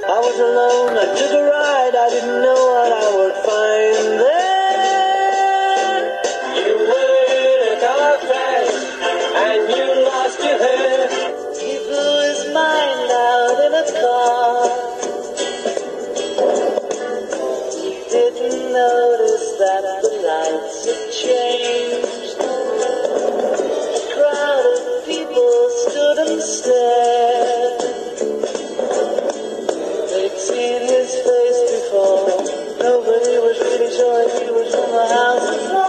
I was alone, I took a ride, I didn't know what I would find there. You were in a car crash, and you lost your head. He blew his mind out in a car. He didn't notice that the lights had changed. A crowd of people stood and stared. They'd seen his face before. Nobody was really sure if he was from the house before.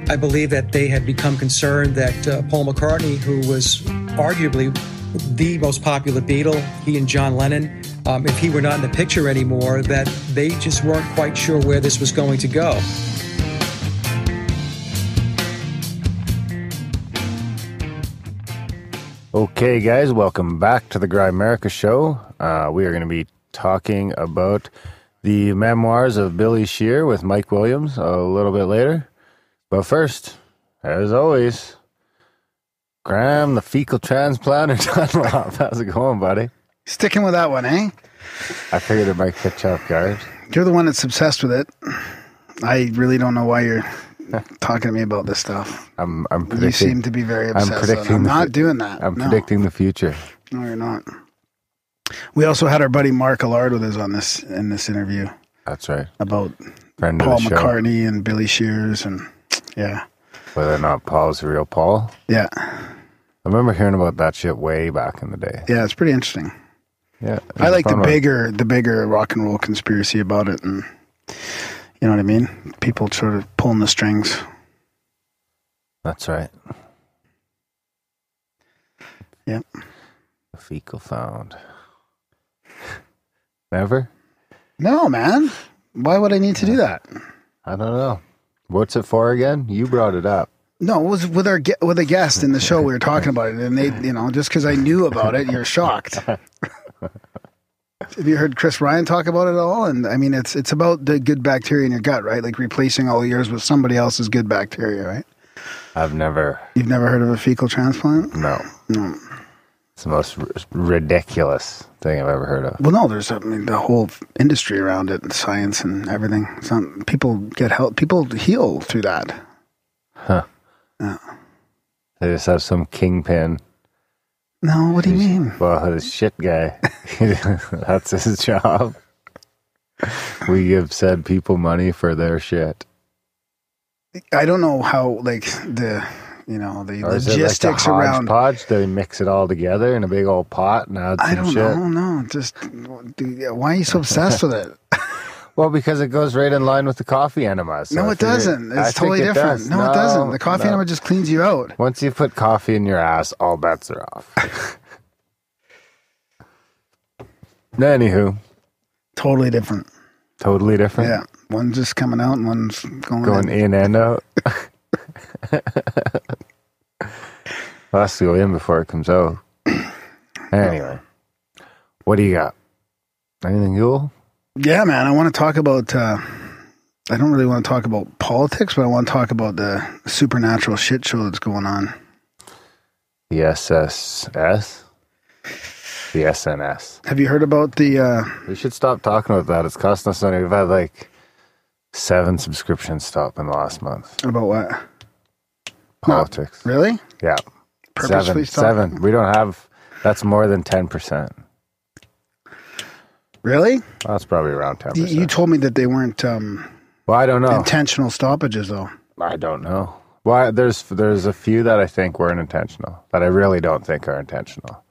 I believe that they had become concerned that Paul McCartney, who was arguably the most popular Beatle, he and John Lennon, if he were not in the picture anymore, that they just weren't quite sure where this was going to go. Okay, guys, welcome back to the Grimerica show. We are going to be talking about the Memoirs of Billy Shears with Mike Williams a little bit later. But first, as always, Graham, the fecal transplanter Dunlop. How's it going, buddy? Sticking with that one, eh? I figured it might catch up, guys. You're the one that's obsessed with it. I really don't know why you're talking to me about this stuff. I'm predicting. You seem to be very obsessed. I'm not doing that. I'm predicting the future. No, you're not. We also had our buddy Mark Allard with us on in this interview. That's right. About Friend Paul of the show. McCartney and Billy Shears and yeah. Whether or not Paul's the real Paul. Yeah. I remember hearing about that shit way back in the day. Yeah, it's pretty interesting. Yeah. I like the bigger rock and roll conspiracy about it, and you know what I mean? People sort of pulling the strings. That's right. Yep. The fecal found. Never? No, man. Why would I need to do that? I don't know. What's it for again? You brought it up. No, it was with a guest in the show. We were talking about it, and they, just because I knew about it, you're shocked. Have you heard Chris Ryan talk about it at all? And I mean, it's about the good bacteria in your gut, right? Like replacing all yours with somebody else's good bacteria, right? You've never heard of a fecal transplant? No. It's the most ridiculous thing I've ever heard of. Well, no, there's the whole industry around it, and science and everything. People get help. People heal through that. Huh. Yeah. They just have some kingpin. No, what do you mean? Well, this shit guy. That's his job. We give said people money for their shit. I don't know how, the logistics around. Hodgepodge? Do they mix it all together in a big old pot and add some shit? I don't know. Just why are you so obsessed with it? Well, because it goes right in line with the coffee enema. So no, it doesn't. It's totally different. No, it doesn't. The coffee enema just cleans you out. Once you put coffee in your ass, all bets are off. Anywho. Totally different. Totally different? Yeah. One's just coming out and one's going in and out. Well, has to go in before it comes out. Anyway. What do you got? Anything cool? Yeah, man. I want to talk about, I don't really want to talk about politics, but I want to talk about the supernatural shit show that's going on. The SSS? The SNS. Have you heard about the... We should stop talking about that. It's costing us money. We've had 7 subscriptions stop in the last month. About what? Politics. No, really? Yeah. Purposefully Seven. We don't have... That's more than 10%. Really? Well, that's probably around 10%. You told me that they weren't well, I don't know. Intentional stoppages, though. I don't know. Well, there's a few that I think weren't intentional, that I really don't think are intentional.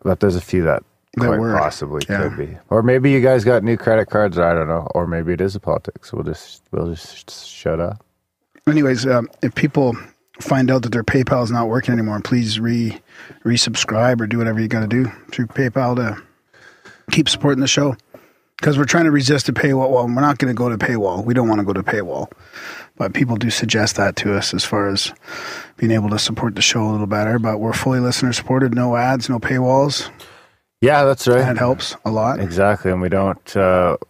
But there's a few that quite possibly could be. Or maybe you guys got new credit cards, or I don't know. Or maybe it is a politics. We'll just shut up. Anyways, if people find out that their PayPal is not working anymore, please resubscribe or do whatever you got to do through PayPal to keep supporting the show. Because we're trying to resist a paywall. Well, we're not going to go to paywall. We don't want to go to paywall. But people do suggest that to us as far as being able to support the show a little better. But we're fully listener supported, no ads, no paywalls. Yeah, that's right. And it helps a lot. Exactly. And we don't,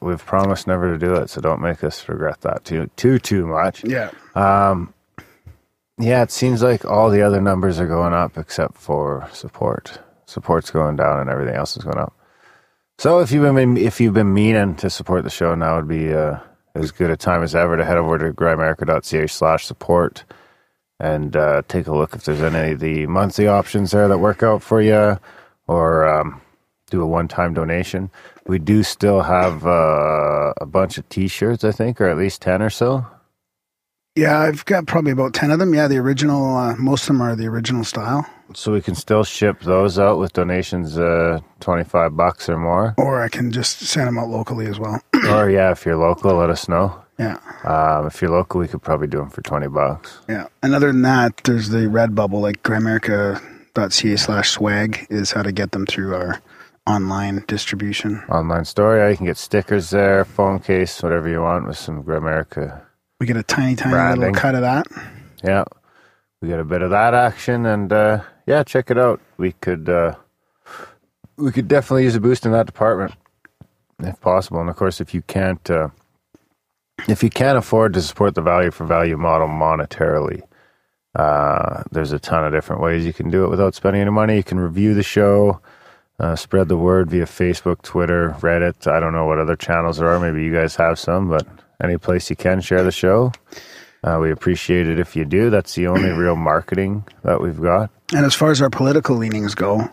we've promised never to do it. So don't make us regret that too much. Yeah. Yeah, it seems like all the other numbers are going up except for support. Support's going down and everything else is going up. So if you've been meaning to support the show, now would be as good a time as ever to head over to grimerica.ca/support and take a look if there's any of the monthly options there that work out for you, or do a one-time donation. We do still have a bunch of T-shirts, I think, or at least 10 or so. Yeah, I've got probably about 10 of them. Yeah, the original, most of them are the original style. So we can still ship those out with donations, $25 or more. Or I can just send them out locally as well. Or yeah, if you're local, let us know. Yeah. If you're local, we could probably do them for $20. Yeah. And other than that, there's the Redbubble, like grimerica.ca/swag is how to get them through our online distribution. Online store, yeah, you can get stickers there, phone case, whatever you want with some Grimerica. We get a tiny branding. little cut of that. Yeah. We get a bit of that action, and yeah, check it out. We could definitely use a boost in that department if possible. And of course, if you can't afford to support the value for value model monetarily, there's a ton of different ways you can do it without spending any money. You can review the show, spread the word via Facebook, Twitter, Reddit. I don't know what other channels there are. Maybe you guys have some, but any place you can, share the show. We appreciate it if you do. That's the only real marketing that we've got. And as far as our political leanings go,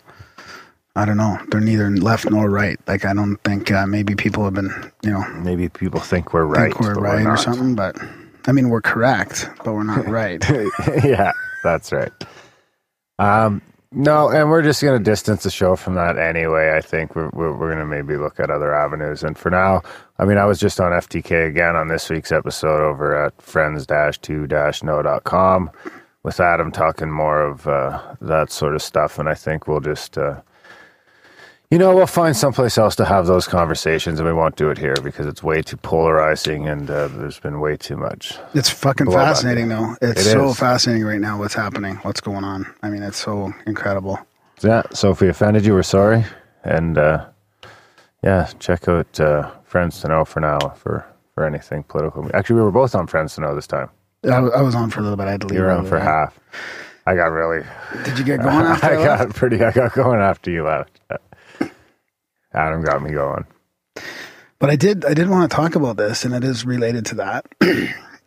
I don't know. They're neither left nor right. Like, I don't think maybe people have been, Maybe people think we're right. Think we're right or something, but I mean, we're correct, but we're not right. Yeah, that's right. No, and we're just going to distance the show from that anyway. I think we're going to maybe look at other avenues. And for now, I mean, I was just on FTK again on this week's episode over at friends-to-know.com with Adam talking more of that sort of stuff. And I think we'll just, we'll find someplace else to have those conversations, and we won't do it here because it's way too polarizing and there's been way too much. It's fucking fascinating, though. It's so fascinating right now what's happening, what's going on. I mean, it's so incredible. Yeah, so if we offended you, we're sorry. And yeah, check out Friends to Know for now for anything political. Actually, we were both on Friends to Know this time. I was on for a little bit. I had to leave. You were on for half. I got really... Did you get going after I left? I got going after you left. Adam got me going. But I did want to talk about this, and it is related to that.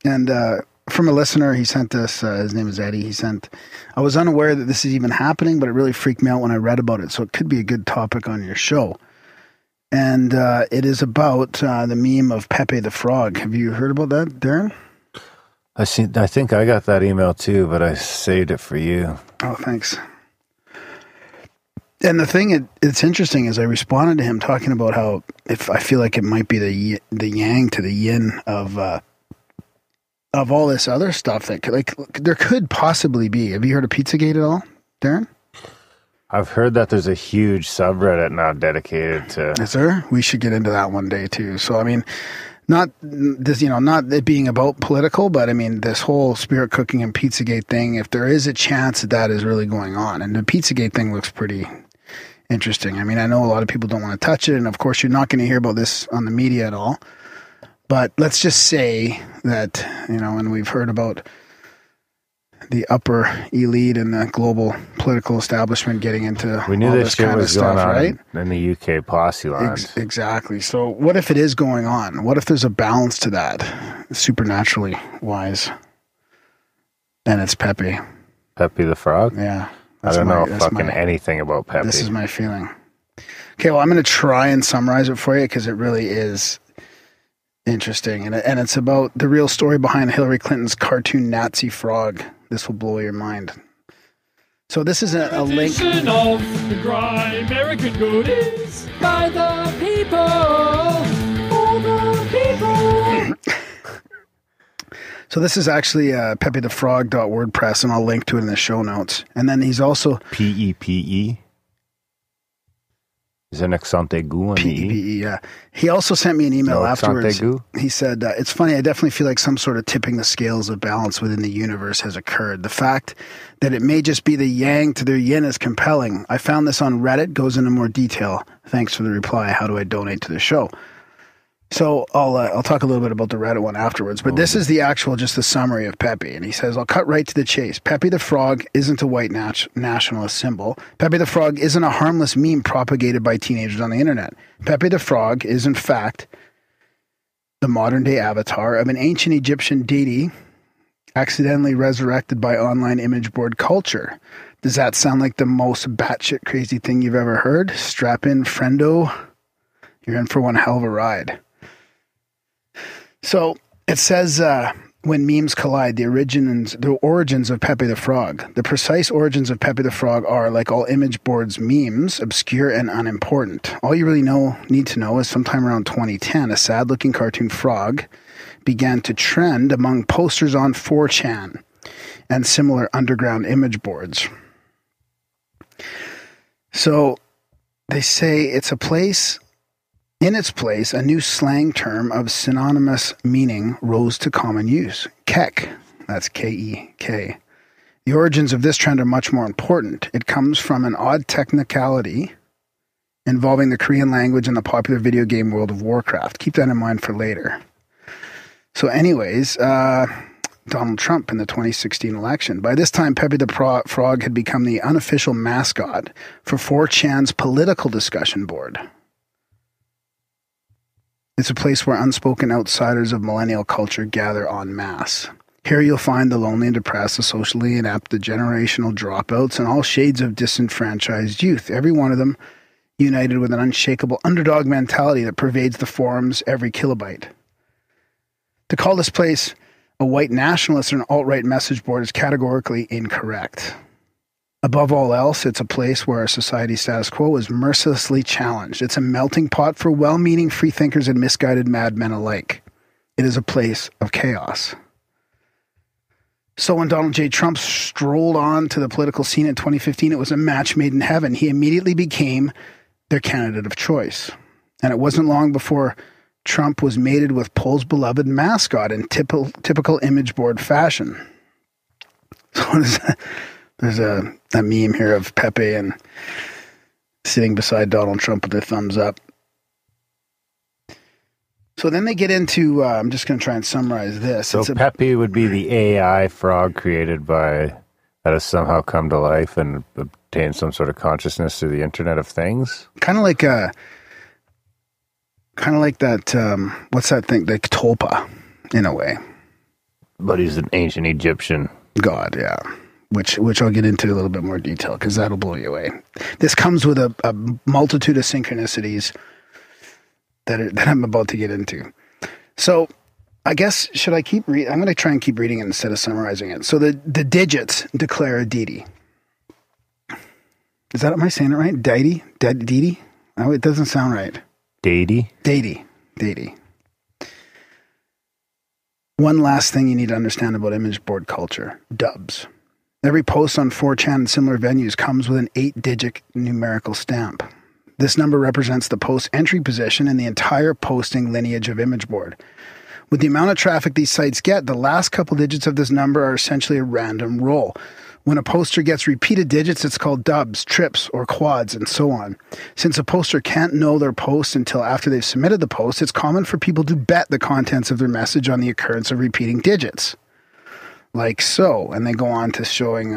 And from a listener, he sent us, his name is Eddie, I was unaware that this is even happening, but it really freaked me out when I read about it, so it could be a good topic on your show. And it is about the meme of Pepe the Frog. Have you heard about that, Darren? I think I got that email too, but I saved it for you. Oh, thanks. And the thing, it's interesting is I responded to him talking about how if I feel like it might be the yang to the yin of all this other stuff that there could possibly be. Have you heard of Pizzagate at all, Darren? I've heard that there's a huge subreddit now dedicated to. Is there? We should get into that one day too. So I mean, not this, not it being about political, but I mean this whole spirit cooking and Pizzagate thing. If there is a chance that is really going on, and the Pizzagate thing looks pretty interesting. I mean, I know a lot of people don't want to touch it, and of course, you're not going to hear about this on the media at all. But let's just say that and we've heard about the upper elite and the global political establishment getting into we knew all this shit kind was of stuff, going on right? In the UK posse land. Exactly. So what if it is going on? What if there's a balance to that, supernaturally wise? And it's Pepe. Pepe the Frog? Yeah. I don't know fucking anything about Pepe. This is my feeling. Okay, well, I'm going to try and summarize it for you because it really is interesting. And it's about the real story behind Hillary Clinton's cartoon Nazi frog. This will blow your mind. So this is a link. Of the Grimerica goodies by the people, for the people. So this is actually pepethefrog.wordpress, and I'll link to it in the show notes. And then he's also... Pepe? Is it Nexante Gu on P-E-P-E, yeah. He also sent me an email afterwards. Gu? He said, it's funny, I definitely feel like some sort of tipping the scales of balance within the universe has occurred. The fact that it may just be the yang to their yin is compelling. I found this on Reddit, goes into more detail. Thanks for the reply. How do I donate to the show? So I'll talk a little bit about the Reddit one afterwards, but this is just the summary of Pepe. And he says, I'll cut right to the chase. Pepe the Frog isn't a white nationalist symbol. Pepe the Frog isn't a harmless meme propagated by teenagers on the internet. Pepe the Frog is, in fact, the modern-day avatar of an ancient Egyptian deity accidentally resurrected by online image board culture. Does that sound like the most batshit crazy thing you've ever heard? Strap in, friendo. You're in for one hell of a ride. So it says, when memes collide, the origins of Pepe the Frog. The precise origins of Pepe the Frog are, like all image boards memes, obscure and unimportant. All you really need to know is sometime around 2010, a sad-looking cartoon frog began to trend among posters on 4chan and similar underground image boards. So they say it's a place... In its place, a new slang term of synonymous meaning rose to common use. Kek, that's K-E-K. The origins of this trend are much more important. It comes from an odd technicality involving the Korean language and the popular video game World of Warcraft. Keep that in mind for later. So anyways, Donald Trump in the 2016 election. By this time, Pepe the Frog had become the unofficial mascot for 4chan's political discussion board. It's a place where unspoken outsiders of millennial culture gather en masse. Here you'll find the lonely and depressed, the socially inept, the generational dropouts, and all shades of disenfranchised youth, every one of them united with an unshakable underdog mentality that pervades the forums every kilobyte. To call this place a white nationalist or an alt-right message board is categorically incorrect. Above all else, it's a place where our society's status quo is mercilessly challenged. It's a melting pot for well-meaning freethinkers and misguided madmen alike. It is a place of chaos. So when Donald J. Trump strolled on to the political scene in 2015, it was a match made in heaven. He immediately became their candidate of choice. And it wasn't long before Trump was mated with Pole's beloved mascot in typical image board fashion. So what is that? There's a meme here of Pepe and sitting beside Donald Trump with their thumbs up. So then they get into, I'm just going to try and summarize this. So Pepe would be the AI frog created by, that has somehow come to life and obtained some sort of consciousness through the Internet of Things? Kind of like that, what's that thing, like Tulpa, in a way. But he's an ancient Egyptian god, yeah. Which I'll get into a little bit more detail because that'll blow you away. This comes with a multitude of synchronicities that I'm about to get into. So I guess, should I keep reading? I'm going to try and keep reading it instead of summarizing it. So the digits declare a deity. Is that, am I saying it right? Deity? Oh, it doesn't sound right. Deity. One last thing you need to understand about image board culture. Dubs. Every post on 4chan and similar venues comes with an 8-digit numerical stamp. This number represents the post's entry position in the entire posting lineage of image board. With the amount of traffic these sites get, the last couple digits of this number are essentially a random roll. When a poster gets repeated digits, it's called dubs, trips, or quads, and so on. Since a poster can't know their post until after they've submitted the post, it's common for people to bet the contents of their message on the occurrence of repeating digits. Like so, and they go on to showing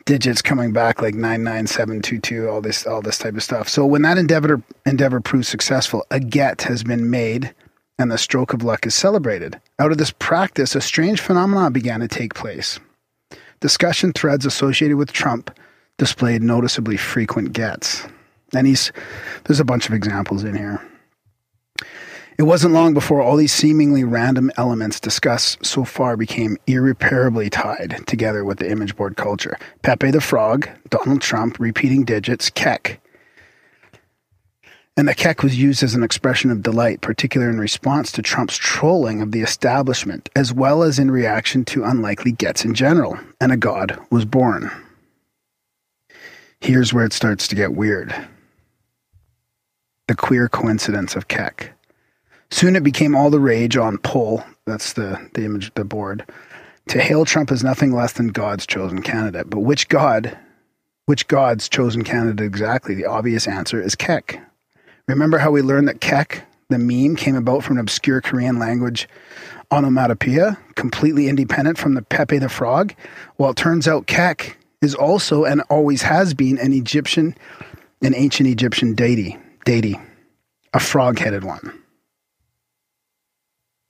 digits coming back like 99722, all this type of stuff. So when that endeavor proves successful, a get has been made and the stroke of luck is celebrated. Out of this practice, a strange phenomenon began to take place. Discussion threads associated with Trump displayed noticeably frequent gets. And there's a bunch of examples in here. It wasn't long before all these seemingly random elements discussed so far became irreparably tied together with the image board culture. Pepe the Frog, Donald Trump, repeating digits, kek. And the kek was used as an expression of delight, particularly in response to Trump's trolling of the establishment, as well as in reaction to unlikely gets in general. And a god was born. Here's where it starts to get weird. the queer coincidence of Keck. Soon it became all the rage on poll, that's the image, the board, to hail Trump as nothing less than God's chosen candidate. But which God's chosen candidate exactly? The obvious answer is Keck. Remember how we learned that Keck, the meme, came about from an obscure Korean language onomatopoeia, completely independent from the Pepe the Frog? Well, it turns out Keck is also and always has been an ancient Egyptian deity, a frog-headed one.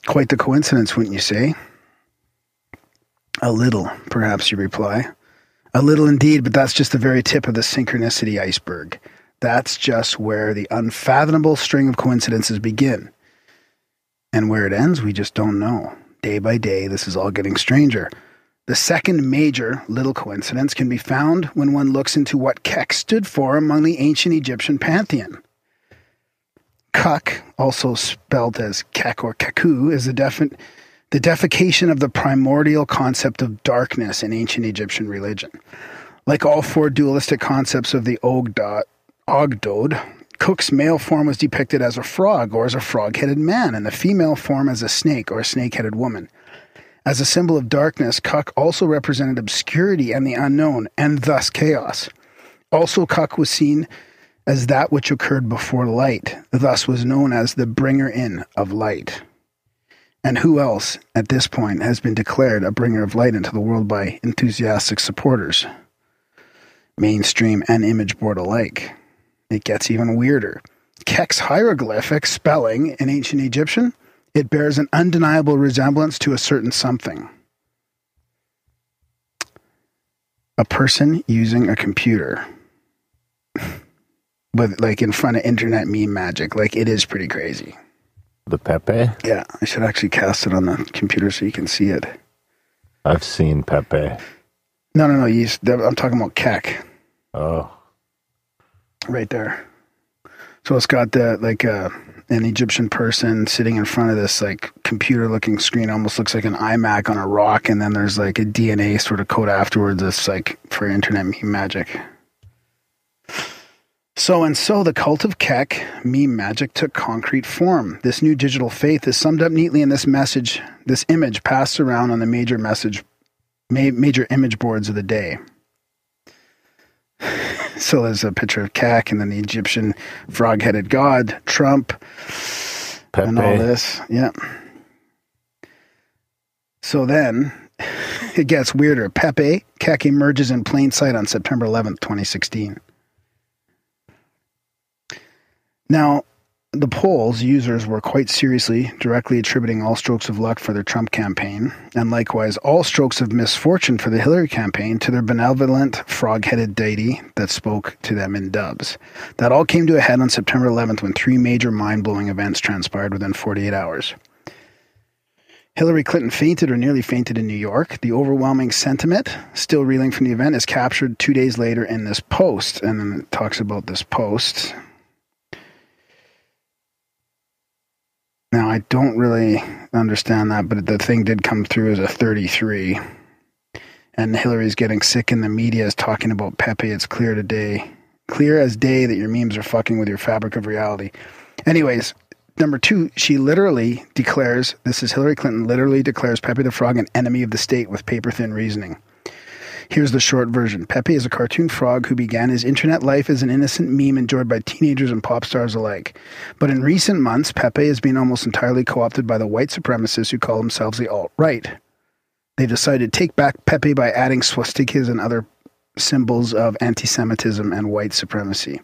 Quite the coincidence, wouldn't you say? A little, perhaps you reply. A little indeed, but that's just the very tip of the synchronicity iceberg. That's just where the unfathomable string of coincidences begin. And where it ends, we just don't know. Day by day, this is all getting stranger. The second major little coincidence can be found when one looks into what Keck stood for among the ancient Egyptian pantheon. Kuk, also spelled as Kek or Keku, is the deification of the primordial concept of darkness in ancient Egyptian religion. Like all four dualistic concepts of the Ogdod, Kuk's male form was depicted as a frog or as a frog-headed man, and the female form as a snake or a snake-headed woman. As a symbol of darkness, Kuk also represented obscurity and the unknown, and thus chaos. Also, Kuk was seen as that which occurred before light, thus was known as the bringer in of light. And who else, at this point, has been declared a bringer of light into the world by enthusiastic supporters, mainstream and image board alike? It gets even weirder. Keck's hieroglyphic spelling in ancient Egyptian, it bears an undeniable resemblance to a certain something. A person using a computer. With, like, in front of internet meme magic. Like, it is pretty crazy. The Pepe? Yeah, I should actually cast it on the computer so you can see it. I've seen Pepe. No. I'm talking about Keck. Oh. Right there. So it's got an Egyptian person sitting in front of this like computer-looking screen, almost looks like an iMac on a rock, and then there's like a DNA sort of code afterwards that's like for internet meme magic. So the cult of Keck, meme magic, took concrete form. This new digital faith is summed up neatly in this image passed around on the major image boards of the day. So there's a picture of Keck and then the Egyptian frog-headed god, Trump, Pepe, and all this. Yeah. So then it gets weirder. Pepe, Keck emerges in plain sight on September 11th, 2016. Now, the polls users were quite seriously directly attributing all strokes of luck for their Trump campaign, and likewise all strokes of misfortune for the Hillary campaign, to their benevolent frog-headed deity that spoke to them in dubs. That all came to a head on September 11th when three major mind-blowing events transpired within 48 hours. Hillary Clinton fainted or nearly fainted in New York. The overwhelming sentiment, still reeling from the event, is captured 2 days later in this post, and then it talks about this post. Now, I don't really understand that, but the thing did come through as a 33. And Hillary's getting sick in the media is talking about Pepe. It's clear as day that your memes are fucking with your fabric of reality. Anyways, number 2, she literally declares, this is Hillary Clinton, literally declares Pepe the Frog an enemy of the state with paper-thin reasoning. Here's the short version. Pepe is a cartoon frog who began his internet life as an innocent meme enjoyed by teenagers and pop stars alike. But in recent months, Pepe has been almost entirely co-opted by the white supremacists who call themselves the alt-right. They decided to take back Pepe by adding swastikas and other symbols of anti-Semitism and white supremacy.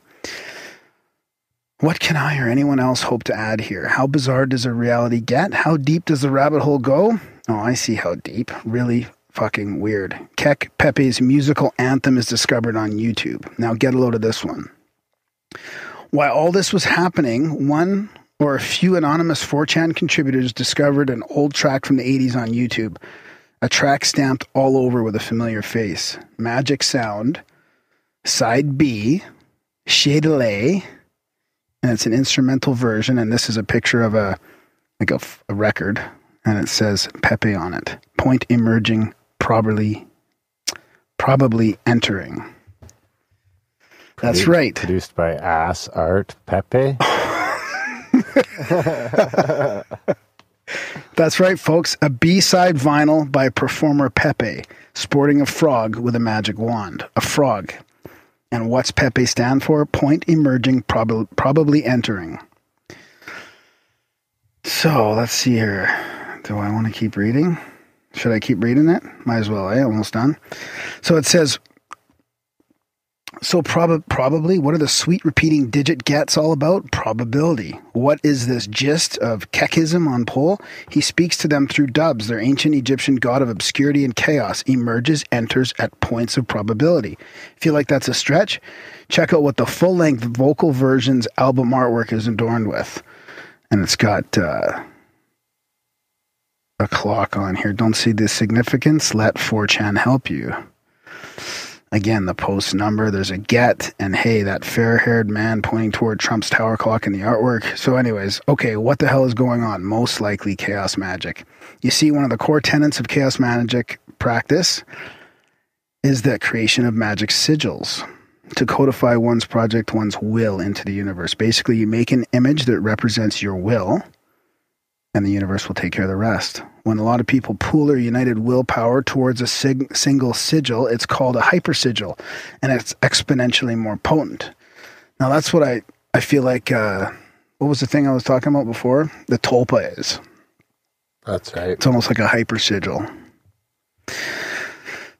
What can I or anyone else hope to add here? How bizarre does a reality get? How deep does the rabbit hole go? Oh, I see how deep. Really fucking weird. Keck Pepe's musical anthem is discovered on YouTube. Now get a load of this one. While all this was happening, one or a few anonymous 4chan contributors discovered an old track from the 80s on YouTube. A track stamped all over with a familiar face. Magic Sound, Side B, Shadalay, and it's an instrumental version, and this is a picture of a record, and it says Pepe on it. Point emerging, probably entering. That's right. Produced by Ass Art Pepe. That's right, folks. A B-side vinyl by performer Pepe, sporting a frog with a magic wand. A frog. And what's Pepe stand for? Point emerging, probably entering. So, let's see here. Do I want to keep reading? Should I keep reading it? Might as well, almost done. So it says, probably, what are the sweet repeating digit gets all about? Probability. What is this gist of Kekism on pole? He speaks to them through dubs. Their ancient Egyptian god of obscurity and chaos emerges, enters at points of probability. Feel like that's a stretch? Check out what the full-length vocal version's album artwork is adorned with. And it's got a clock on here. Don't see the significance? Let 4chan help you. Again, the post number, there's a get, and hey, that fair-haired man pointing toward Trump's tower clock in the artwork. So anyways, okay, what the hell is going on? Most likely chaos magic. You see, one of the core tenets of chaos magic practice is the creation of magic sigils to codify one's project, one's will into the universe. Basically, you make an image that represents your will, and the universe will take care of the rest. When a lot of people pool their united willpower towards a single sigil, it's called a hypersigil, and it's exponentially more potent. Now, that's what I feel like, what was the thing I was talking about before? The tulpa is. That's right. It's almost like a hypersigil.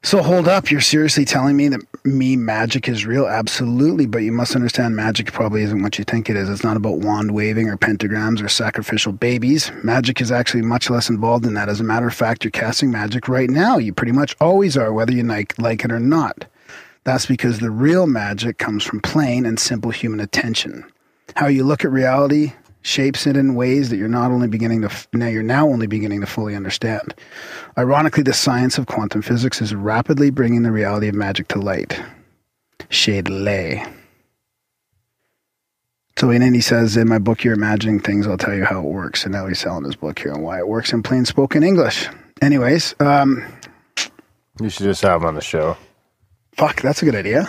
So hold up, you're seriously telling me that magic is real? Absolutely, but you must understand magic probably isn't what you think it is. It's not about wand waving or pentagrams or sacrificial babies. Magic is actually much less involved in that. As a matter of fact, you're casting magic right now. You pretty much always are, whether you like it or not. That's because the real magic comes from plain and simple human attention. How you look at reality shapes it in ways that you're now only beginning to fully understand. Ironically, the science of quantum physics is rapidly bringing the reality of magic to light. Shade lay. So he says, in my book, You're Imagining Things, I'll tell you how it works. And now he's selling his book here and why it works in plain spoken English. Anyways. You should just have him on the show. Fuck, that's a good idea.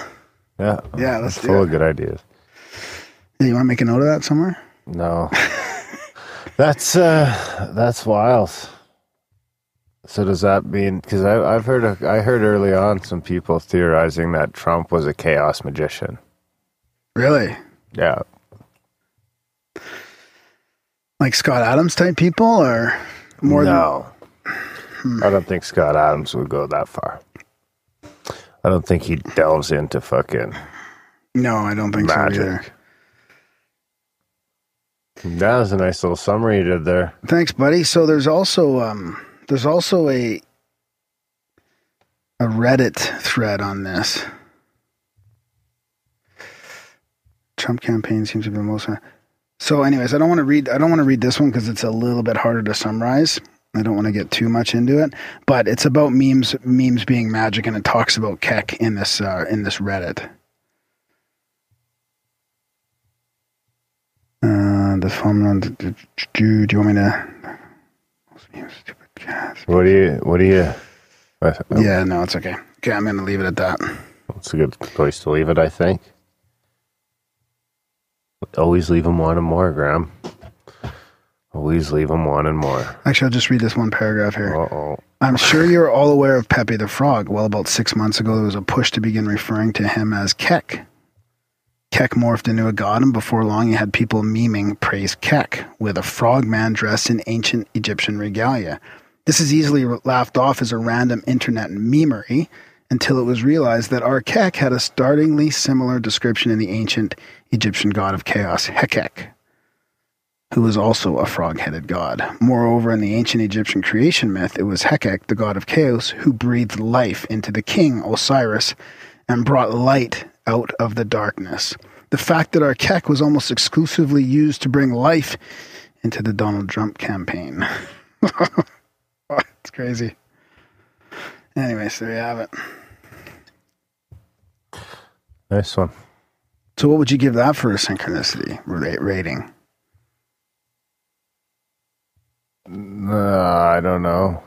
Yeah. Yeah, let's do it. Full of good ideas. Yeah, you want to make a note of that somewhere? No. That's wild. So does that mean, because I heard early on some people theorizing that Trump was a chaos magician. Really? Yeah. Like Scott Adams type people, or more No. I don't think Scott Adams would go that far. I don't think he delves into fucking No, I don't think magic. so either. That was a nice little summary you did there. Thanks, buddy. So there's also a Reddit thread on this. Trump campaign seems to be the most. So, anyways, I don't want to read this one because it's a little bit harder to summarize. I don't want to get too much into it, but it's about memes being magic, and it talks about Keck in this Reddit. The phone. Do you want me to? Stupid cat. What do you? Yeah, no, it's okay. Okay, I'm going to leave it at that. That's a good place to leave it, I think. Always leave them wanting more, Graham. Always leave them wanting more. Actually, I'll just read this one paragraph here. Uh-oh. I'm sure you're all aware of Pepe the Frog. Well, about 6 months ago, there was a push to begin referring to him as Keck. Keck morphed into a god, and before long, you had people memeing praise Keck with a frog man dressed in ancient Egyptian regalia. This is easily laughed off as a random internet memery until it was realized that our Keck had a startlingly similar description in the ancient Egyptian god of chaos, Hekek, who was also a frog-headed god. Moreover, in the ancient Egyptian creation myth, it was Hekek, the god of chaos, who breathed life into the king, Osiris, and brought light out of the darkness. The fact that our Keck was almost exclusively used to bring life into the Donald Trump campaign. It's crazy. Anyways, there you have it. Nice one. So what would you give that for a synchronicity rating? I don't know.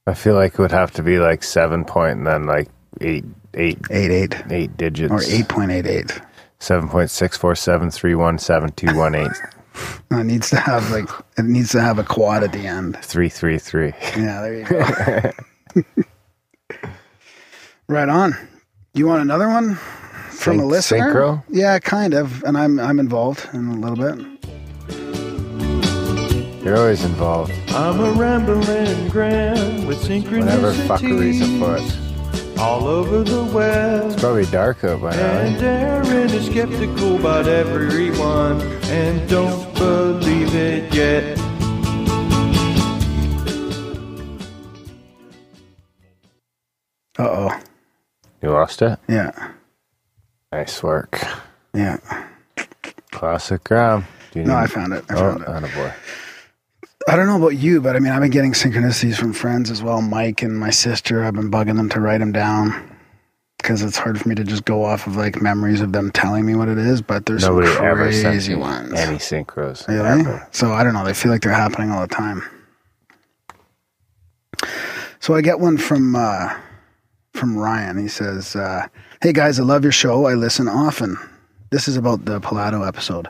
I feel like it would have to be like 7 point and then like 8 digits. Or 8.88. 7.6473172118. It needs to have a quad at the end. 333. Yeah, there you go. Right on. You want another one from a listener? Synchro? Yeah, kind of. And I'm involved in a little bit. You're always involved. I'm a rambling Graham with synchronicities. Whenever fuckery's afoot. All over the web. It's probably dark out by now. And Darren is skeptical about everyone and don't believe it yet. Uh-oh. You lost it? Yeah. Nice work. Yeah. Classic Graham. I found it. I found it. Attaboy. I don't know about you, but I mean, I've been getting synchronicities from friends as well. Mike and my sister, I've been bugging them to write them down because it's hard for me to just go off of like memories of them telling me what it is, but there's some crazy ones. Any synchros. Really? Ever. So I don't know. They feel like they're happening all the time. So I get one from Ryan. He says, hey guys, I love your show. I listen often. This is about the Pilato episode.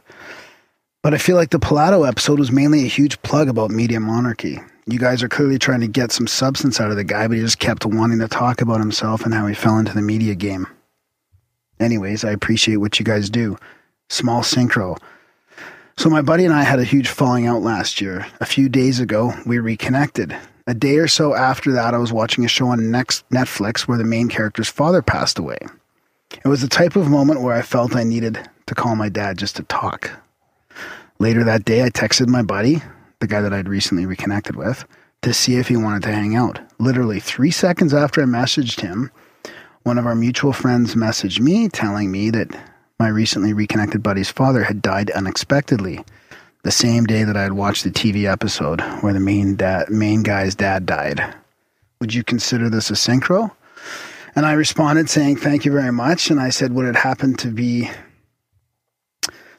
But I feel like the Pilato episode was mainly a huge plug about media monarchy. You guys are clearly trying to get some substance out of the guy, but he just kept wanting to talk about himself and how he fell into the media game. Anyways, I appreciate what you guys do. Small synchro. So my buddy and I had a huge falling out last year. A few days ago, we reconnected. A day or so after that, I was watching a show on Netflix where the main character's father passed away. It was the type of moment where I felt I needed to call my dad just to talk. Later that day, I texted my buddy, the guy that I'd recently reconnected with, to see if he wanted to hang out. Literally 3 seconds after I messaged him, one of our mutual friends messaged me telling me that my recently reconnected buddy's father had died unexpectedly, the same day that I had watched the TV episode where the main guy's dad died. Would you consider this a synchro? And I responded saying, thank you very much. And I said, would it happen to be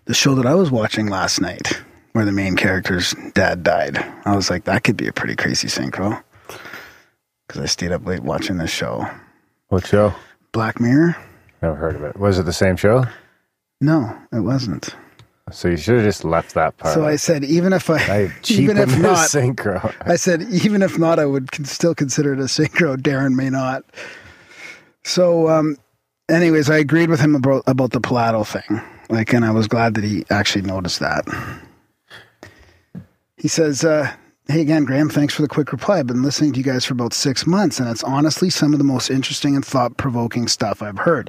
the show that I was watching last night where the main character's dad died? I was like, that could be a pretty crazy synchro. Because I stayed up late watching this show. What show? Black Mirror. Never heard of it. Was it the same show? No, it wasn't. So you should have just left that part. So I said, even if not, synchro. I said, even if not, I would still consider it a synchro. Darren may not. So, anyways, I agreed with him about the Pilato thing. And I was glad that he actually noticed that. He says, hey again, Graham, thanks for the quick reply. I've been listening to you guys for about 6 months, and it's honestly some of the most interesting and thought-provoking stuff I've heard.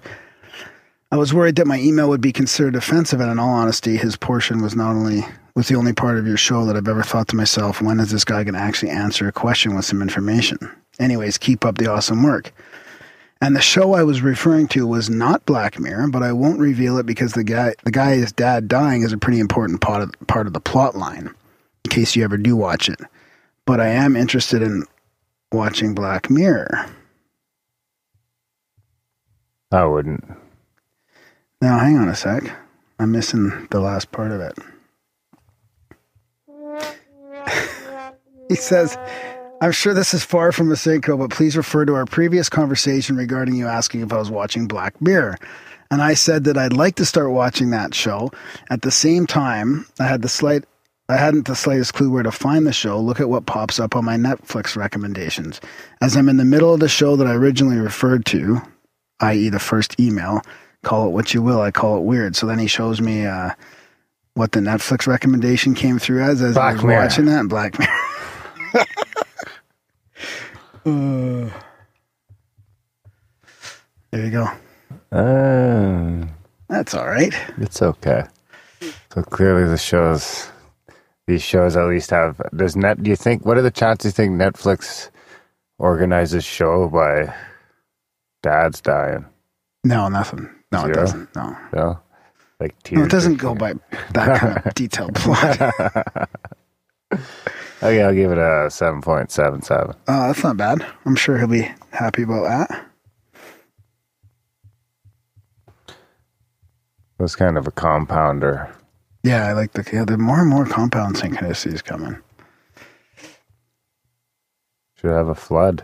I was worried that my email would be considered offensive, and in all honesty, his portion was the only part of your show that I've ever thought to myself, when is this guy going to actually answer a question with some information? Anyways, keep up the awesome work. And the show I was referring to was not Black Mirror, but I won't reveal it because the guy's dad dying is a pretty important part of the plot line, in case you ever do watch it. But I am interested in watching Black Mirror. I wouldn't. Now, hang on a sec. I'm missing the last part of it. He says, I'm sure this is far from a synchro, but please refer to our previous conversation regarding you asking if I was watching Black Mirror. And I said that I'd like to start watching that show. At the same time, I hadn't the slightest clue where to find the show. Look at what pops up on my Netflix recommendations. As I'm in the middle of the show that I originally referred to, i.e. the first email, call it what you will, I call it weird. So then he shows me what the Netflix recommendation came through as I was watching that. Black Mirror. There you go. That's all right. It's okay. So clearly these shows at least have, do you think, what are the chances you think Netflix organizes show by dads dying? No, nothing. No, Zero? It doesn't. No. No? Like No, it doesn't go by that kind of detailed plot. Okay, I'll give it a 7.77. Oh, that's not bad. I'm sure he'll be happy about that. It was kind of a compounder. Yeah, I like the more and more compound synchronicities coming. Should have a flood.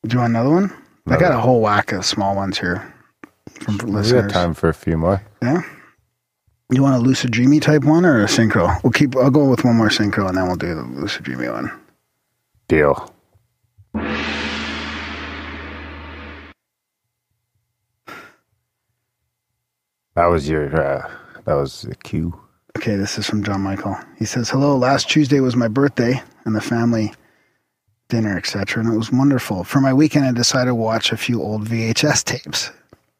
Do you want another one? I got a whole whack of small ones here from listeners. We got time for a few more. Yeah? You want a lucid dreamy type one or a synchro? I'll go with one more synchro and then we'll do the lucid dreamy one. Deal. That was the cue. Okay, this is from John Michael. He says, hello, last Tuesday was my birthday and the family dinner, etc. And it was wonderful. For my weekend, I decided to watch a few old VHS tapes.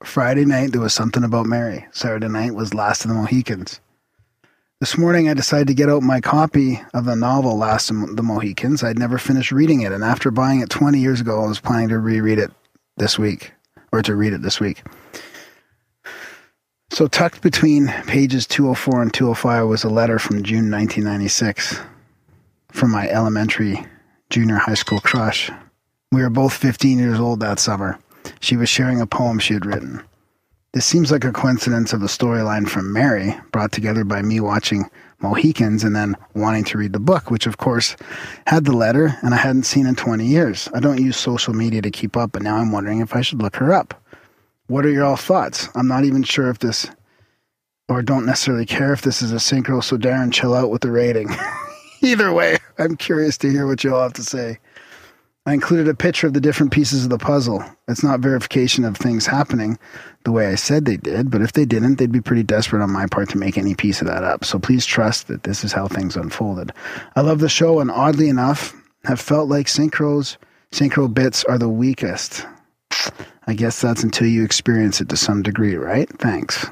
Friday night, there was Something About Mary. Saturday night was Last of the Mohicans. This morning, I decided to get out my copy of the novel Last of the Mohicans. I'd never finished reading it, and after buying it 20 years ago, I was planning to reread it this week, or to read it this week. So tucked between pages 204 and 205 was a letter from June 1996 from my elementary junior high school crush. We were both 15 years old that summer. She was sharing a poem she had written. This seems like a coincidence of the storyline from Mary, brought together by me watching Mohicans and then wanting to read the book, which of course had the letter and I hadn't seen in 20 years. I don't use social media to keep up, but now I'm wondering if I should look her up. What are your all thoughts? I'm not even sure if this, or don't necessarily care if this is a synchro, so Darren, chill out with the rating. Either way, I'm curious to hear what you all have to say. I included a picture of the different pieces of the puzzle. It's not verification of things happening the way I said they did, but if they didn't, they'd be pretty desperate on my part to make any piece of that up. So please trust that this is how things unfolded. I love the show, and oddly enough, have felt like synchro bits are the weakest. I guess that's until you experience it to some degree, right? Thanks.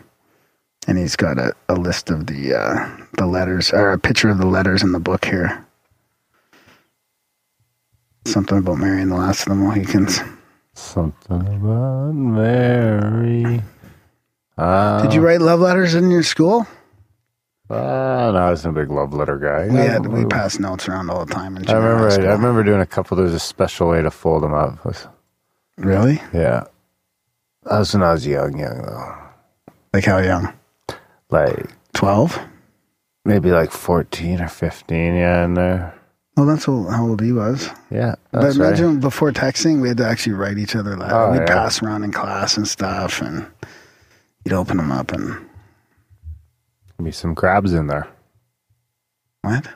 And he's got a list of the letters, or a picture of the letters in the book here. Something About Mary and the Last of the Mohicans. Something about Mary. Did you write love letters in your school? No, I was a big love letter guy. We passed notes around all the time. I remember doing a couple. There's a special way to fold them up. Really? Yeah. That was when I was young though. Like how young? Like 12? Maybe like 14 or 15, yeah, in there. Well, that's how old he was. Yeah, but imagine before texting, we had to actually write each other letters. Oh, We'd pass around in class and stuff, and you'd open them up and... Maybe some crabs in there. What?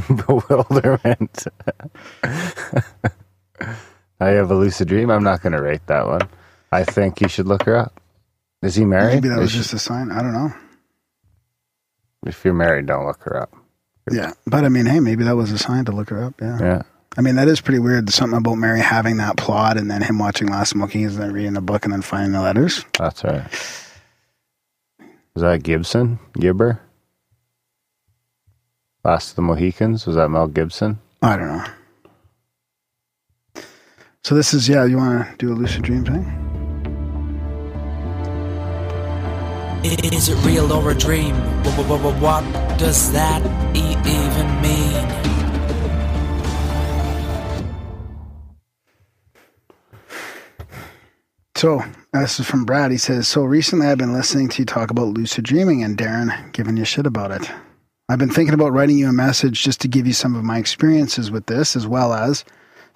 Bewilderment. I have a lucid dream. I'm not going to rate that one. I think you should look her up. Is he married? Maybe that was just a sign. I don't know. If you're married, don't look her up. Yeah, but I mean, hey, maybe that was a sign to look her up. Yeah. I mean, that is pretty weird. Something about Mary having that plot and then him watching Last Smoking and then reading the book and then finding the letters. That's right. Was that Gibber? Last of the Mohicans? Was that Mel Gibson? I don't know. So this is, you want to do a lucid dream thing? Is it real or a dream? What does that even mean? So, this is from Brad. He says, so recently I've been listening to you talk about lucid dreaming and Darren giving you shit about it. I've been thinking about writing you a message just to give you some of my experiences with this, as well as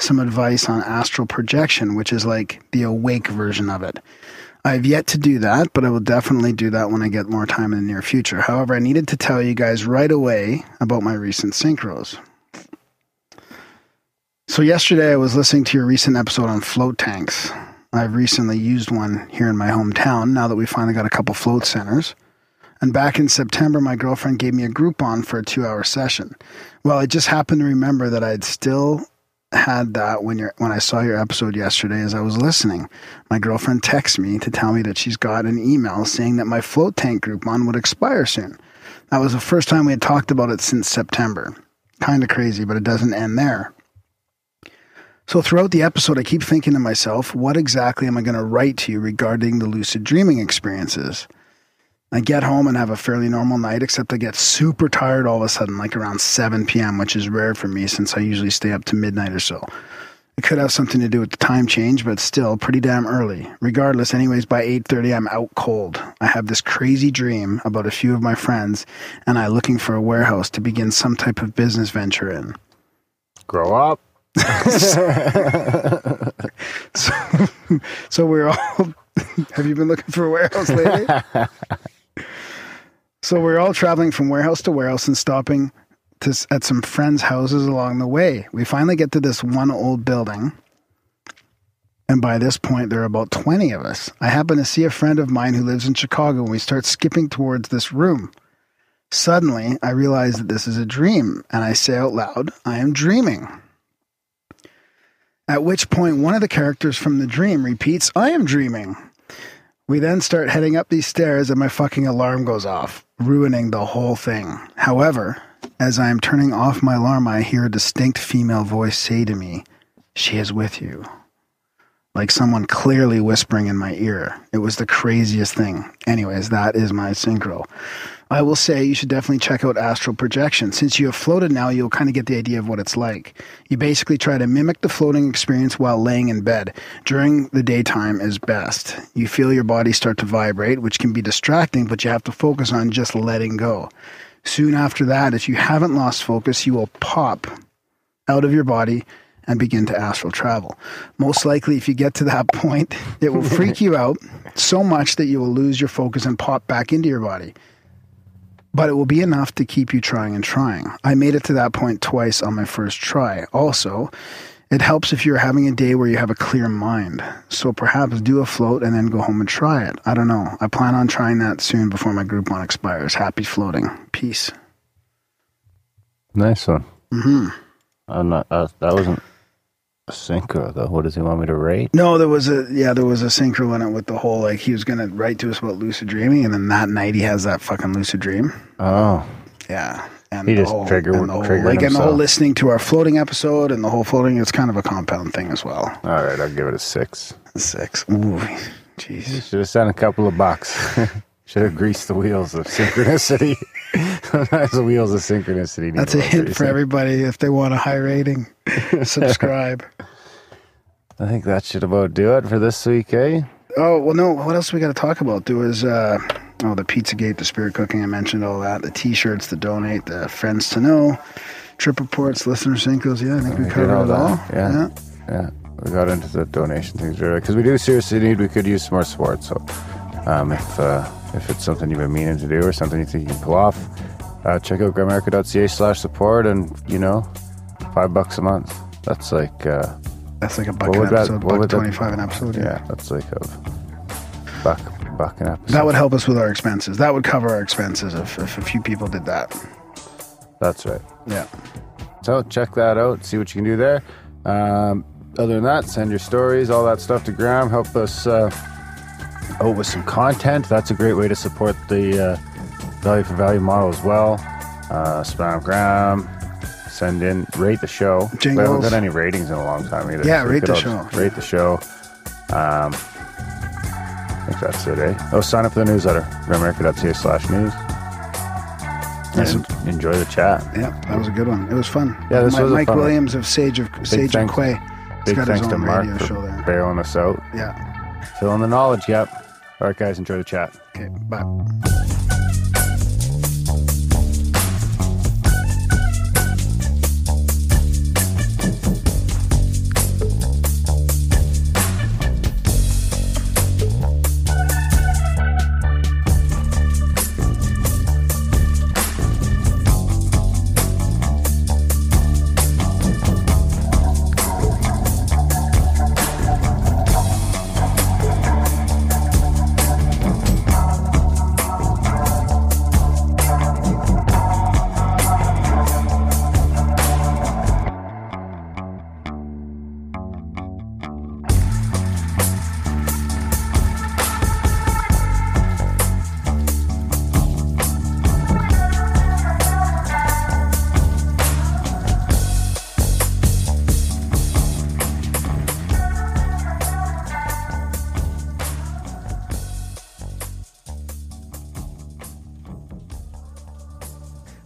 some advice on astral projection, which is like the awake version of it. I've yet to do that, but I will definitely do that when I get more time in the near future. However, I needed to tell you guys right away about my recent synchros. So yesterday I was listening to your recent episode on float tanks. I've recently used one here in my hometown now that we finally got a couple float centers. And back in September, my girlfriend gave me a Groupon for a 2-hour session. Well, I just happened to remember that I'd still had that when I saw your episode yesterday as I was listening. My girlfriend texted me to tell me that she's got an email saying that my float tank Groupon would expire soon. That was the first time we had talked about it since September. Kind of crazy, but it doesn't end there. So throughout the episode, I keep thinking to myself, what exactly am I going to write to you regarding the lucid dreaming experiences? I get home and have a fairly normal night, except I get super tired all of a sudden, like around 7 p.m., which is rare for me since I usually stay up to midnight or so. It could have something to do with the time change, but still pretty damn early. Regardless, anyways, by 8:30, I'm out cold. I have this crazy dream about a few of my friends and I looking for a warehouse to begin some type of business venture in. Grow up. So we're all, have you been looking for a warehouse lately? So we're all traveling from warehouse to warehouse and stopping at some friends' houses along the way. We finally get to this one old building. And by this point, there are about 20 of us. I happen to see a friend of mine who lives in Chicago, and we start skipping towards this room. Suddenly, I realize that this is a dream, and I say out loud, I am dreaming. At which point, one of the characters from the dream repeats, I am dreaming. We then start heading up these stairs, and my fucking alarm goes off, ruining the whole thing. However, as I am turning off my alarm, I hear a distinct female voice say to me, she is with you. Like someone clearly whispering in my ear. It was the craziest thing. Anyways, that is my synchro. I will say you should definitely check out astral projection. Since you have floated now, you'll kind of get the idea of what it's like. You basically try to mimic the floating experience while laying in bed. During the daytime is best. You feel your body start to vibrate, which can be distracting, but you have to focus on just letting go. Soon after that, if you haven't lost focus, you will pop out of your body and begin to astral travel. Most likely, if you get to that point, it will freak you out so much that you will lose your focus and pop back into your body. But it will be enough to keep you trying and trying. I made it to that point twice on my first try. Also, it helps if you're having a day where you have a clear mind. So perhaps do a float and then go home and try it. I don't know. I plan on trying that soon before my Groupon expires. Happy floating. Peace. Nice one. Mm-hmm. That wasn't a synchro though. What does he want me to rate? No, there was a synchro in it with the whole, like, he was going to write to us about lucid dreaming, and then that night he has that fucking lucid dream. Oh. Yeah. And he just triggered himself. And the whole listening to our floating episode and the whole floating, it's kind of a compound thing as well. All right, I'll give it a 6. A 6. Ooh, jeez. You should have sent a couple of bucks. Should have greased the wheels of synchronicity. Sometimes the wheels of synchronicity. That's a hint for everybody if they want a high rating. Subscribe. I think that should about do it for this week, eh? Oh, well, no. What else we got to talk about? There was, the Pizzagate, the spirit cooking. I mentioned all that. The T-shirts, the donate, the friends to know, trip reports, listener synchros. Yeah, I think we covered it all. Yeah. We got into the donation things earlier because we do seriously need. We could use some more support. So, if it's something you've been meaning to do or something you think you can pull off, check out grimerica.ca/support, and $5 a month. That's like $1 an episode, $1.25 an episode. Yeah, that's like $1 an episode. That would help us with our expenses. That would cover our expenses if a few people did that. That's right. Yeah. So check that out. See what you can do there. Other than that, send your stories, all that stuff to Graham. Help us with some content. That's a great way to support the value for value model as well. Spam Graham. Send in, rate the show. Jingles. We haven't got any ratings in a long time either. Yeah, so rate the show. Rate the show. I think that's it, eh? Oh, sign up for the newsletter. Grimerica.ca/news. And enjoy the chat. Yeah, that was a good one. It was fun. Yeah, this was Mike a fun Williams of Sage of Quay. Big got thanks his to own Mark radio for show there. bailing us out. Yeah. Filling the knowledge gap. All right, guys, enjoy the chat. Okay, bye.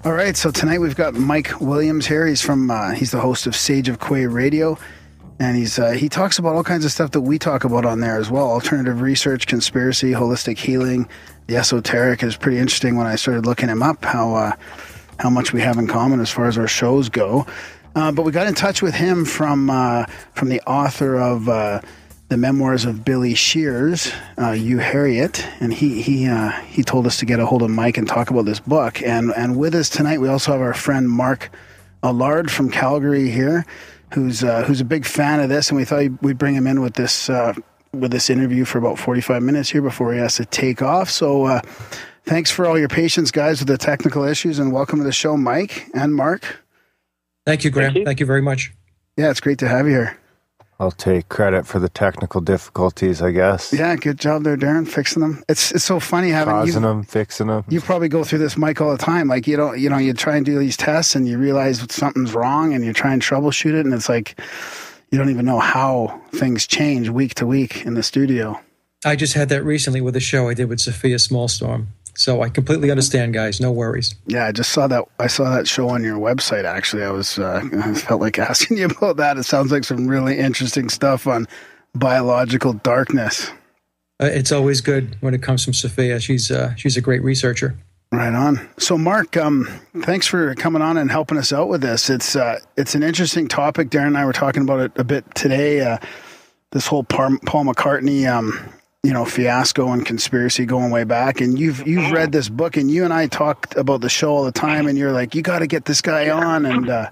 All right, so tonight we've got Mike Williams here. He's from he's the host of Sage of Quay Radio, and he talks about all kinds of stuff that we talk about on there as well: alternative research, conspiracy, holistic healing, the esoteric. Is pretty interesting when I started looking him up. How much we have in common as far as our shows go. But we got in touch with him from the author of the Memoirs of Billy Shears, Uharriet, and he told us to get a hold of Mike and talk about this book. And with us tonight, we also have our friend Mark Allard from Calgary here, who's a big fan of this, and we thought we'd bring him in with this interview for about 45 minutes here before he has to take off. So thanks for all your patience, guys, with the technical issues, and welcome to the show, Mike and Mark. Thank you, Graham. Thank you very much. Yeah, it's great to have you here. I'll take credit for the technical difficulties, I guess. Yeah, good job there, Darren, fixing them. It's so funny having causing them, fixing them. You probably go through this, Mike, all the time. Like you try and do these tests and you realize something's wrong and you try and troubleshoot it, and it's like you don't even know how things change week to week in the studio. I just had that recently with a show I did with Sophia Smallstorm. So I completely understand, guys. No worries. Yeah, I just saw that. I saw that show on your website, actually. I felt like asking you about that. It sounds like some really interesting stuff on biological darkness. It's always good when it comes from Sophia. She's a great researcher. Right on. So, Mark, thanks for coming on and helping us out with this. It's an interesting topic. Darren and I were talking about it a bit today. This whole Paul McCartney fiasco and conspiracy going way back, and you've read this book, and you and I talked about the show all the time, and you're like, you got to get this guy on, and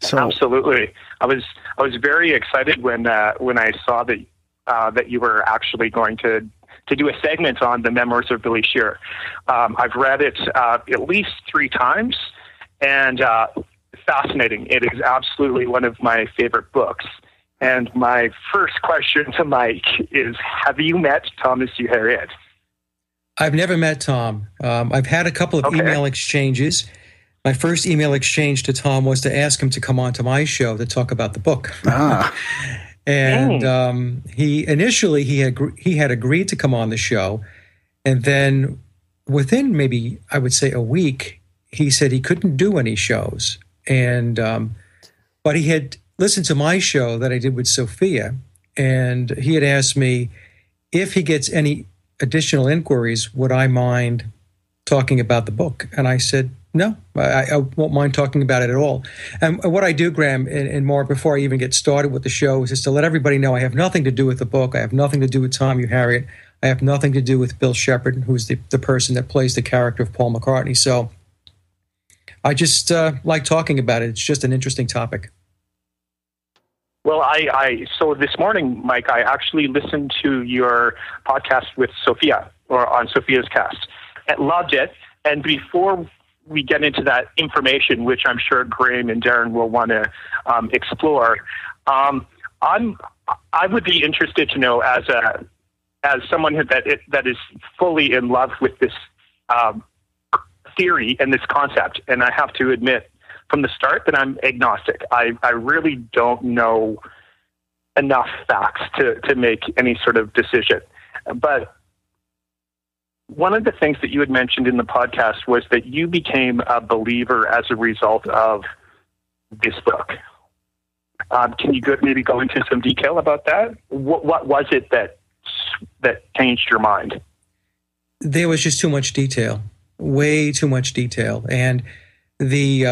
so absolutely. I was very excited when I saw that you were actually going to do a segment on the Memoirs of Billy Shears. I've read it at least 3 times, and fascinating. It is absolutely one of my favorite books. And my first question to Mike is, have you met Thomas Uharriet? I've never met Tom. I've had a couple of email exchanges. My first email exchange to Tom was to ask him to come on to my show to talk about the book. And he had agreed to come on the show. And then within maybe, I would say, a week, he said he couldn't do any shows. And but he had listened to my show that I did with Sophia, and he had asked me if he gets any additional inquiries, would I mind talking about the book? And I said, no, I won't mind talking about it at all. And what I do, Graham and Mark, before I even get started with the show, is just to let everybody know I have nothing to do with the book. I have nothing to do with Tom Uharriet. I have nothing to do with Bill Sheppard, who's the person that plays the character of Paul McCartney. So I just like talking about it. It's just an interesting topic. Well, so this morning, Mike, I actually listened to your podcast with Sophia, or on Sophia's cast, and loved it. And before we get into that information, which I'm sure Graham and Darren will want to explore, I would be interested to know, as someone that is fully in love with this theory and this concept, and I have to admit, from the start, that I'm agnostic. I really don't know enough facts to make any sort of decision. But one of the things that you had mentioned in the podcast was that you became a believer as a result of this book. Can you maybe go into some detail about that? What was it that changed your mind? There was just too much detail, way too much detail, and the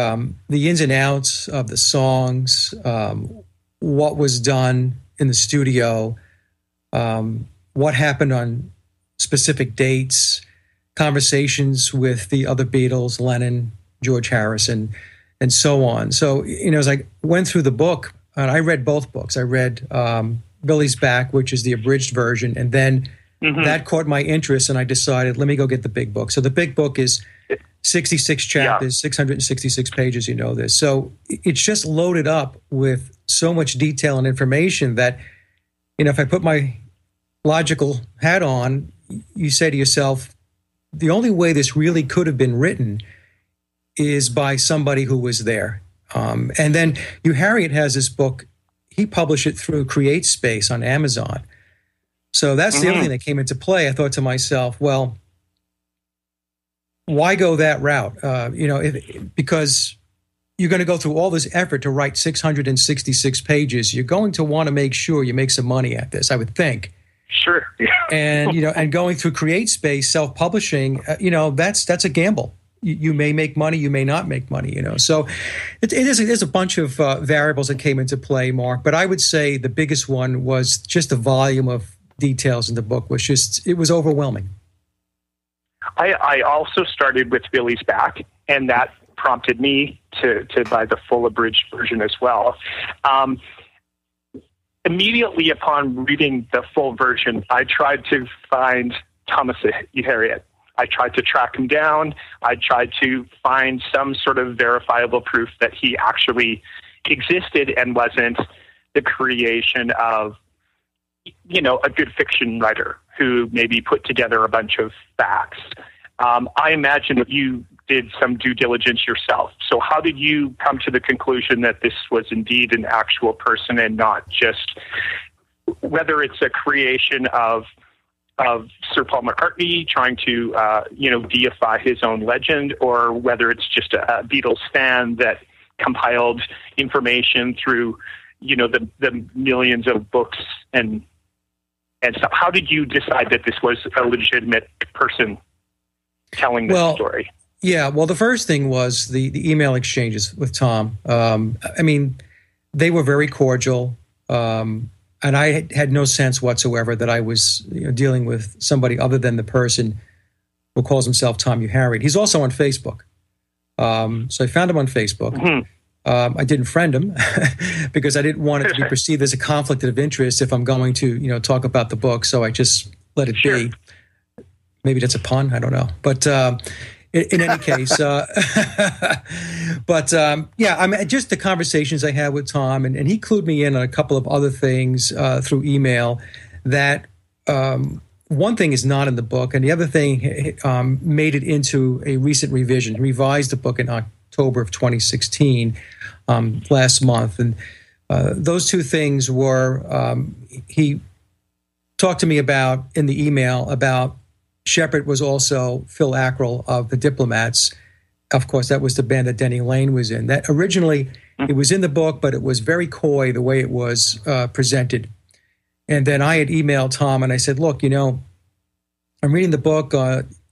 ins and outs of the songs, what was done in the studio, what happened on specific dates, conversations with the other Beatles, Lennon, George Harrison, and so on. So, as I went through the book, and I read both books. I read Billy's Back, which is the abridged version, and then that caught my interest, and I decided, let me go get the big book. So the big book is 66 chapters, 666 pages, this. So it's just loaded up with so much detail and information that, if I put my logical hat on, you say to yourself, the only way this really could have been written is by somebody who was there. And then Uharriet has this book. He published it through CreateSpace on Amazon. So that's the other thing that came into play. I thought to myself, well, why go that route? Because you're going to go through all this effort to write 666 pages. You're going to want to make sure you make some money at this, I would think. Sure. And and going through CreateSpace, self-publishing, that's a gamble. you may make money, you may not make money, So it is a bunch of variables that came into play, Mark. But I would say the biggest one was just the volume of details in the book it was overwhelming. I also started with Billy's back, and that prompted me to buy the full abridged version as well. Immediately upon reading the full version, I tried to find Thomas Uharriet. I tried to track him down. I tried to find some sort of verifiable proof that he actually existed and wasn't the creation of, a good fiction writer who maybe put together a bunch of facts. I imagine that you did some due diligence yourself. So how did you come to the conclusion that this was indeed an actual person and not just whether it's a creation of Sir Paul McCartney trying to, deify his own legend, or whether it's just a Beatles fan that compiled information through, the millions of books and stuff. How did you decide that this was a legitimate person telling this story? Yeah, well, the first thing was the email exchanges with Tom. They were very cordial. And I had no sense whatsoever that I was dealing with somebody other than the person who calls himself Tom Uharriet. He's also on Facebook. So I found him on Facebook. Mm-hmm. I didn't friend him because I didn't want it to be perceived as a conflict of interest if I'm going to, talk about the book. So I just let it be. Maybe that's a pun. I don't know. But in any case, just the conversations I had with Tom, and he clued me in on a couple of other things through email that one thing is not in the book, and the other thing made it into a recent revision. He revised the book in October of 2016, last month. And those two things were, he talked to me about in the email about Sheppard was also Phil Ackrell of the Diplomats. Of course, that was the band that Denny Lane was in. That originally, it was in the book, but it was very coy the way it was presented. And then I had emailed Tom and I said, look, I'm reading the book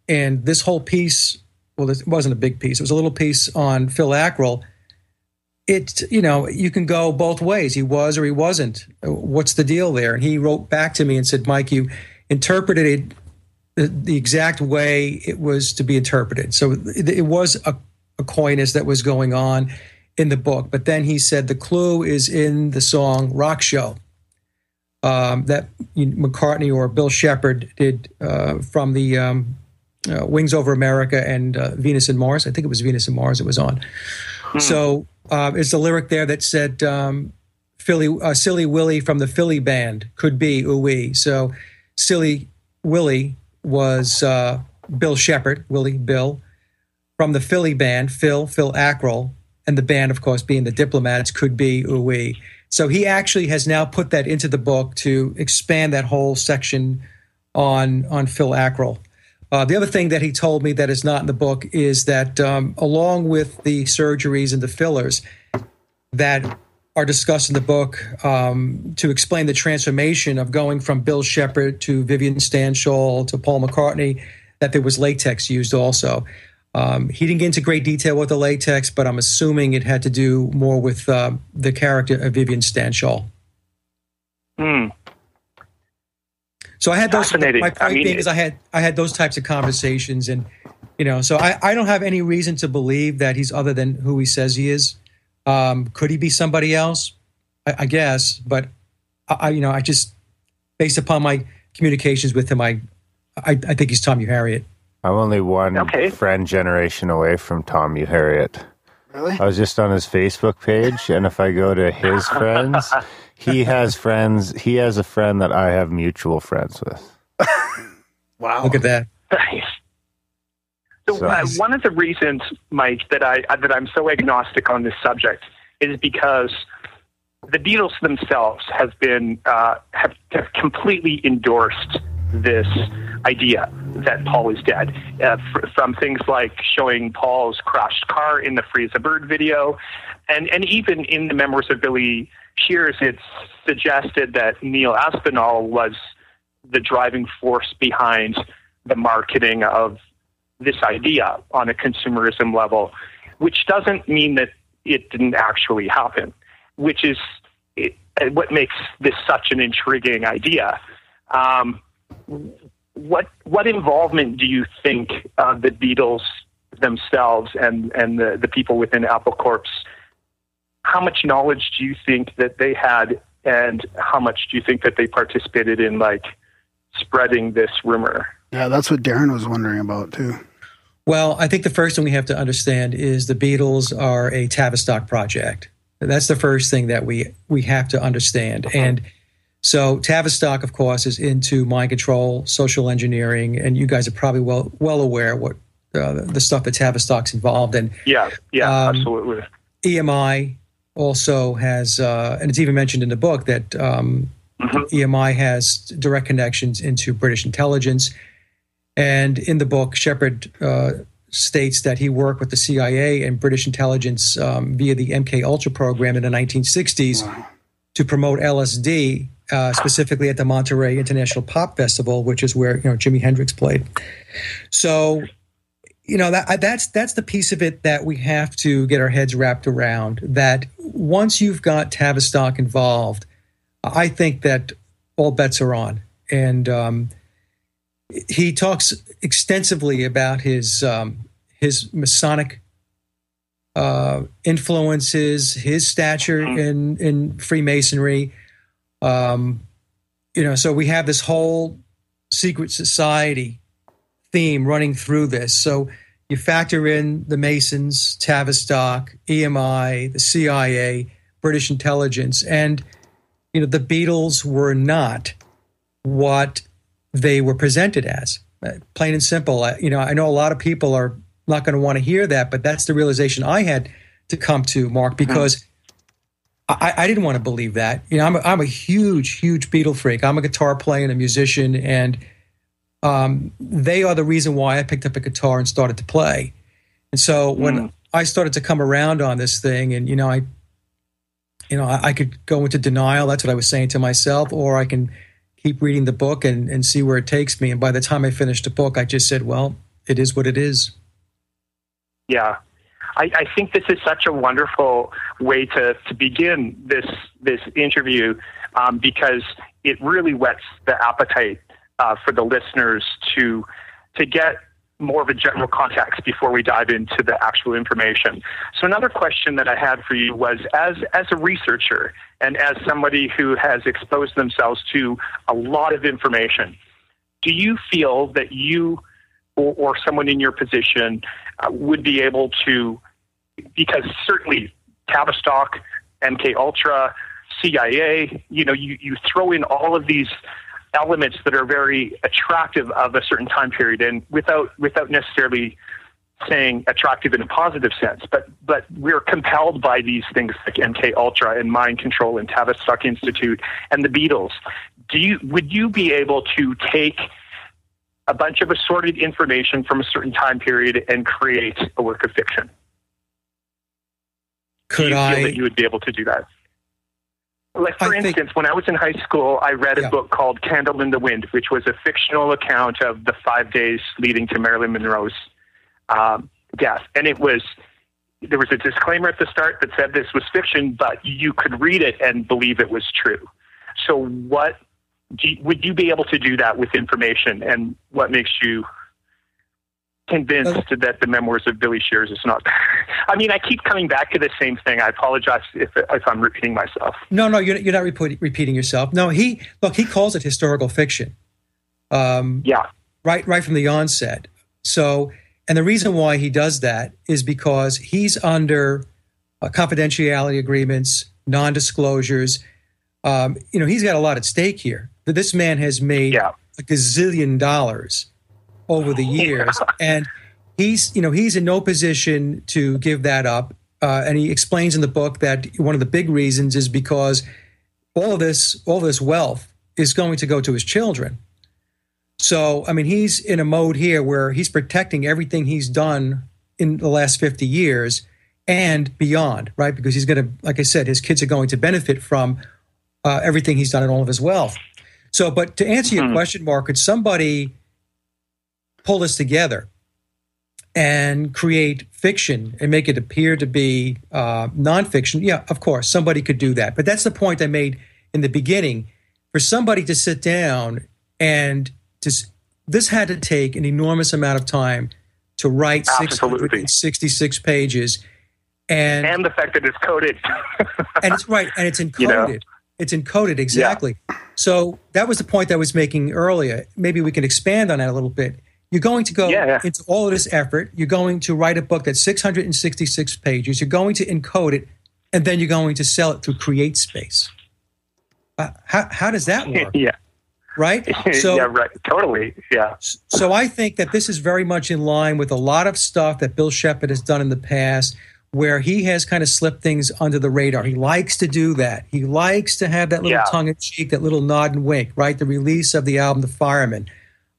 and this whole piece, well, it wasn't a big piece. It was a little piece on Phil Ackrell. You can go both ways. He was or he wasn't. What's the deal there? And he wrote back to me and said, Mike, you interpreted it the exact way it was to be interpreted. So it was a coyness that was going on in the book. But then he said the clue is in the song Rock Show that McCartney or Bill Sheppard did from the Wings Over America and Venus and Mars. I think it was Venus and Mars it was on. So it's the lyric there that said Silly Willie from the Philly band could be ooh-wee. So Silly Willie was Bill Sheppard, Willie, Bill, from the Philly band, Phil Ackrell, and the band, of course, being the Diplomats, could be ooh-wee. So he actually has now put that into the book to expand that whole section on Phil Ackrell. The other thing that he told me that is not in the book is that along with the surgeries and the fillers that are discussed in the book to explain the transformation of going from Bill Sheppard to Vivian Stanshall to Paul McCartney, that there was latex used also. He didn't get into great detail with the latex, but I'm assuming it had to do more with the character of Vivian Stanshall. So I had those. My point being is I had those types of conversations, and so I don't have any reason to believe that he's other than who he says he is. Could he be somebody else? I guess, but I just, based upon my communications with him, I think he's Tom Uharriet. I'm only one friend generation away from Tom Uharriet. Really? I was just on his Facebook page, and if I go to his friends, he has friends. He has a friend that I have mutual friends with. Wow! Look at that. Nice. So one of the reasons, Mike, that I'm so agnostic on this subject is because the Beatles themselves have completely endorsed this idea that Paul is dead, from things like showing Paul's crashed car in the Free as a Bird video, and even in the Memoirs of Billy Shears, it's suggested that Neil Aspinall was the driving force behind the marketing of this idea on a consumerism level, which doesn't mean that it didn't actually happen, which is what makes this such an intriguing idea. What involvement do you think the Beatles themselves and the people within Apple Corps, how much knowledge do you think that they had, and how much do you think that they participated in, like, spreading this rumor? Yeah, that's what Darren was wondering about too. Well, I think the first thing we have to understand is the Beatles are a Tavistock project. That's the first thing that we have to understand. And so Tavistock, of course, is into mind control, social engineering, and you guys are probably well aware what the stuff that Tavistock's involved in. Yeah, absolutely. EMI also has, and it's even mentioned in the book that EMI has direct connections into British intelligence. And in the book, Sheppard states that he worked with the CIA and British intelligence via the MK Ultra program in the 1960s to promote LSD, specifically at the Monterey International Pop Festival, which is where Jimi Hendrix played. So, that's the piece of it that we have to get our heads wrapped around. That once you've got Tavistock involved, I think that all bets are on. And he talks extensively about his Masonic influences, his stature in Freemasonry. So we have this whole secret society theme running through this. So you factor in the Masons, Tavistock, EMI, the CIA, British intelligence, and the Beatles were not what they were presented as. Plain and simple. I know a lot of people are not going to want to hear that, but that's the realization I had to come to, Mark, because I didn't want to believe that. I'm a huge Beatle freak. I'm a guitar player and a musician, and they are the reason why I picked up a guitar and started to play. And so when I started to come around on this thing, and I could go into denial. That's what I was saying to myself, or I can keep reading the book and see where it takes me. And by the time I finished the book, I just said, well, it is what it is. Yeah. I think this is such a wonderful way to begin this interview because it really whets the appetite for the listeners to get more of a general context before we dive into the actual information. So another question that I had for you was, as a researcher and as somebody who has exposed themselves to a lot of information, do you feel that you or someone in your position would be able to, because certainly Tavistock, MK Ultra, CIA, you throw in all of these elements that are very attractive of a certain time period, and without necessarily saying attractive in a positive sense, but we're compelled by these things like MK Ultra and mind control and Tavistock Institute and the Beatles. Would you be able to take a bunch of assorted information from a certain time period and create a work of fiction? Do you feel that you would be able to do that? Like, for instance, when I was in high school, I read a book called Candle in the Wind, which was a fictional account of the 5 days leading to Marilyn Monroe's death. And there was a disclaimer at the start that said this was fiction, but you could read it and believe it was true. So would you be able to do that with information? And what makes you convinced that the Memoirs of Billy Shears is not? I mean, I keep coming back to the same thing. I apologize if I'm repeating myself. No, you're not repeating yourself. No, he calls it historical fiction. Right from the onset. So, and the reason why he does that is because he's under confidentiality agreements, non-disclosures. He's got a lot at stake here. This man has made a gazillion dollars over the years, and he's in no position to give that up. And he explains in the book that one of the big reasons is because all this wealth is going to go to his children. So, I mean, he's in a mode here where he's protecting everything he's done in the last 50 years and beyond, right? Because he's going to, like I said, his kids are going to benefit from everything he's done and all of his wealth. So, but to answer your question, Mark, could somebody pull this together? and create fiction and make it appear to be nonfiction, yeah, of course, somebody could do that. But that's the point I made in the beginning. For somebody to sit down and this had to take an enormous amount of time to write 666 pages. And the fact that it's coded. And it's right, and it's encoded. It's encoded, exactly. Yeah. So that was the point I was making earlier. Maybe we can expand on that a little bit. You're going to go into all of this effort. You're going to write a book that's 666 pages. You're going to encode it, and then you're going to sell it through CreateSpace. How does that work? Yeah. Right? So, yeah, right. Totally. Yeah. So I think that this is very much in line with a lot of stuff that Bill Sheppard has done in the past, where he has kind of slipped things under the radar. He likes to do that. He likes to have that little tongue-in-cheek, that little nod and wink, right? The release of the album, The Fireman.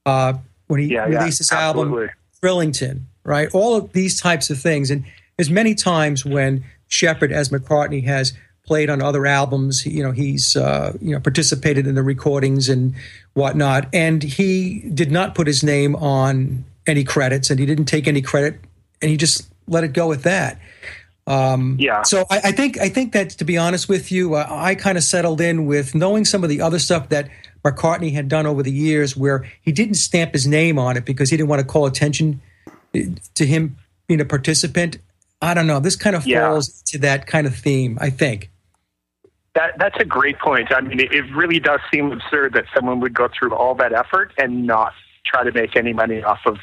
When he released his album, Thrillington, right? All of these types of things. And there's many times when Sheppard, as McCartney, has played on other albums. He's participated in the recordings and whatnot. And he did not put his name on any credits, and he didn't take any credit, and he just let it go with that. So I think that, to be honest with you, I kind of settled in with knowing some of the other stuff that McCartney had done over the years, where he didn't stamp his name on it because he didn't want to call attention to him being a participant. I don't know. This kind of falls to that kind of theme, I think. That's a great point. I mean, it really does seem absurd that someone would go through all that effort and not try to make any money off of,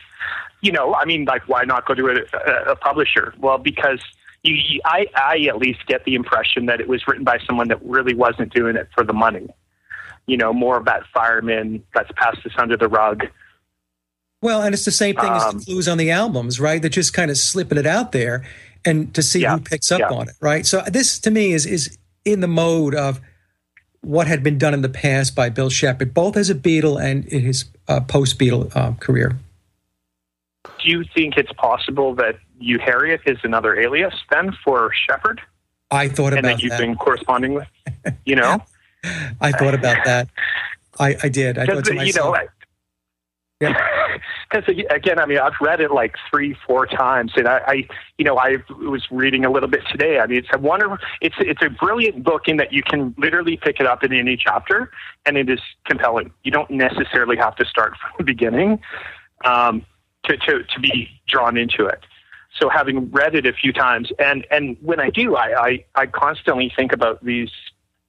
why not go to a publisher? Well, because I at least get the impression that it was written by someone that really wasn't doing it for the money. More of that fireman, let's pass this under the rug. Well, and it's the same thing as the clues on the albums, right? They're just kind of slipping it out there and to see who picks up on it, right? So this, to me, is in the mode of what had been done in the past by Bill Sheppard, both as a Beatle and in his post-Beatle career. Do you think it's possible that Uharriet is another alias then for Sheppard? I thought about that. And that you've been corresponding with, I thought about that. I did. I thought to myself. Because again, I've read it like 3-4 times, and I was reading a little bit today. I mean, it's a brilliant book in that you can literally pick it up in any chapter, and it is compelling. You don't necessarily have to start from the beginning to be drawn into it. So having read it a few times, and when I do, I constantly think about these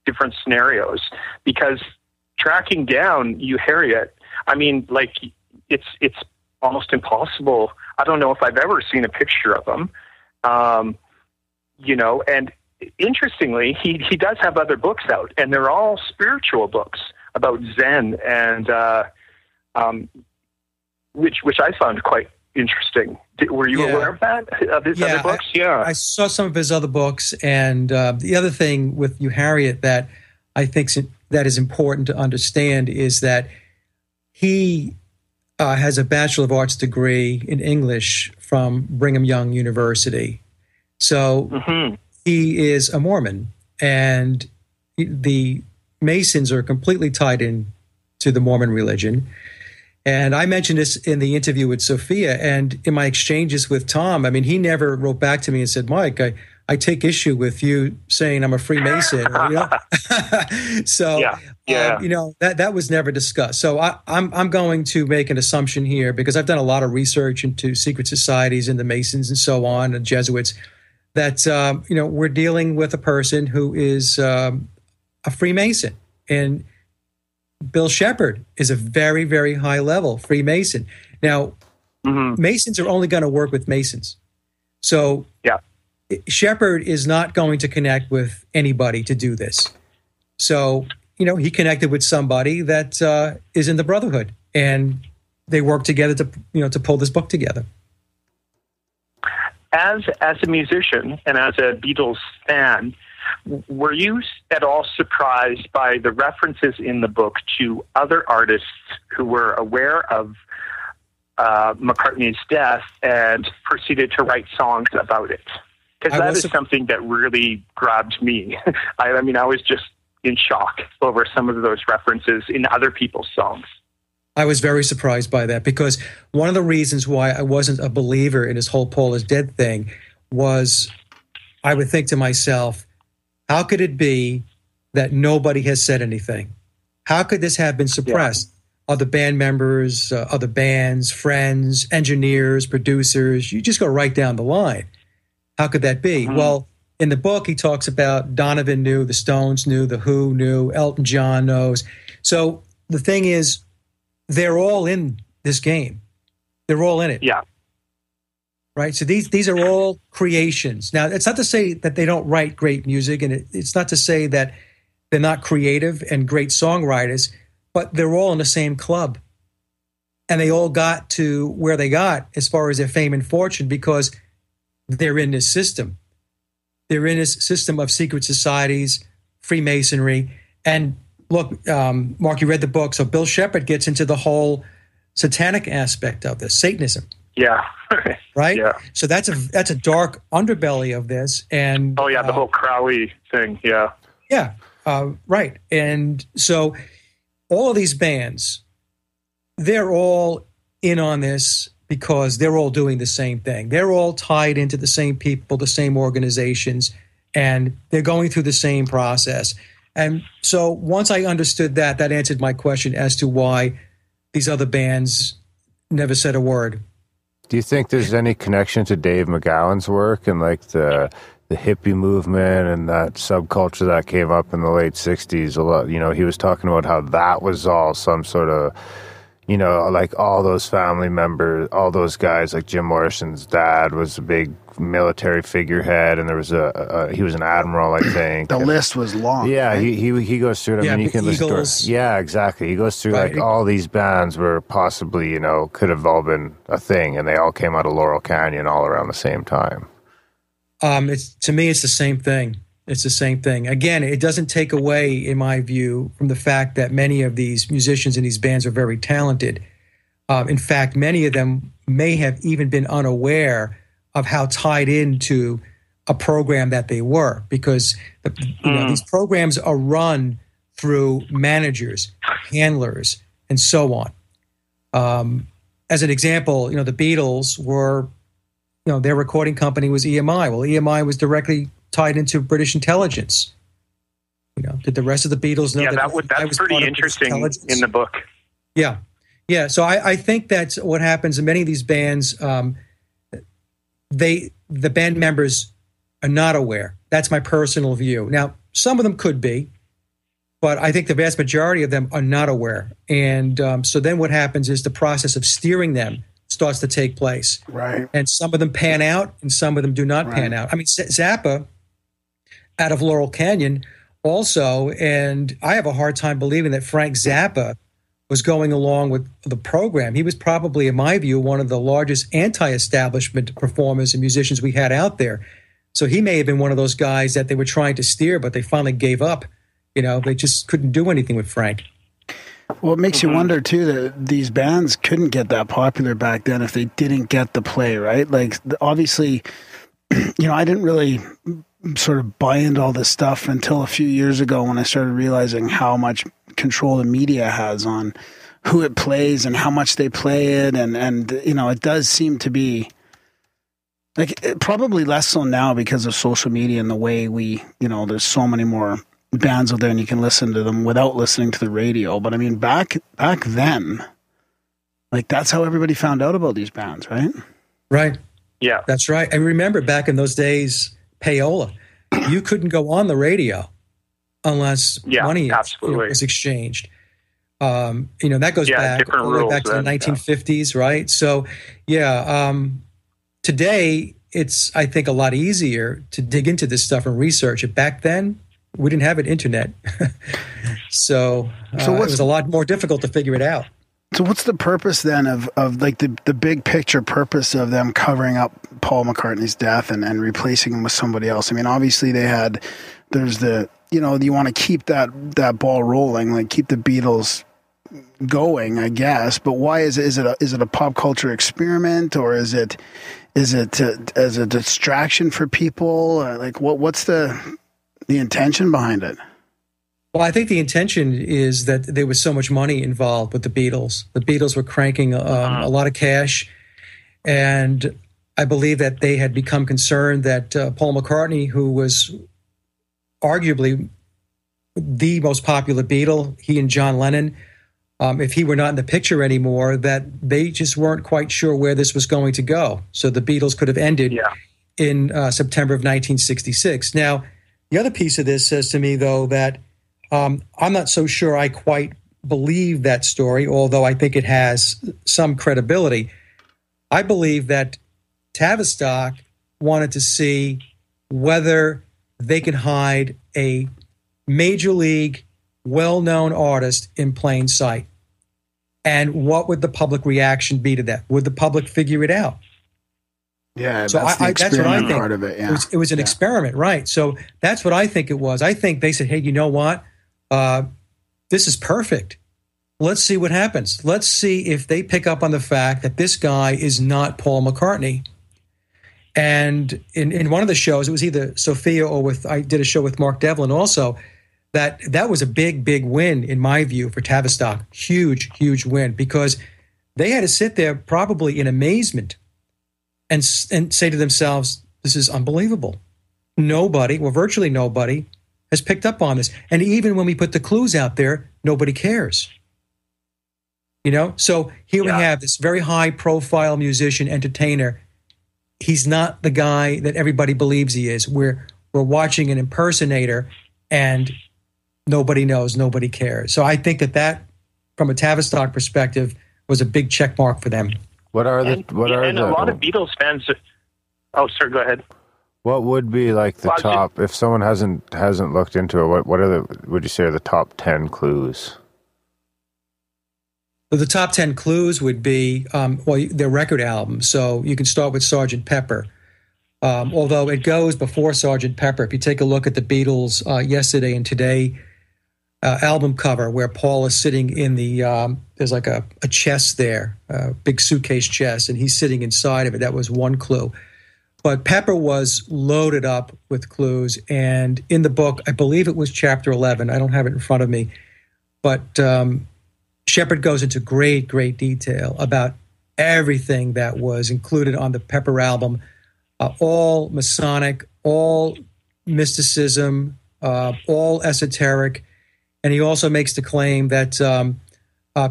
different scenarios, because tracking down Uharriet, it's almost impossible. I don't know if I've ever seen a picture of him, and interestingly, he does have other books out, and they're all spiritual books about Zen, and which I found quite interesting. Were you aware of that, of his other books? I saw some of his other books, and the other thing with Uharriet that I think that is important to understand is that he has a Bachelor of Arts degree in English from Brigham Young University. So he is a Mormon, and the Masons are completely tied in to the Mormon religion. And I mentioned this in the interview with Sophia, and in my exchanges with Tom, he never wrote back to me and said, Mike, I take issue with you saying I'm a Freemason. So, that was never discussed. So I'm going to make an assumption here, because I've done a lot of research into secret societies and the Masons and so on, and Jesuits, that, we're dealing with a person who is a Freemason. And Bill Sheppard is a very, very high-level Freemason. Now, Masons are only going to work with Masons. So Sheppard is not going to connect with anybody to do this. So, he connected with somebody that is in the Brotherhood, and they work together to pull this book together. As a musician and as a Beatles fan, were you at all surprised by the references in the book to other artists who were aware of McCartney's death and proceeded to write songs about it? Because that is something that really grabbed me. I was just in shock over some of those references in other people's songs. I was very surprised by that, because one of the reasons why I wasn't a believer in this whole Paul is dead thing was I would think to myself, how could it be that nobody has said anything? How could this have been suppressed? Other band members, other bands, friends, engineers, producers, you just go right down the line. How could that be? Well, in the book, he talks about Donovan knew, the Stones knew, the Who knew, Elton John knows. So the thing is, they're all in this game. They're all in it. Yeah. Right? So these are all creations. Now, it's not to say that they don't write great music, and it's not to say that they're not creative and great songwriters, but they're all in the same club. And they all got to where they got as far as their fame and fortune because they're in this system. They're in this system of secret societies, Freemasonry. And look, Mark, you read the book. So Bill Sheppard gets into the whole satanic aspect of this, Satanism. Yeah. Right? Yeah. So that's a dark underbelly of this. And the whole Crowley thing. Yeah. Yeah. Right. And so all of these bands, they're all in on this because they're all doing the same thing. They're all tied into the same people, the same organizations, and they're going through the same process. And so once I understood that, that answered my question as to why these other bands never said a word. Do you think there's any connection to Dave McGowan's work and like the hippie movement and that subculture that came up in the late 60s? A lot, he was talking about how that was all some sort of, like all those family members, all those guys, like Jim Morrison's dad was a big military figurehead, and there was he was an admiral, I think. The list was long. Yeah, right? he goes through it. I mean, you can listen to it. Yeah, exactly. He goes through like all these bands were possibly, could have all been a thing, and they all came out of Laurel Canyon all around the same time. To me, it's the same thing. It's the same thing. Again, it doesn't take away, in my view, from the fact that many of these musicians in these bands are very talented. In fact, many of them may have even been unaware of how tied into a program that they were, because these programs are run through managers, handlers, and so on. As an example, the Beatles were, their recording company was EMI. Well, EMI was directly tied into British intelligence. Did the rest of the Beatles know that's pretty interesting in the book. Yeah. Yeah. So I think that's what happens in many of these bands. The band members are not aware. That's my personal view. Now, some of them could be, but I think the vast majority of them are not aware. And so then what happens is the process of steering them starts to take place. Right. And some of them pan out and some of them do not pan out. I mean, Zappa out of Laurel Canyon also, and I have a hard time believing that Frank Zappa was going along with the program. He was probably, in my view, one of the largest anti-establishment performers and musicians we had out there. So he may have been one of those guys that they were trying to steer, but they finally gave up. They just couldn't do anything with Frank. Well, it makes you wonder, too, that these bands couldn't get that popular back then if they didn't get the play, right? Like, obviously, I didn't really sort of buy into all this stuff until a few years ago when I started realizing how much control the media has on who it plays and how much they play it. And it does seem to be like probably less so now because of social media and the way there's so many more bands out there and you can listen to them without listening to the radio. But I mean, back then, like that's how everybody found out about these bands, right? Right. Yeah. That's right. I remember back in those days, payola. You couldn't go on the radio unless money was exchanged. That goes back all the way back to the 1950s, right? So, today it's, I think, a lot easier to dig into this stuff and research it. Back then, we didn't have an internet. so it was a lot more difficult to figure it out. So what's the purpose then of like the big picture purpose of them covering up Paul McCartney's death and replacing him with somebody else? I mean, obviously there's the, you want to keep that ball rolling, like keep the Beatles going, I guess. But why is it a pop culture experiment, or is it as a distraction for people? Like what's the intention behind it? Well, I think the intention is that there was so much money involved with the Beatles. The Beatles were cranking a lot of cash, and I believe that they had become concerned that Paul McCartney, who was arguably the most popular Beatle, he and John Lennon, if he were not in the picture anymore, that they just weren't quite sure where this was going to go. So the Beatles could have ended in September of 1966. Now, the other piece of this says to me, though, that I'm not so sure I quite believe that story, although I think it has some credibility. I believe that Tavistock wanted to see whether they could hide a major league, well-known artist in plain sight. And what would the public reaction be to that? Would the public figure it out? Yeah, so that's what I think. Part of it, yeah. It was an experiment, right? So that's what I think it was. I think they said, hey, you know what? This is perfect. Let's see what happens. Let's see if they pick up on the fact that this guy is not Paul McCartney. And in one of the shows, it was either Sophia or I did a show with Mark Devlin also, that was a big, big win, in my view, for Tavistock. Huge, huge win, because they had to sit there probably in amazement and say to themselves, this is unbelievable. Nobody, well, virtually nobody, has picked up on this. And even when we put the clues out there, nobody cares. You know? So here we have this very high-profile musician, entertainer. He's not the guy that everybody believes he is. We're watching an impersonator, and nobody knows, nobody cares. So I think that from a Tavistock perspective, was a big check mark for them. A lot of Beatles fans. Oh, sir, go ahead. What would be like the top, if someone hasn't looked into it, what would you say are the top 10 clues? The top 10 clues would be, their record albums. So you can start with Sgt. Pepper. Although it goes before Sgt. Pepper. If you take a look at the Beatles' Yesterday and Today album cover, where Paul is sitting in there's like a chest there, a big suitcase chest, and he's sitting inside of it. That was one clue. But Pepper was loaded up with clues, and in the book, I believe it was chapter 11. I don't have it in front of me, but Sheppard goes into great, great detail about everything that was included on the Pepper album, all Masonic, all mysticism, all esoteric. And he also makes the claim that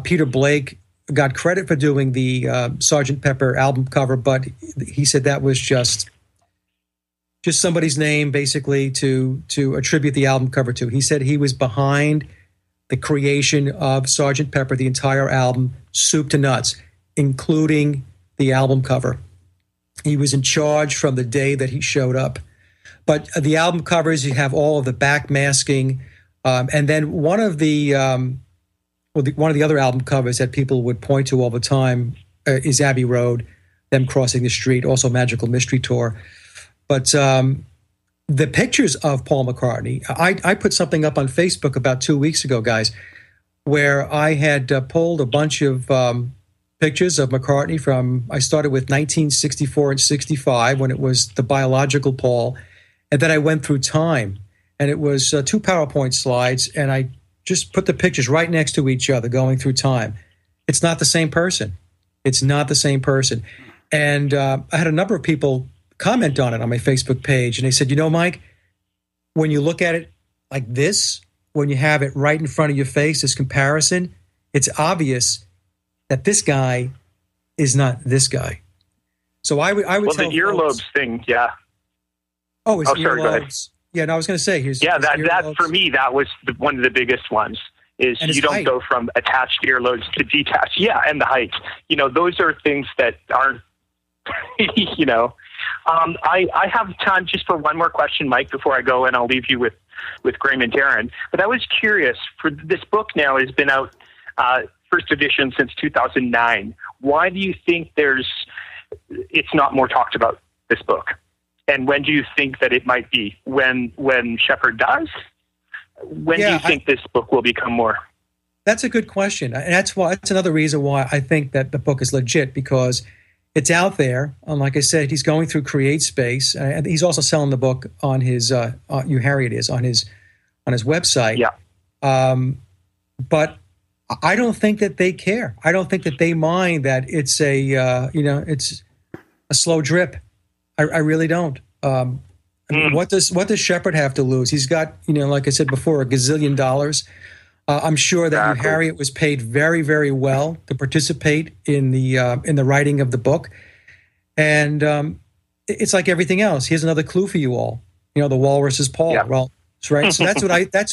Peter Blake got credit for doing the Sgt. Pepper album cover, but he said that was just somebody's name, basically, to attribute the album cover to. He said he was behind the creation of Sgt. Pepper, the entire album, soup to nuts, including the album cover. He was in charge from the day that he showed up. But the album covers, you have all of the backmasking, and then one of the other album covers that people would point to all the time is Abbey Road, them crossing the street, also Magical Mystery Tour. But the pictures of Paul McCartney, I put something up on Facebook about 2 weeks ago, guys, where I had pulled a bunch of pictures of McCartney I started with 1964 and 65 when it was the biological Paul, and then I went through time, and it was 2 PowerPoint slides, and I just put the pictures right next to each other going through time. It's not the same person. It's not the same person. And I had a number of people comment on it on my Facebook page, and they said, you know, Mike, when you look at it like this, when you have it right in front of your face, this comparison, it's obvious that this guy is not this guy. So I would tell the earlobes thing, yeah. Oh, his earlobes. Sorry, go ahead. Yeah, no, I was going to say, that for me, that was one of the biggest ones. Is you don't go from attached earlobes to detached. Yeah, and the height. You know, those are things that aren't. You know, I have time just for one more question, Mike, before I go, and I'll leave you with Graham and Darren. But I was curious. For this book now has been out first edition since 2009. Why do you think it's not more talked about, this book? And when do you think that it might be? When Sheppard dies? When do you think this book will become more? That's a good question. And that's another reason why I think that the book is legit, because it's out there. Like I said, he's going through CreateSpace. And he's also selling the book on his Uharriet is on his website. Yeah. But I don't think that they care. I don't think that they mind that it's it's a slow drip. I really don't. I mean, what does Sheppard have to lose? He's got, like I said before, $1 gazillion. I'm sure that Uharriet was paid very, very well to participate in the writing of the book. And it's like everything else. Here's another clue for you all. The walrus is Paul. Yeah. Well, right. So that's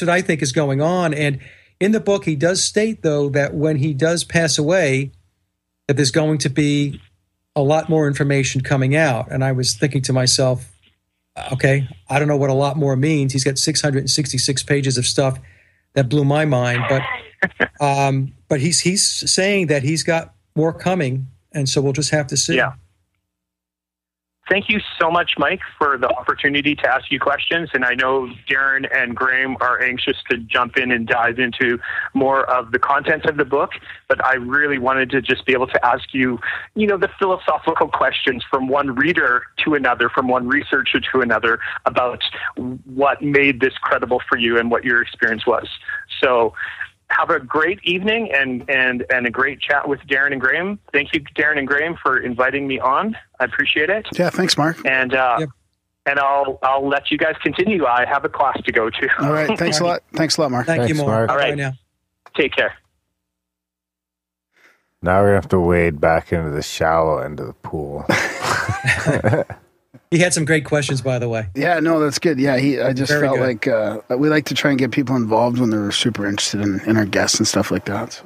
what I think is going on. And in the book, he does state, though, that when he does pass away, that there's going to be a lot more information coming out. And I was thinking to myself, okay, I don't know what a lot more means. He's got 666 pages of stuff that blew my mind. But he's saying that he's got more coming, and so we'll just have to see. Yeah. Thank you so much, Mike, for the opportunity to ask you questions. And I know Darren and Graham are anxious to jump in and dive into more of the contents of the book. But I really wanted to just be able to ask you, the philosophical questions from one reader to another, from one researcher to another, about what made this credible for you and what your experience was. So have a great evening and a great chat with Darren and Graham. Thank you, Darren and Graham, for inviting me on. I appreciate it. Yeah, thanks, Mark. And and I'll let you guys continue. I have a class to go to. All right. Thanks a lot. Thanks a lot, Mark. Thanks, you, Mark. All right. Now. Take care. Now we're going to have to wade back into the shallow end of the pool. He had some great questions, by the way. Yeah, no, that's good. Yeah, I just Very felt good. like we like to try and get people involved when they're super interested in our guests and stuff like that.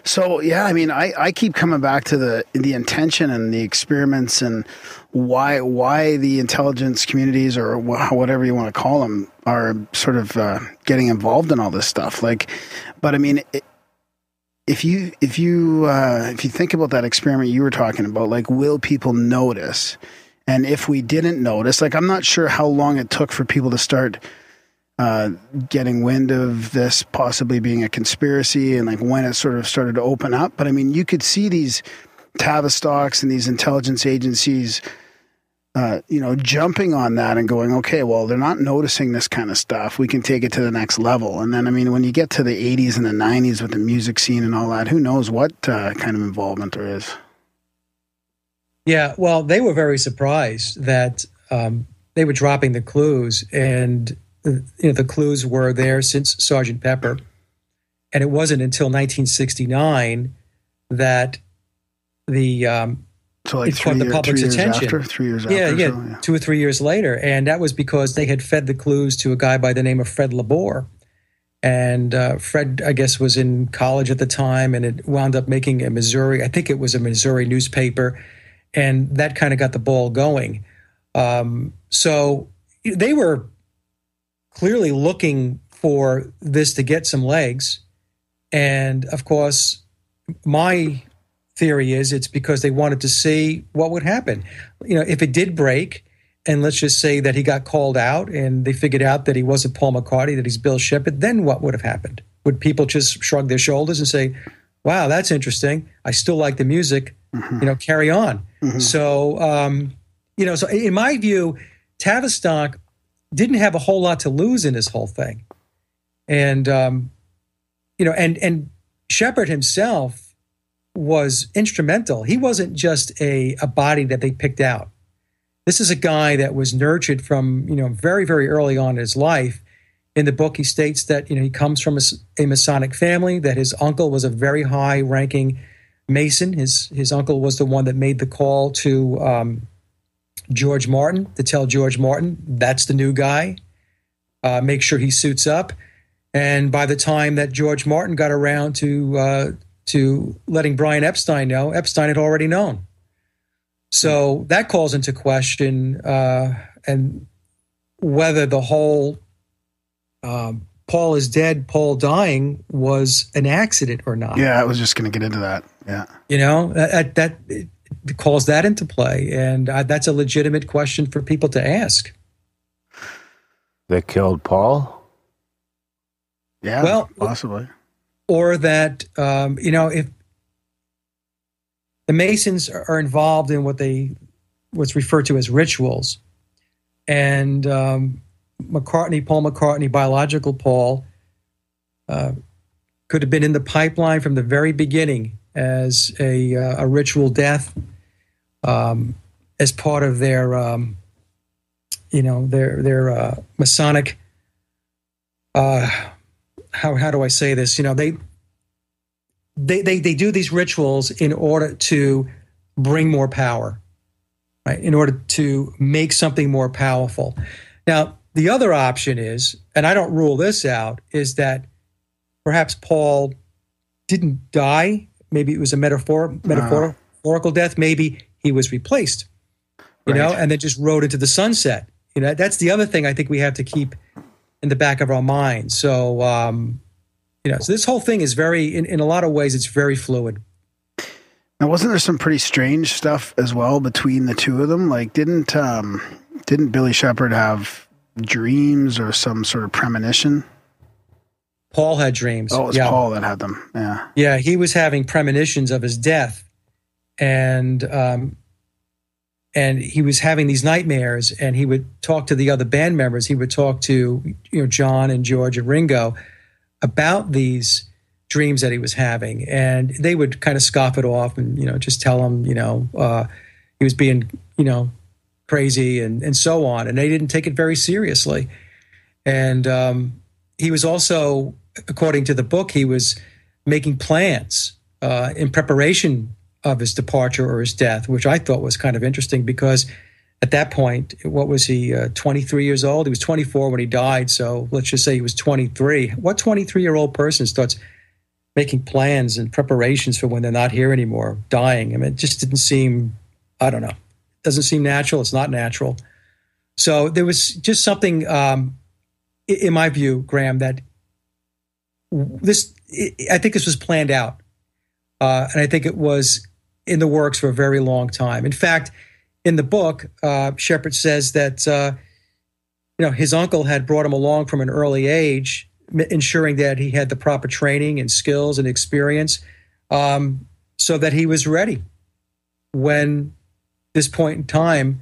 So yeah, I mean, I keep coming back to the intention and the experiments and why the intelligence communities or whatever you want to call them are sort of getting involved in all this stuff. But I mean. If you think about that experiment you were talking about, will people notice? And if we didn't notice, I'm not sure how long it took for people to start getting wind of this possibly being a conspiracy and when it sort of started to open up. But I mean, you could see these Tavistocks and these intelligence agencies, jumping on that and going, okay, well, they're not noticing this kind of stuff. We can take it to the next level. And then, I mean, when you get to the 80s and the 90s with the music scene and all that, who knows what kind of involvement there is. Yeah, well, they were very surprised that they were dropping the clues, and the clues were there since Sgt. Pepper, and it wasn't until 1969 that it caught the public's attention. 3 years after. Yeah, 2 or 3 years later, and that was because they had fed the clues to a guy by the name of Fred Labor. And Fred, I guess, was in college at the time, and it wound up making a Missouri newspaper. And that kind of got the ball going. So they were clearly looking for this to get some legs. And, of course, my theory is it's because they wanted to see what would happen. If it did break, and let's just say that he got called out and they figured out that he wasn't Paul McCartney, that he's Bill Sheppard, then what would have happened? Would people just shrug their shoulders and say, wow, that's interesting. I still like the music. Carry on. Mm-hmm. So, so in my view, Tavistock didn't have a whole lot to lose in this whole thing. And, and Sheppard himself was instrumental. He wasn't just a body that they picked out. This is a guy that was nurtured from, very, very early on in his life. In the book, he states that, he comes from a Masonic family, that his uncle was a very high-ranking Mason. His uncle was the one that made the call to George Martin to tell George Martin, that's the new guy. Make sure he suits up. And by the time that George Martin got around to letting Brian Epstein know, Epstein had already known. So that calls into question and whether the whole Paul is dead, Paul dying was an accident or not. Yeah, I was just going to get into that. Yeah. That calls that into play. And that's a legitimate question for people to ask. They killed Paul? Yeah, well, possibly. Or that, if the Masons are involved in what's referred to as rituals, and Paul McCartney, biological Paul, could have been in the pipeline from the very beginning as a ritual death, as part of their Masonic. How do I say this? They do these rituals in order to bring more power, right? In order to make something more powerful. Now, the other option is, and I don't rule this out, is that perhaps Paul didn't die. Maybe it was a metaphorical death. Maybe he was replaced, and then just rode into the sunset. That's the other thing I think we have to keep in the back of our minds. So, so this whole thing is very, in a lot of ways, it's very fluid. Now, wasn't there some pretty strange stuff as well between the two of them? Like, didn't Billy Sheppard have dreams or some sort of premonition? Paul had dreams. Oh, it was Paul that had them. Yeah. Yeah, he was having premonitions of his death, and he was having these nightmares. And he would talk to the other band members. He would talk to John and George and Ringo about these dreams that he was having, and they would kind of scoff it off and just tell him he was being crazy and so on. And they didn't take it very seriously. And he was also, according to the book, he was making plans in preparation of his departure or his death, which I thought was kind of interesting because at that point, what was he, 23 years old? He was 24 when he died, so let's just say he was 23. What 23-year-old person starts making plans and preparations for when they're not here anymore, dying? I mean, it just didn't seem, I don't know. It doesn't seem natural. It's not natural. So there was just something, in my view, Graham, that I think this was planned out. And I think it was in the works for a very long time. In fact, in the book, Sheppard says that, his uncle had brought him along from an early age, ensuring that he had the proper training and skills and experience, so that he was ready when this point in time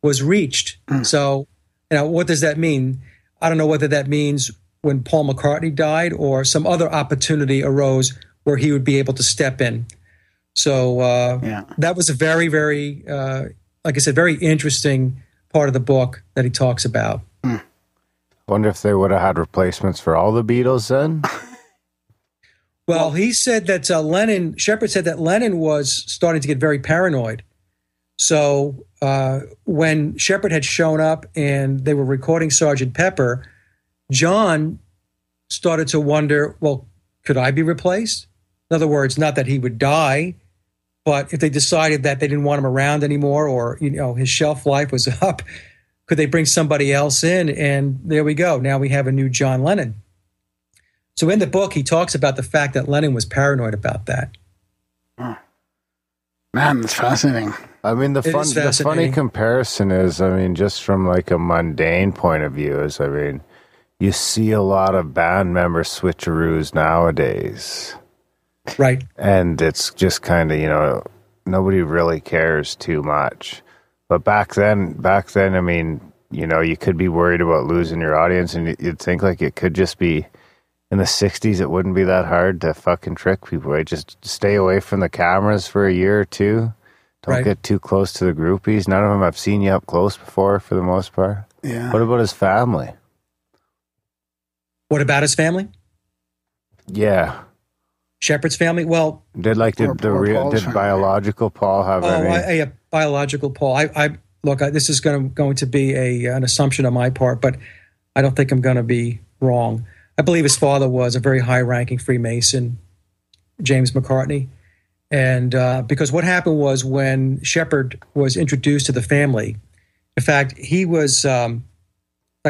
was reached. So, what does that mean? I don't know whether that means when Paul McCartney died or some other opportunity arose where he would be able to step in. So that was a very, very, like I said, very interesting part of the book that he talks about. Wonder if they would have had replacements for all the Beatles then? Well, he said that Sheppard said that Lennon was starting to get very paranoid. So when Sheppard had shown up and they were recording Sgt. Pepper, John started to wonder, well, could I be replaced? In other words, not that he would die, but if they decided that they didn't want him around anymore or, his shelf life was up, could they bring somebody else in? And there we go. Now we have a new John Lennon. So in the book, he talks about the fact that Lennon was paranoid about that. Oh. Man, that's fascinating. I mean, the funny comparison is, just from like a mundane point of view is, you see a lot of band member switcheroos nowadays. Right. And it's just kind of, nobody really cares too much. But back then, you could be worried about losing your audience, and you'd think like it could just be in the 60s, it wouldn't be that hard to fucking trick people, right? Just stay away from the cameras for a year or two. Don't get too close to the groupies. None of them have seen you up close before, for the most part. Yeah. What about his family? What about his family? Yeah. Sheppard's family? Well, did biological Paul have any? Biological Paul. Look, this is going to be an assumption on my part, but I don't think I'm going to be wrong. I believe his father was a very high-ranking Freemason, James McCartney. And because what happened was when Sheppard was introduced to the family, in fact, he was, let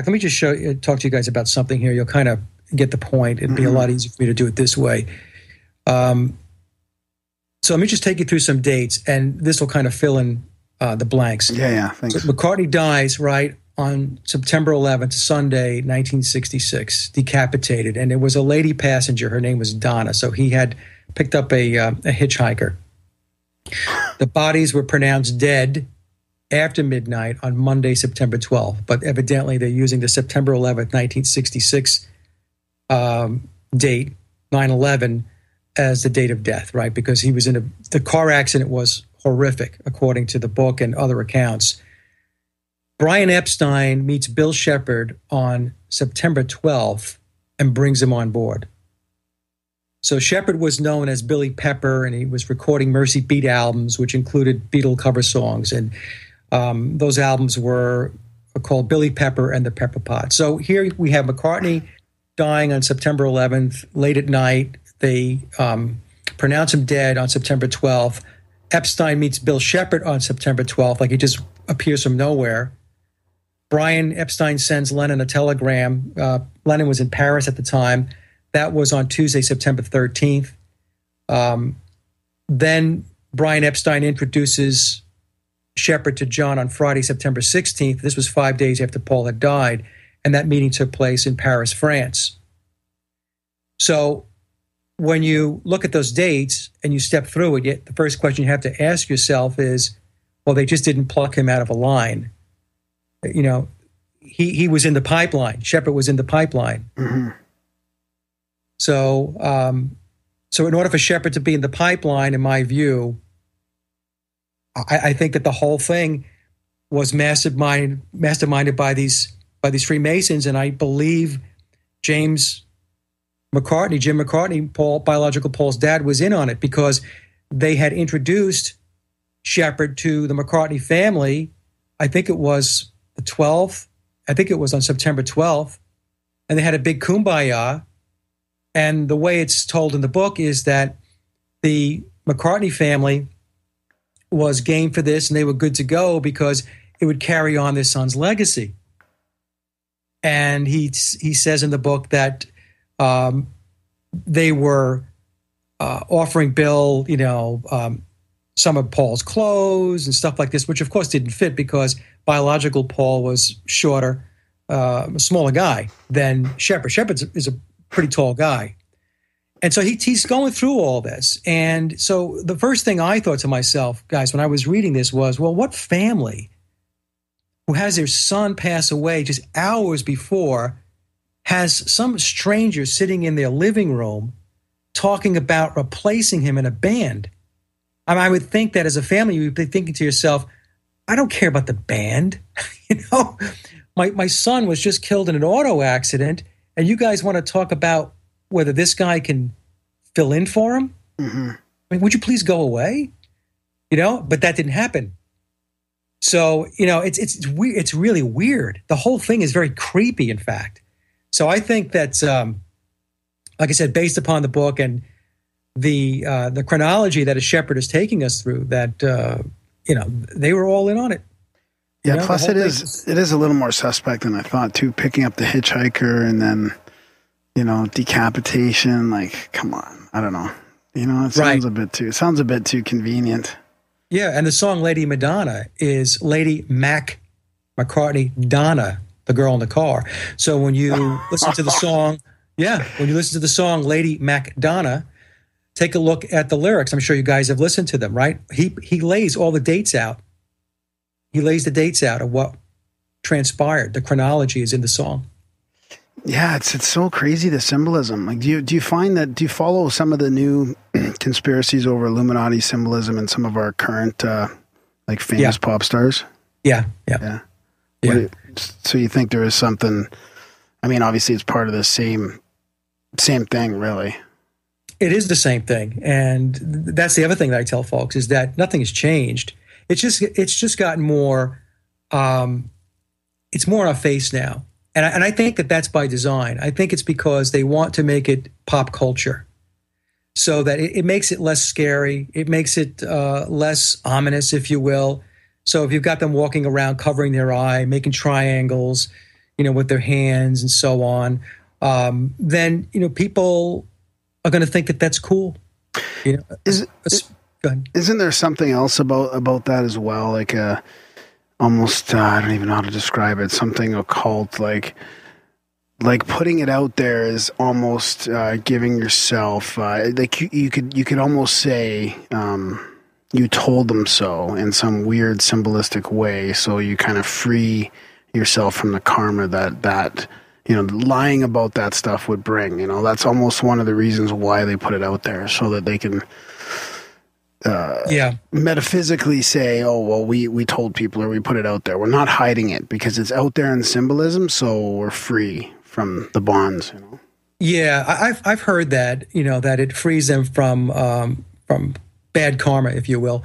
me just talk to you guys about something here. You'll kind of get the point. It'd be a lot easier for me to do it this way. So let me just take you through some dates, and this will kind of fill in the blanks. Yeah, thanks. So McCartney dies, right, on September 11th, Sunday, 1966, decapitated. And it was a lady passenger. Her name was Donna. So he had picked up a hitchhiker. The bodies were pronounced dead after midnight on Monday, September 12th. But evidently they're using the September 11th, 1966 date, 9/11, as the date of death, right? Because he was the car accident was horrific, according to the book and other accounts. Brian Epstein meets Bill Sheppard on September 12th and brings him on board. So Sheppard was known as Billy Pepper, and he was recording Mercy Beat albums, which included Beetle cover songs. And those albums were called Billy Pepper and the Pepper Pot. So here we have McCartney dying on September 11th, late at night. They pronounce him dead on September 12th. Epstein meets Bill Sheppard on September 12th, like he just appears from nowhere. Brian Epstein sends Lennon a telegram. Lennon was in Paris at the time. That was on Tuesday, September 13th. Then Brian Epstein introduces Sheppard to John on Friday, September 16th. This was 5 days after Paul had died, and that meeting took place in Paris, France. So when you look at those dates and you step through it, the first question you have to ask yourself is, well, they just didn't pluck him out of a line. You know, he was in the pipeline. Sheppard was in the pipeline. Mm-hmm. So in order for Sheppard to be in the pipeline, in my view, I think that the whole thing was masterminded by these Freemasons, and I believe Jim McCartney, biological Paul's dad, was in on it, because they had introduced Sheppard to the McCartney family. I think it was the 12th. I think it was on September 12th, and they had a big kumbaya. And the way it's told in the book is that the McCartney family was game for this, and they were good to go because it would carry on their son's legacy. And he says in the book that they were offering Bill, some of Paul's clothes and stuff like this, which of course didn't fit because biological Paul was shorter, a smaller guy than Sheppard. Sheppard is a pretty tall guy. And so he's going through all this. And so the first thing I thought to myself, guys, when I was reading this was, well, what family who has their son pass away just hours before has some stranger sitting in their living room talking about replacing him in a band? I would think that as a family, you'd be thinking to yourself, I don't care about the band. My son was just killed in an auto accident, and you guys want to talk about whether this guy can fill in for him? Mm-hmm. I mean, would you please go away? But that didn't happen. So, it's really weird. The whole thing is very creepy, in fact. So I think that, like I said, based upon the book and the chronology that a Sheppard is taking us through, that, they were all in on it. Yeah, plus it is a little more suspect than I thought, too, picking up the hitchhiker and then, decapitation. Like, come on. I don't know. It sounds a bit too convenient. Yeah, and the song Lady Madonna is Lady McCartney Donna, the girl in the car. So when you listen to the song, Lady MacDonna, take a look at the lyrics. I'm sure you guys have listened to them, right? He lays all the dates out. He lays the dates out of what transpired. The chronology is in the song. Yeah, it's so crazy, the symbolism. Like, do you follow some of the new conspiracies over Illuminati symbolism in some of our current famous pop stars? Yeah. So you think there is something? I mean, obviously, it's part of the same thing, really. It is the same thing, and that's the other thing that I tell folks is that nothing has changed. It's just gotten more. It's more in our face now. And I think that that's by design. I think it's because they want to make it pop culture so that it makes it less scary. It makes it less ominous, if you will. So if you've got them walking around covering their eye, making triangles, with their hands and so on, then, people are going to think that that's cool. Go ahead. Isn't there something else about that as well? Like almost, I don't even know how to describe it. Something occult, like putting it out there is almost giving yourself, you could almost say you told them so in some weird symbolistic way. So you kind of free yourself from the karma that lying about that stuff would bring. That's almost one of the reasons why they put it out there, so that they can metaphysically say, oh, well, we told people, or we put it out there. We're not hiding it because it's out there in symbolism, so we're free from the bonds. Yeah, I've heard that, that it frees them from bad karma, if you will.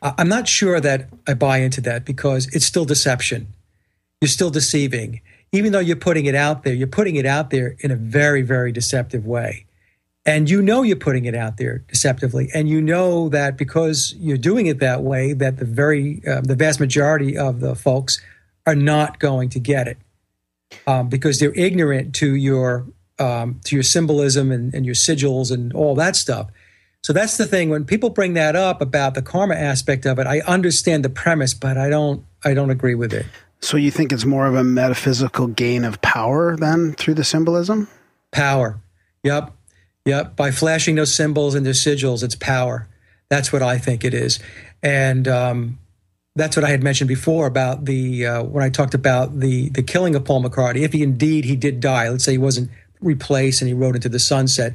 I'm not sure that I buy into that, because it's still deception. You're still deceiving. Even though you're putting it out there in a very, very deceptive way. And you're putting it out there deceptively. And you know that because you're doing it that way, that the vast majority of the folks are not going to get it, because they're ignorant to your symbolism and your sigils and all that stuff. So that's the thing. When people bring that up about the karma aspect of it, I understand the premise, but I don't agree with it. So you think it's more of a metaphysical gain of power then through the symbolism? Power. Yep. By flashing those symbols and their sigils, it's power. That's what I think it is. And that's what I had mentioned before about when I talked about the killing of Paul McCartney. If he did die, let's say he wasn't replaced and he rode into the sunset,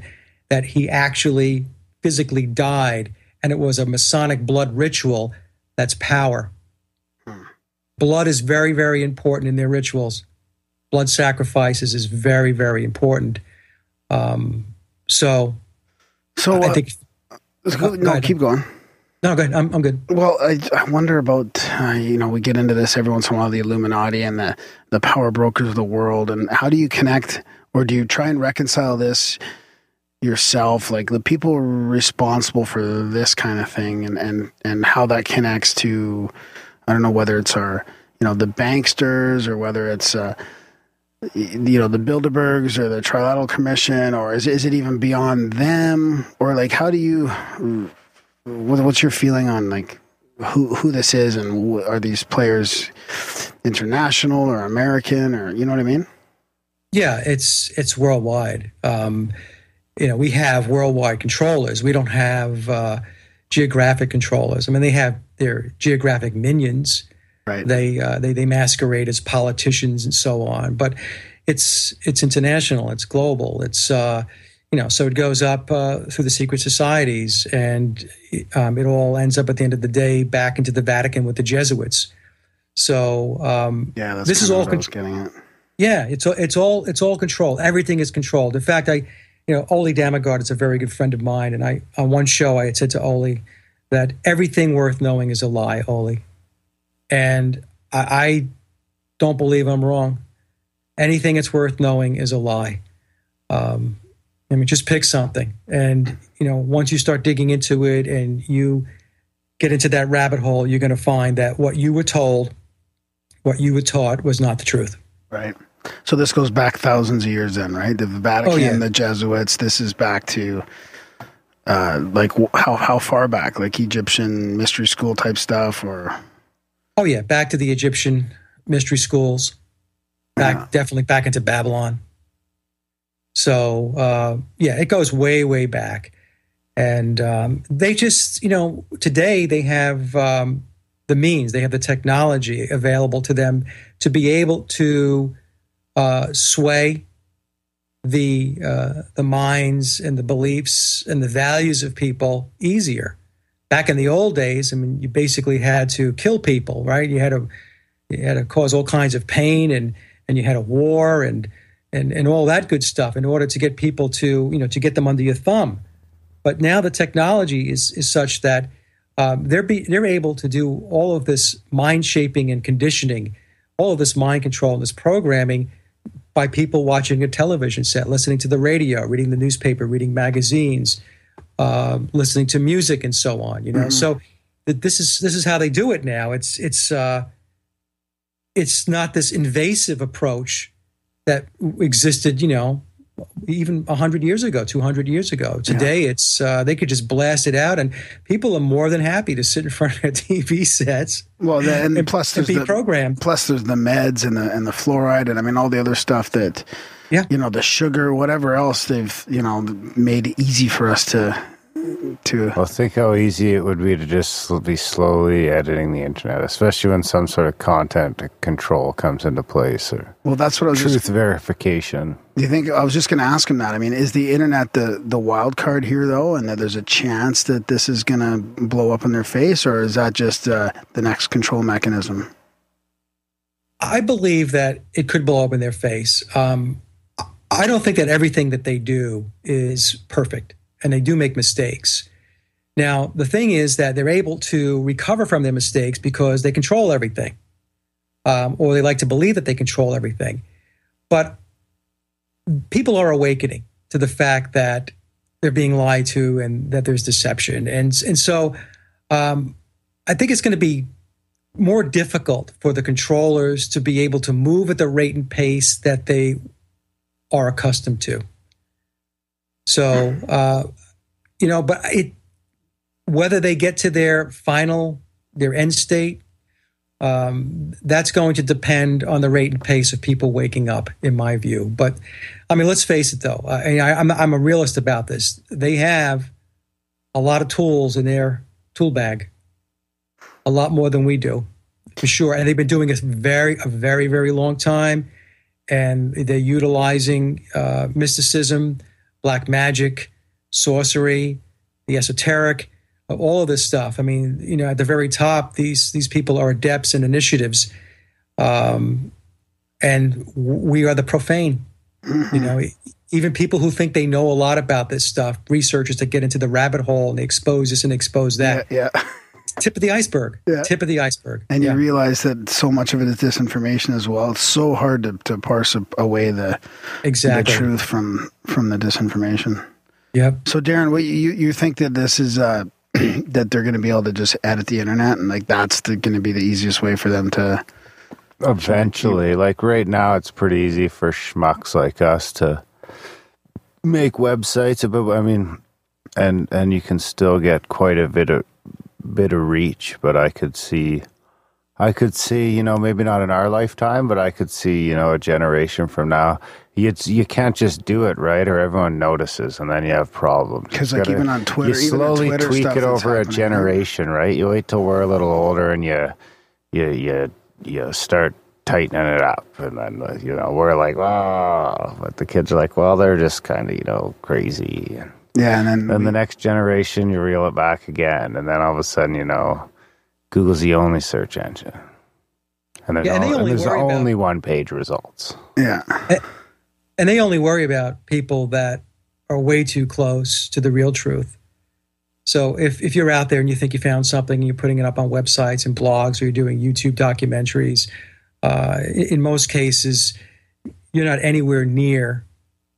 that he actually physically died, and it was a Masonic blood ritual, that's power. Blood is very, very important in their rituals. Blood sacrifices is very, very important. So I think... keep going. No, go ahead. I'm good. Well, I wonder about, we get into this every once in a while, the Illuminati and the power brokers of the world, and how do you connect, or do you try and reconcile this yourself, like the people responsible for this kind of thing, and how that connects to, I don't know, whether it's our, the banksters, or whether it's, the Bilderbergs or the Trilateral Commission, or is it even beyond them? Or like, how do you, what's your feeling on like who this is, and are these players international or American, or, you know what I mean? Yeah, it's worldwide. We have worldwide controllers. We don't have geographic controllers. I mean, they have their geographic minions. Right. They masquerade as politicians and so on. But it's international. It's global. It's so it goes up through the secret societies, and it all ends up at the end of the day back into the Vatican with the Jesuits. So that's this is all what I was getting at. Yeah, it's all controlled. Everything is controlled. In fact, Ole Damagard is a very good friend of mine, and on one show I had said to Ole that everything worth knowing is a lie, Ole. And I don't believe I'm wrong. Anything that's worth knowing is a lie. Just pick something. And, once you start digging into it and you get into that rabbit hole, you're going to find that what you were told, what you were taught was not the truth. Right. So this goes back thousands of years then, right? The Vatican, the Jesuits, this is back to, how far back? Like Egyptian mystery school type stuff, or... Oh, yeah, back to the Egyptian mystery schools, definitely back into Babylon. So, it goes way, way back. And they just, today they have the means, they have the technology available to them to be able to sway the minds and the beliefs and the values of people easier. Back in the old days, you basically had to kill people, right? You had to cause all kinds of pain, and you had a war and all that good stuff in order to get people to get them under your thumb. But now the technology is such that they're able to do all of this mind shaping and conditioning, all of this mind control and this programming by people watching a television set, listening to the radio, reading the newspaper, reading magazines, listening to music and so on, Mm-hmm. So this is how they do it now. It's not this invasive approach that existed, even 100 years ago, 200 years ago. Today, it's they could just blast it out, and people are more than happy to sit in front of their TV sets. Well, and plus there's be programmed. Plus, there's the meds and the fluoride, and all the other stuff that, the sugar, whatever else they've made it easy for us to Well, think how easy it would be to just be slowly editing the internet, especially when some sort of content control comes into place, or that's what I was truth verification. Do you think, I was just going to ask him that. I mean, is the internet the wild card here, though, and that there's a chance that this is going to blow up in their face, or is that just the next control mechanism? I believe that it could blow up in their face. I don't think that everything that they do is perfect, and they do make mistakes. Now, the thing is that they're able to recover from their mistakes because they control everything, or they like to believe that they control everything. But people are awakening to the fact that they're being lied to and that there's deception. And so I think it's going to be more difficult for the controllers to be able to move at the rate and pace that they are accustomed to. So, but whether they get to their end state, that's going to depend on the rate and pace of people waking up, in my view. But I mean, let's face it, though. I'm a realist about this. They have a lot of tools in their tool bag, a lot more than we do, for sure. And they've been doing it a very, very long time. And they're utilizing mysticism, black magic, sorcery, the esoteric, all of this stuff. I mean, at the very top, these people are adepts and initiatives, and we are the profane. Mm-hmm. Even people who think they know a lot about this stuff, researchers that get into the rabbit hole and they expose this and expose that. Yeah. Tip of the iceberg. Yeah. Tip of the iceberg. And you realize that so much of it is disinformation as well. It's so hard to parse away the truth from the disinformation. Yep. So Darren, what you think that this is that they're going to be able to just edit the internet, and like that's going to be the easiest way for them to eventually, like right now, it's pretty easy for schmucks like us to make websites. But I mean, and you can still get quite a bit of reach. But I could see, maybe not in our lifetime, but I could see, a generation from now. You can't just do it, right? Or everyone notices, and then you have problems. Because even on Twitter, you slowly tweak it over a generation, right? You wait till we're a little older, and you start tightening it up, and then we're like, oh, but the kids are like, well, they're just kind of crazy. Yeah, and then the next generation, you reel it back again, and then all of a sudden, Google's the only search engine, and there's only one-page results. Yeah. And they only worry about people that are way too close to the real truth. So if you're out there and you think you found something and you're putting it up on websites and blogs, or you're doing YouTube documentaries, in most cases, you're not anywhere near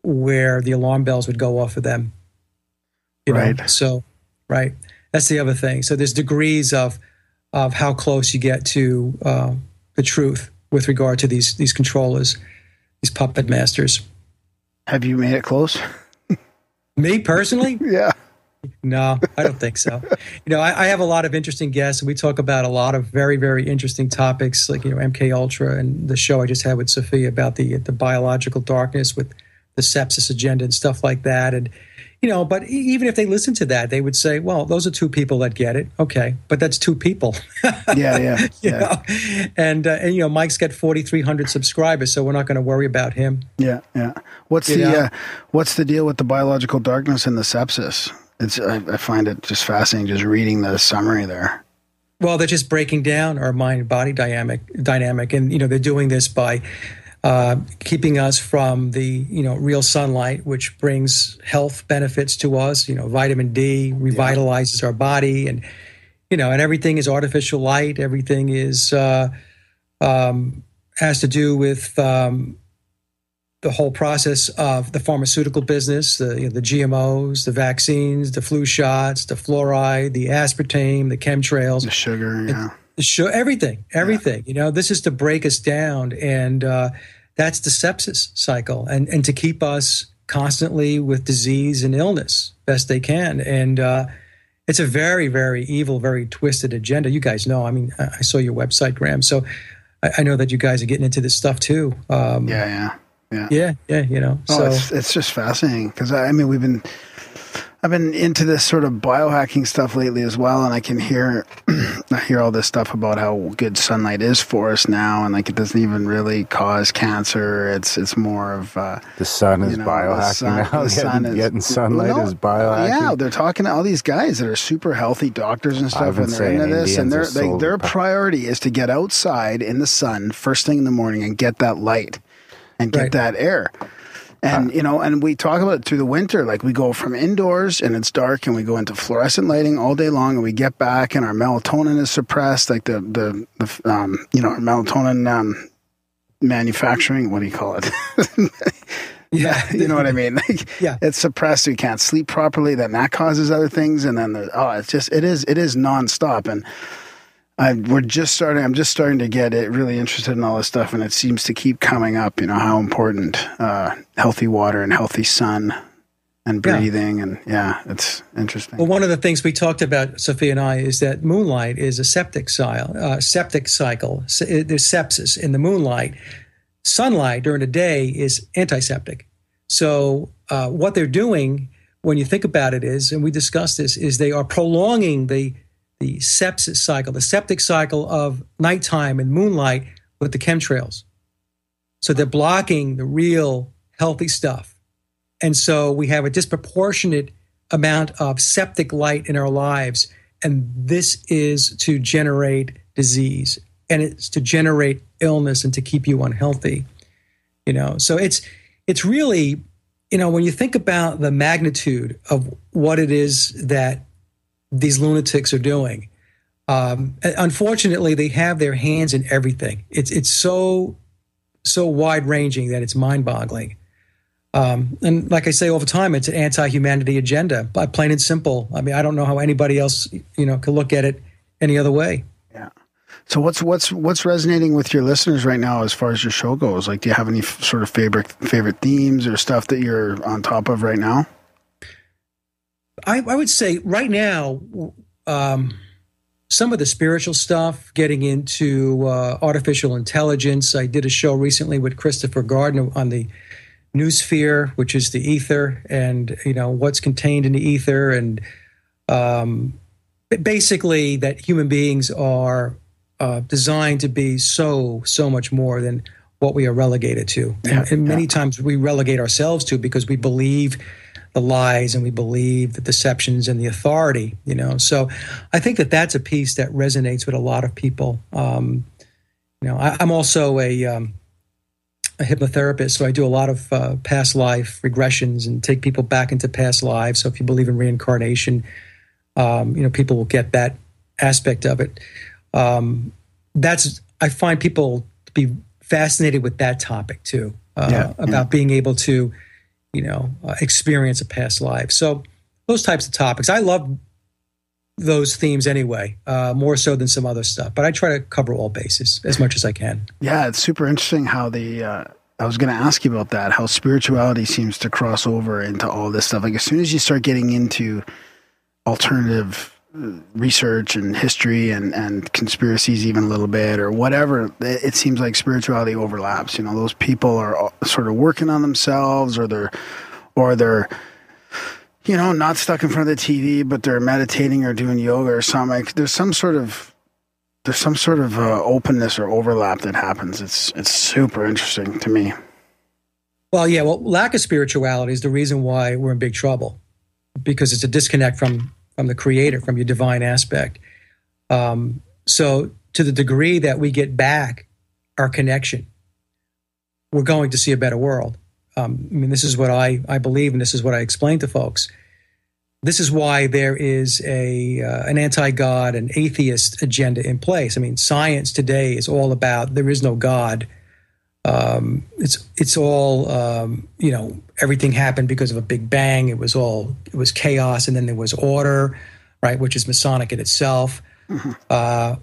where the alarm bells would go off for them. Right. So, right. That's the other thing. So there's degrees of how close you get to the truth with regard to these controllers, these puppet masters. Have you made it close? Me personally? Yeah. No, I don't think so. I have a lot of interesting guests, and we talk about a lot of very, very interesting topics, like MK Ultra and the show I just had with Sophia about the biological darkness with the sepsis agenda and stuff like that. And but even if they listen to that, they would say, well, those are two people that get it. Okay, but that's two people. Yeah. And Mike's got 4,300 subscribers, so we're not going to worry about him. Yeah. What's the deal with the biological darkness and the sepsis? I find it just fascinating just reading the summary there. Well, they're just breaking down our mind-body dynamic, and they're doing this by keeping us from the real sunlight, which brings health benefits to us. Vitamin D revitalizes our body, and and everything is artificial light. Everything is has to do with the whole process of the pharmaceutical business, the GMOs, the vaccines, the flu shots, the fluoride, the aspartame, the chemtrails, the sugar, everything. This is to break us down, and that's the sepsis cycle, and to keep us constantly with disease and illness best they can. And it's a very, very evil, very twisted agenda. You guys know. I mean, I saw your website, Graham, so I know that you guys are getting into this stuff too. Yeah. So it's just fascinating because I I've been into this sort of biohacking stuff lately as well, and I can hear I hear all this stuff about how good sunlight is for us now, and like it doesn't even really cause cancer. It's more of the sun is biohacking now. The sun getting sunlight is biohacking. Yeah, they're talking to all these guys that are super healthy doctors and stuff, and they're into this, and their priority is to get outside in the sun first thing in the morning and get that light and get that air. And, and we talk about it through the winter. Like we go from indoors and it's dark and we go into fluorescent lighting all day long and we get back and our melatonin is suppressed. Like our melatonin manufacturing, what do you call it? Yeah. You know what I mean? Like, yeah. It's suppressed. We can't sleep properly. Then that causes other things. And then, it is nonstop. And I'm just starting to get really interested in all this stuff, and it seems to keep coming up. How important healthy water and healthy sun and breathing, and it's interesting. Well, one of the things we talked about, Sophia and I, is that moonlight is a septic cycle. There's sepsis in the moonlight. Sunlight during the day is antiseptic. So what they're doing, when you think about it, is, and we discussed this, is they are prolonging the sepsis cycle, the septic cycle of nighttime and moonlight with the chemtrails. So they're blocking the real healthy stuff. And so we have a disproportionate amount of septic light in our lives. And this is to generate disease, and it's to generate illness and to keep you unhealthy. So it's really, when you think about the magnitude of what it is that these lunatics are doing. Unfortunately, they have their hands in everything. It's so wide ranging that it's mind boggling. And like I say all the time, it's an anti-humanity agenda, but plain and simple. I mean, I don't know how anybody else, could look at it any other way. Yeah. So what's resonating with your listeners right now as far as your show goes? Like, do you have any sort of favorite themes or stuff that you're on top of right now? I would say right now, some of the spiritual stuff, getting into artificial intelligence. I did a show recently with Christopher Gardner on the noosphere, which is the ether, and what's contained in the ether, and basically that human beings are designed to be so much more than what we are relegated to, and many times we relegate ourselves to because we believe the lies and we believe the deceptions and the authority, So I think that that's a piece that resonates with a lot of people. I'm also a hypnotherapist, so I do a lot of past life regressions and take people back into past lives. So if you believe in reincarnation, people will get that aspect of it. I find people to be fascinated with that topic too, about being able to experience a past life. So those types of topics, I love those themes anyway, more so than some other stuff, but I try to cover all bases as much as I can. Yeah, it's super interesting how I was going to ask you about that, how spirituality seems to cross over into all this stuff. Like as soon as you start getting into alternative research and history and conspiracies even a little bit or whatever, it seems like spirituality overlaps. Those people are sort of working on themselves or they're not stuck in front of the TV, but they're meditating or doing yoga or something. Like there's some sort of openness or overlap that happens. It's super interesting to me. Well, lack of spirituality is the reason why we're in big trouble, because it's a disconnect from the creator, from your divine aspect. So to the degree that we get back our connection, we're going to see a better world. This is what I believe, and this is what I explain to folks. This is why there is an anti-God and atheist agenda in place. Science today is all about there is no God. It's all everything happened because of a big bang. It was chaos, and then there was order, right, which is masonic in itself. Mm-hmm.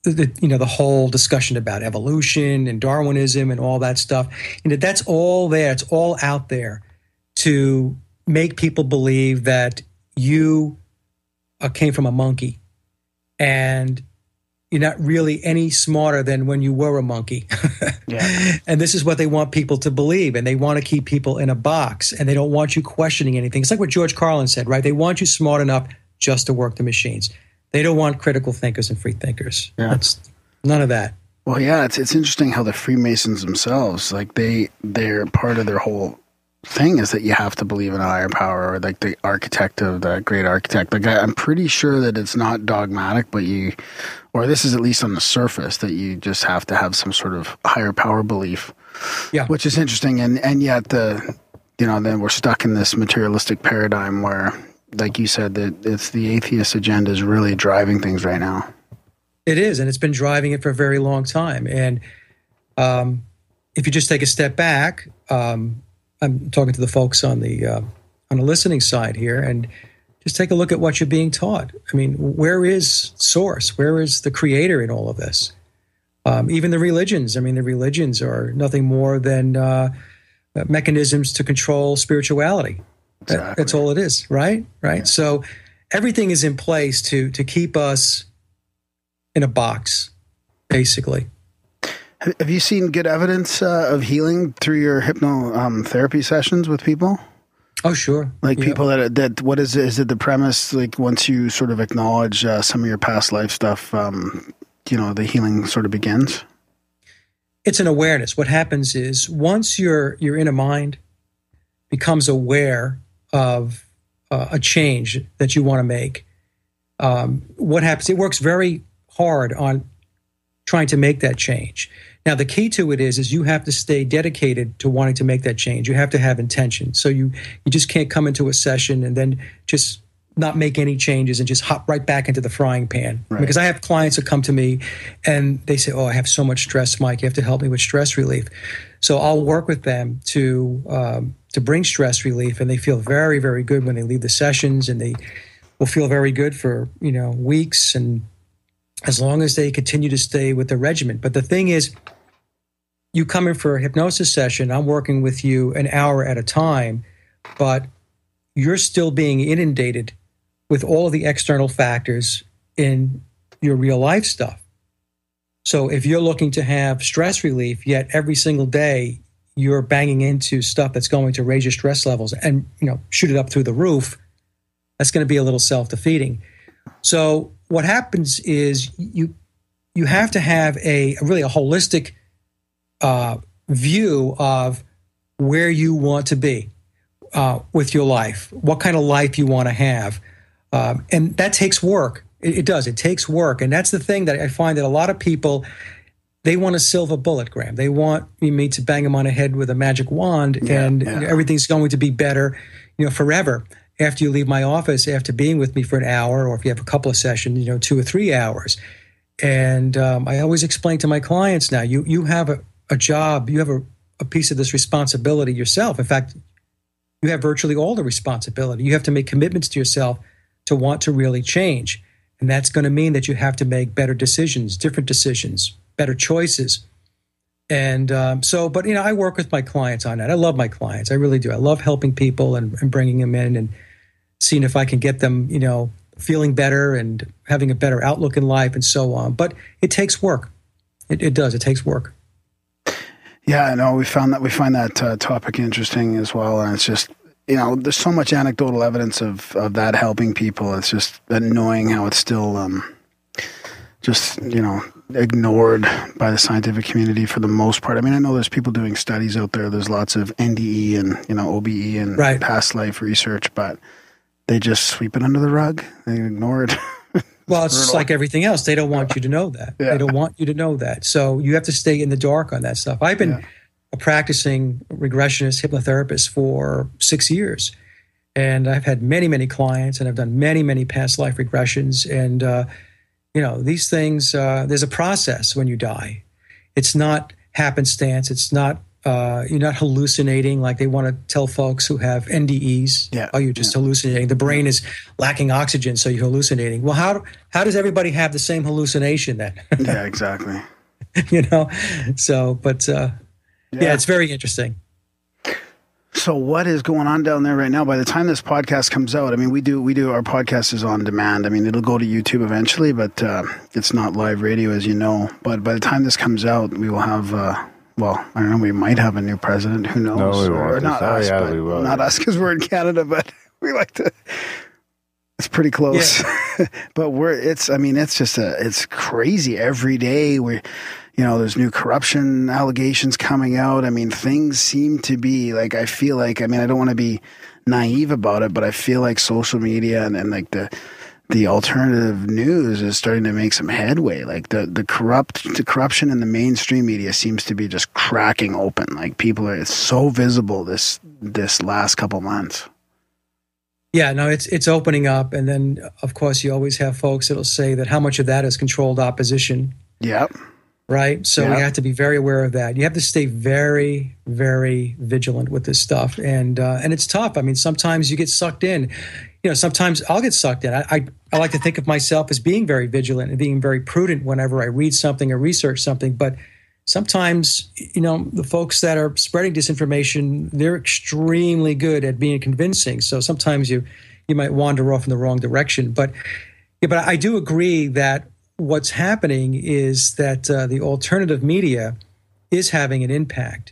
The whole discussion about evolution and Darwinism and all that stuff. That's all there. It's all out there to make people believe that you came from a monkey, and you're not really any smarter than when you were a monkey. Yeah. And this is what they want people to believe. And they want to keep people in a box, and they don't want you questioning anything. It's like what George Carlin said, right? They want you smart enough just to work the machines. They don't want critical thinkers and free thinkers. Yeah. That's none of that. Well, yeah, it's interesting how the Freemasons themselves, like they're part of their whole thing is that you have to believe in a higher power, or like the architect of the great architect. Like I'm pretty sure that it's not dogmatic, but or this is at least on the surface, that you just have to have some sort of higher power belief. Yeah. Which is interesting. And yet then we're stuck in this materialistic paradigm where, like you said, that it's the atheist agenda is really driving things right now. It is, and it's been driving it for a very long time. And if you just take a step back, I'm talking to the folks on the listening side here, and just take a look at what you're being taught. I mean, where is source? Where is the creator in all of this? Even the religions. I mean, the religions are nothing more than mechanisms to control spirituality. Exactly. That's all it is, right? Right. Yeah. So everything is in place to keep us in a box, basically. Have you seen good evidence of healing through your hypnotherapy sessions with people? Oh, sure. Like people that what is it? Is it the premise, like once you sort of acknowledge some of your past life stuff, the healing sort of begins? It's an awareness. What happens is once your inner mind becomes aware of a change that you want to make, what happens? It works very hard on trying to make that change. Now, the key to it is you have to stay dedicated to wanting to make that change. You have to have intention. So you just can't come into a session and then just not make any changes and just hop right back into the frying pan. Right. Because I have clients that come to me and they say, "Oh, I have so much stress, Mike. You have to help me with stress relief." So I'll work with them to bring stress relief, and they feel very, very good when they leave the sessions, and they will feel very good for weeks, and as long as they continue to stay with the regimen. But the thing is, you come in for a hypnosis session, I'm working with you an hour at a time, but you're still being inundated with all of the external factors in your real life stuff. So if you're looking to have stress relief, yet every single day you're banging into stuff that's going to raise your stress levels and shoot it up through the roof, that's going to be a little self-defeating. So what happens is you have to have a really holistic view of where you want to be with your life, what kind of life you want to have. And that takes work. It does. It takes work. And that's the thing that I find that a lot of people, they want a silver bullet, Graham. They want me to bang them on the head with a magic wand and everything's going to be better, forever. After you leave my office, after being with me for an hour, or if you have a couple of sessions, 2 or 3 hours. And I always explain to my clients now, you have a job, you have a piece of this responsibility yourself. In fact, you have virtually all the responsibility. You have to make commitments to yourself to want to really change. And that's going to mean that you have to make better decisions, different decisions, better choices. And but I work with my clients on that. I love my clients. I really do. I love helping people and bringing them in and seeing if I can get them, feeling better and having a better outlook in life and so on. But it takes work. It does. It takes work. Yeah, I know. We find that topic interesting as well. And it's just, there's so much anecdotal evidence of that helping people. It's just annoying how it's still ignored by the scientific community for the most part. I mean, I know there's people doing studies out there. There's lots of NDE and OBE and past life research, but they just sweep it under the rug. They ignore it. Well, it's like everything else. They don't want you to know that. Yeah. They don't want you to know that. So you have to stay in the dark on that stuff. I've been a practicing regressionist hypnotherapist for 6 years. And I've had many, many clients, and I've done many, many past life regressions. And, these things, there's a process when you die. It's not happenstance. It's not, you're not hallucinating like they want to tell folks who have NDEs. Yeah. Oh, you're just hallucinating. The brain is lacking oxygen, so you're hallucinating. Well, how does everybody have the same hallucination then? Yeah, exactly. So, but it's very interesting. So what is going on down there right now? By the time this podcast comes out, I mean, we do our podcast is on demand. I mean, it'll go to YouTube eventually, but it's not live radio, as you know. But by the time this comes out, we will have, well, I don't know, we might have a new president. Who knows? No, we won't. Or not us, yeah, but we will. not us because we're in Canada, but we like to. It's pretty close, yeah. But it's crazy every day. There's new corruption allegations coming out. I mean, things seem to be like, I feel like, I mean, I don't want to be naive about it, but I feel like social media and like the alternative news is starting to make some headway. Like the corruption in the mainstream media seems to be just cracking open. Like it's so visible this last couple months. Yeah, no, it's opening up. And then, of course, you always have folks that'll say that how much of that is controlled opposition. Yep. Right? So we have to be very aware of that. You have to stay very, very vigilant with this stuff. And it's tough. I mean, sometimes you get sucked in. Sometimes I'll get sucked in. I like to think of myself as being very vigilant and being very prudent whenever I read something or research something. But sometimes, the folks that are spreading disinformation, they're extremely good at being convincing. So sometimes you might wander off in the wrong direction. But I do agree that what's happening is that the alternative media is having an impact.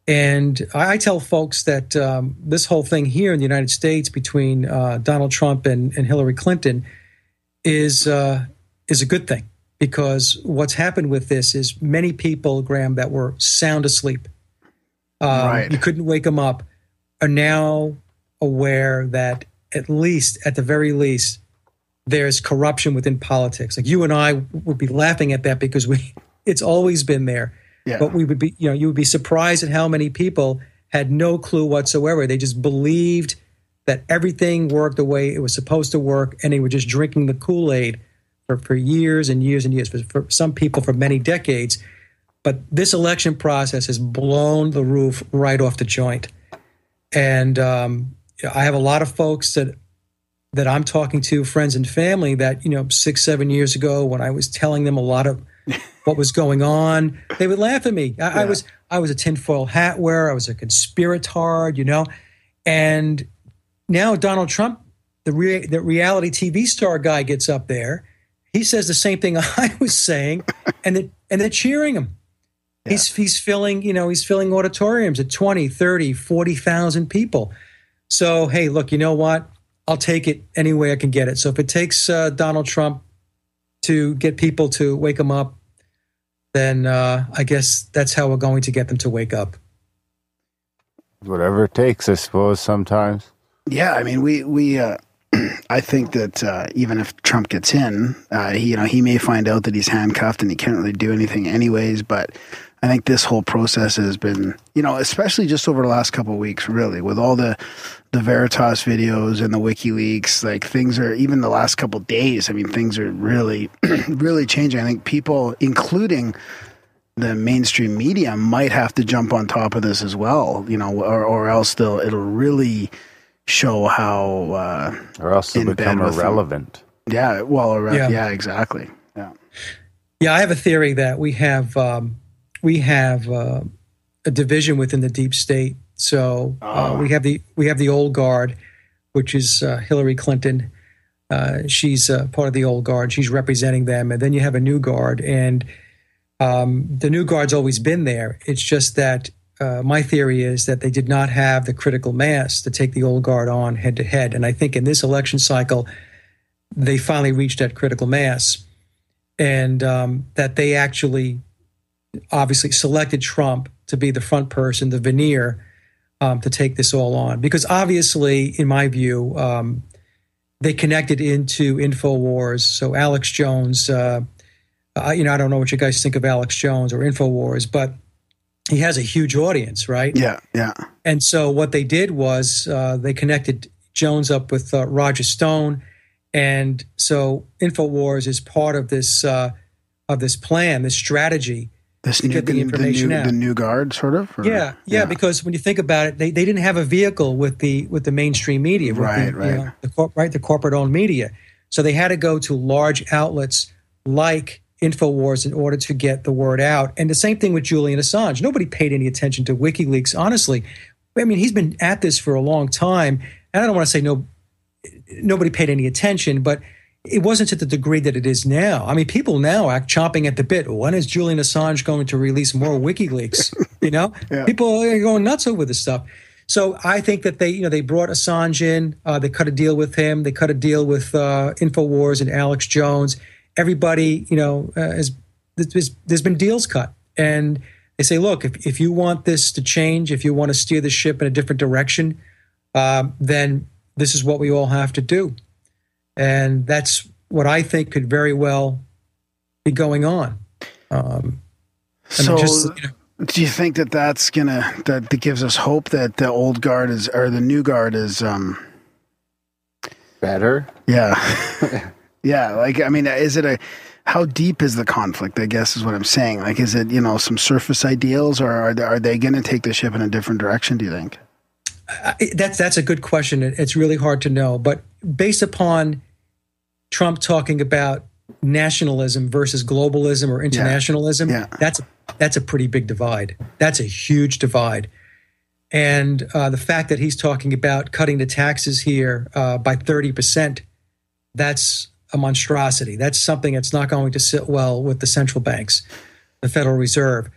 And I tell folks that this whole thing here in the United States between Donald Trump and Hillary Clinton is a good thing, because what's happened with this is many people, Graham, that were sound asleep, you couldn't wake them up, are now aware that at the very least, there's corruption within politics. Like you and I would be laughing at that because it's always been there. Yeah. But you would be surprised at how many people had no clue whatsoever. They just believed that everything worked the way it was supposed to work, and they were just drinking the Kool-Aid for years and years and years, for some people for many decades. But this election process has blown the roof right off the joint. And I have a lot of folks that I'm talking to, friends and family, that 6-7 years ago, when I was telling them a lot of what was going on, they would laugh at me. I was a tinfoil hat wearer. I was a conspiratard, And now Donald Trump, the reality TV star guy, gets up there. He says the same thing I was saying, and they're cheering him. Yeah. He's filling auditoriums at 20, 30, 40,000 people. So, hey, look, you know what? I'll take it any way I can get it. So if it takes Donald Trump to get people to wake him up, then I guess that's how we're going to get them to wake up. Whatever it takes, I suppose, sometimes. Yeah, I mean, we I think that even if Trump gets in, he may find out that he's handcuffed and he can't really do anything anyways, but I think this whole process has been, especially just over the last couple of weeks, really, with all the Veritas videos and the WikiLeaks, like things are, even the last couple of days, I mean, things are really, really changing. I think people, including the mainstream media, might have to jump on top of this as well, or else it'll really show how, or else it'll become irrelevant. Yeah. Well, yeah, exactly. Yeah. Yeah. I have a theory that we have a division within the deep state. So we have the old guard, which is Hillary Clinton. She's part of the old guard. She's representing them. And then you have a new guard. And the new guard's always been there. It's just that my theory is that they did not have the critical mass to take the old guard on head to head. And I think in this election cycle, they finally reached that critical mass. And that they actually obviously selected Trump to be the front person, the veneer, to take this all on. Because obviously, in my view, they connected into InfoWars. So Alex Jones, I don't know what you guys think of Alex Jones or InfoWars, but he has a huge audience, right? Yeah, yeah. And so what they did was they connected Jones up with Roger Stone. And so InfoWars is part of this plan, this strategy, to get the information out. The new guard, sort of? Or? Yeah, because when you think about it, they didn't have a vehicle with the mainstream media, the corporate-owned media. So they had to go to large outlets like InfoWars in order to get the word out. And the same thing with Julian Assange. Nobody paid any attention to WikiLeaks. Honestly, I mean, he's been at this for a long time, and I don't want to say nobody paid any attention, but it wasn't to the degree that it is now. I mean, people now act chomping at the bit. When is Julian Assange going to release more WikiLeaks? Yeah. People are going nuts over this stuff. So I think that they brought Assange in. They cut a deal with him. They cut a deal with InfoWars and Alex Jones. Everybody, there's been deals cut. And they say, look, if you want this to change, if you want to steer the ship in a different direction, then this is what we all have to do. And that's what I think could very well be going on. Do you think that gives us hope that the old guard or the new guard is better? Yeah. Yeah. Like, I mean, how deep is the conflict, I guess is what I'm saying. Like, is it, some surface ideals, or are they going to take the ship in a different direction, do you think? That's a good question. It's really hard to know. But based upon Trump talking about nationalism versus globalism or internationalism, that's a pretty big divide. That's a huge divide. And the fact that he's talking about cutting the taxes here by 30%, that's a monstrosity. That's something that's not going to sit well with the central banks, the Federal Reserve.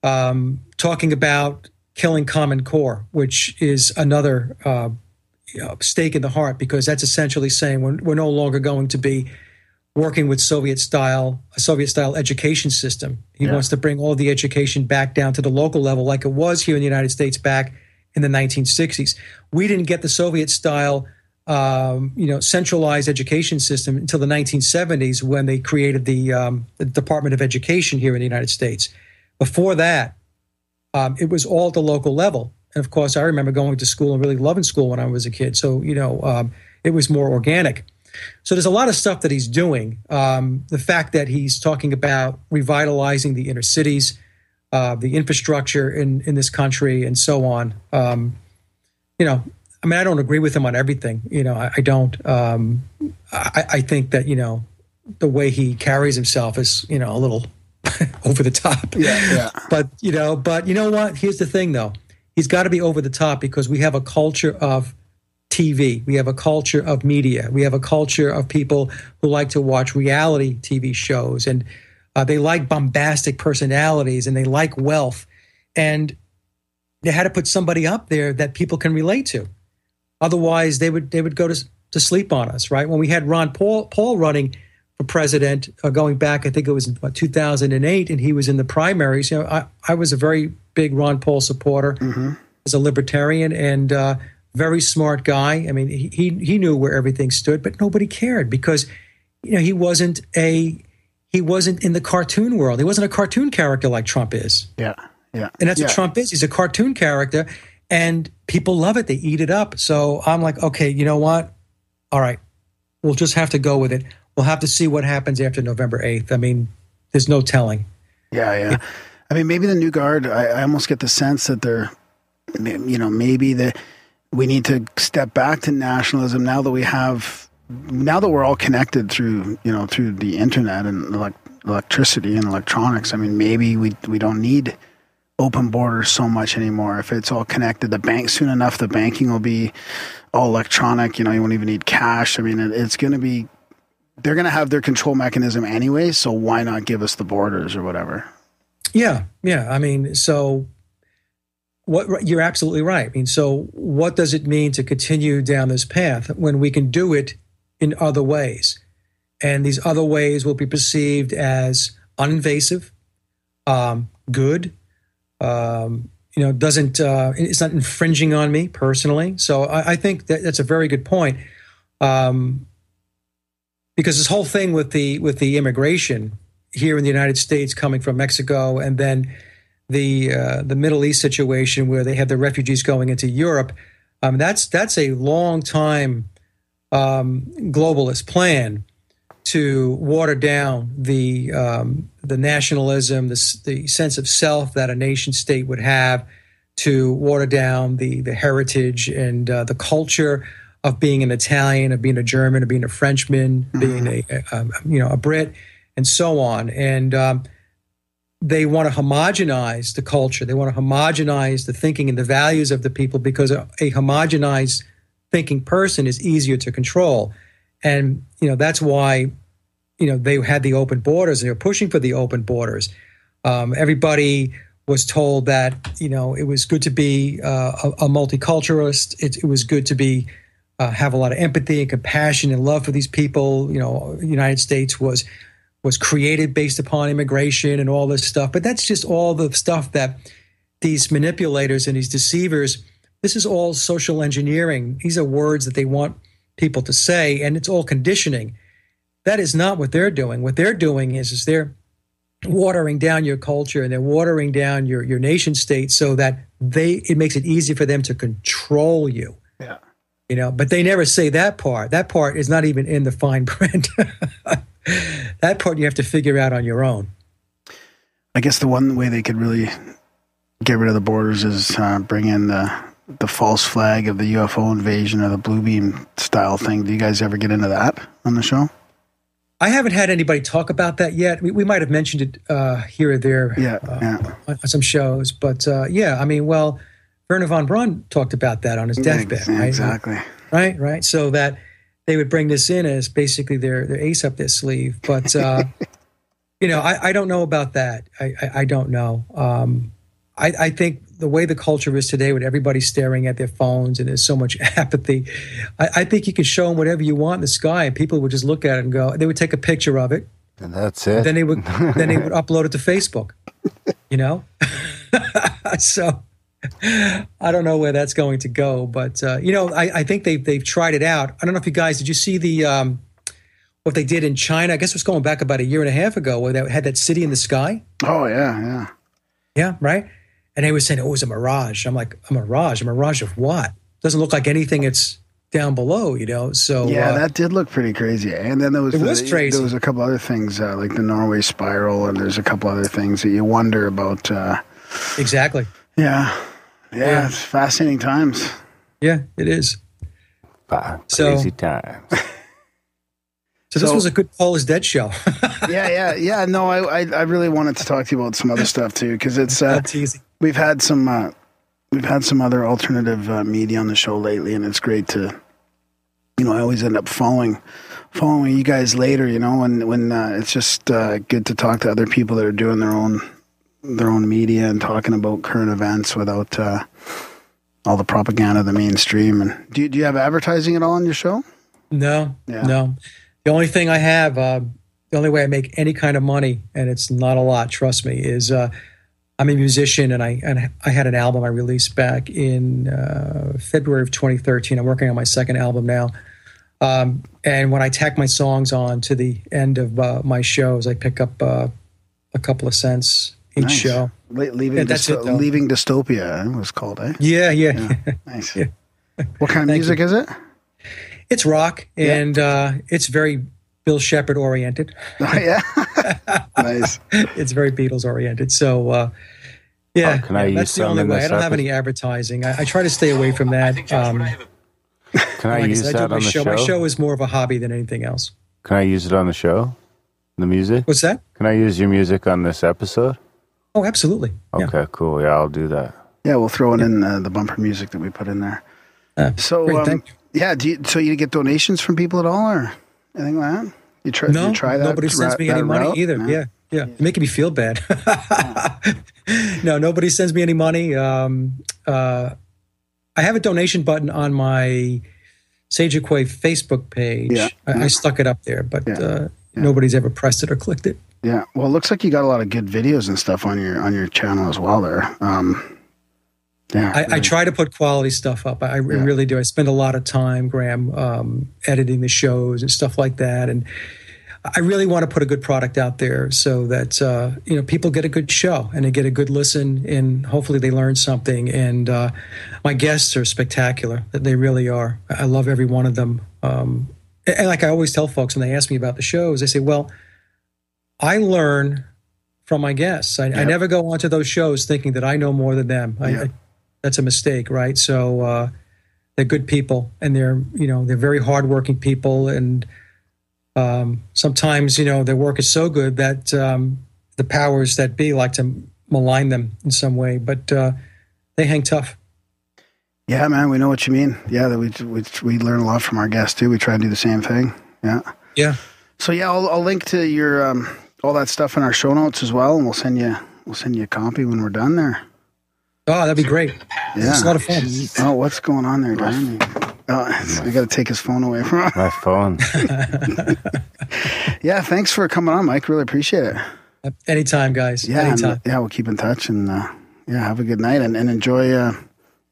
Talking about killing Common Core, which is another stake in the heart, because that's essentially saying we're no longer going to be working with a Soviet-style education system. He wants to bring all the education back down to the local level like it was here in the United States back in the 1960s. We didn't get the Soviet-style centralized education system until the 1970s, when they created the Department of Education here in the United States. Before that, it was all at the local level. And of course, I remember going to school and really loving school when I was a kid. So, it was more organic. So there's a lot of stuff that he's doing. The fact that he's talking about revitalizing the inner cities, the infrastructure in this country, and so on. I don't agree with him on everything. I don't. I think that, the way he carries himself is, a little over the top. Yeah. But you know what? Here's the thing, though. He's got to be over the top because we have a culture of TV. We have a culture of media. We have a culture of people who like to watch reality TV shows, and they like bombastic personalities, and they like wealth. And they had to put somebody up there that people can relate to. Otherwise, they would go to sleep on us, right? When we had Ron Paul running for president, going back, I think it was in 2008, and he was in the primaries. I was a very big Ron Paul supporter as a libertarian, and very smart guy. I mean, he knew where everything stood, but nobody cared because, he wasn't in the cartoon world. He wasn't a cartoon character like Trump is. Yeah. And that's what Trump is. He's a cartoon character, and people love it. They eat it up. So I'm like, okay, you know what? All right, we'll just have to go with it. We'll have to see what happens after November 8th. I mean, there's no telling. Yeah. I mean, maybe the new guard, I almost get the sense that they're, maybe we need to step back to nationalism now that we're all connected through the internet and electricity and electronics. I mean, maybe we don't need open borders so much anymore. If it's all connected, soon enough, the banking will be all electronic. You won't even need cash. I mean, it's going to be, they're going to have their control mechanism anyway. So why not give us the borders or whatever? Yeah. I mean, so you're absolutely right. I mean, so what does it mean to continue down this path when we can do it in other ways? And these other ways will be perceived as uninvasive, good, it's not infringing on me personally. So I think that's a very good point. Because this whole thing with the immigration here in the United States coming from Mexico, and then the Middle East situation where they have the refugees going into Europe, that's a long time globalist plan to water down the nationalism, the sense of self that a nation state would have, to water down the heritage and the culture of being an Italian, of being a German, of being a Frenchman, being a Brit, and so on. And they want to homogenize the culture. They want to homogenize the thinking and the values of the people, because a homogenized thinking person is easier to control. And, that's why, they had the open borders. They were pushing for the open borders. Everybody was told that, it was good to be a multiculturalist. It was good to be have a lot of empathy and compassion and love for these people. The United States was created based upon immigration and all this stuff. But that's just all the stuff that these manipulators and these deceivers, this is all social engineering. These are words that they want people to say, and it's all conditioning. That is not what they're doing. What they're doing is they're watering down your culture, and they're watering down your nation state so that it makes it easy for them to control you. Yeah. But they never say that part. That part is not even in the fine print. That part you have to figure out on your own. I guess the one way they could really get rid of the borders is bring in the false flag of the UFO invasion or the blue beam style thing. Do you guys ever get into that on the show? I haven't had anybody talk about that yet. We might have mentioned it here or there on some shows. But Werner von Braun talked about that on his deathbed, right? Exactly. Right. So that they would bring this in as basically their ace up their sleeve. But, I don't know about that. I don't know. I think the way the culture is today, with everybody staring at their phones and there's so much apathy, I think you can show them whatever you want in the sky, and people would just look at it and go, they would take a picture of it. And that's it. Then they would upload it to Facebook, So I don't know where that's going to go, but I think they've tried it out. I don't know if you guys, did you see the what they did in China? I guess it was going back about a year and a half ago, where they had that city in the sky. Oh yeah. Yeah, right. And they were saying it was a mirage. I'm like, a mirage? A mirage of what? Doesn't look like anything that's down below, So yeah, that did look pretty crazy. And then there was crazy. There was a couple other things like the Norway spiral, and there's a couple other things that you wonder about. Exactly. Yeah. It's fascinating times. Yeah, it is. Crazy times. So this was a good Paul is Dead show. Yeah. No, I really wanted to talk to you about some other stuff too, because it's easy. We've had some other alternative media on the show lately, and it's great to, I always end up following you guys later, when it's just good to talk to other people that are doing their own media and talking about current events without all the propaganda of the mainstream. And do you have advertising at all on your show? No. The only thing I have, the only way I make any kind of money, and it's not a lot, trust me, is I'm a musician, and I had an album I released back in February of 2013. I'm working on my second album now. And when I tack my songs on to the end of my shows, I pick up a couple of cents each show. Leaving Dystopia, it was called, eh? Yeah. Nice. Yeah. What kind of music is it? It's rock, and it's very Bill Sheppard oriented. Oh, yeah? Nice. It's very Beatles oriented. So, that's the only way. I don't have any advertising. I try to stay away from that. Can I use that on the show? My show is more of a hobby than anything else. Can I use it on the show? The music? What's that? Can I use your music on this episode? Oh, absolutely. Okay, cool. Yeah, I'll do that. Yeah, we'll throw it in the bumper music that we put in there. Great, thank you. Yeah, so you get donations from people at all, or anything like that? You try that? Nobody sends me any money either. No? Yeah. You're making me feel bad. No, nobody sends me any money. I have a donation button on my Sage of Quay Facebook page. Yeah. I stuck it up there, but nobody's ever pressed it or clicked it. Yeah. Well, it looks like you got a lot of good videos and stuff on your channel as well there. I try to put quality stuff up. I really do. I spend a lot of time, Graham, editing the shows and stuff like that. And I really want to put a good product out there so that, people get a good show and they get a good listen, and hopefully they learn something. And my guests are spectacular. They really are. I love every one of them. And like I always tell folks when they ask me about the shows, they say, well, I learn from my guests. I never go onto those shows thinking that I know more than them. That's a mistake, right? So they're good people, and they're very hardworking people, and sometimes their work is so good that the powers that be like to malign them in some way, but they hang tough. Yeah, man, we know what you mean. Yeah, we learn a lot from our guests too. We try and do the same thing. Yeah. Yeah. So yeah, I'll link to your all that stuff in our show notes as well, and we'll send you a copy when we're done there. Oh, that'd be great. Yeah. It's a lot of fun. Oh, what's going on there, Danny? Oh, I got to take his phone away from him. My phone. Yeah, thanks for coming on, Mike. Really appreciate it. Anytime, guys. Yeah, Anytime. yeah, we'll keep in touch, and have a good night, and enjoy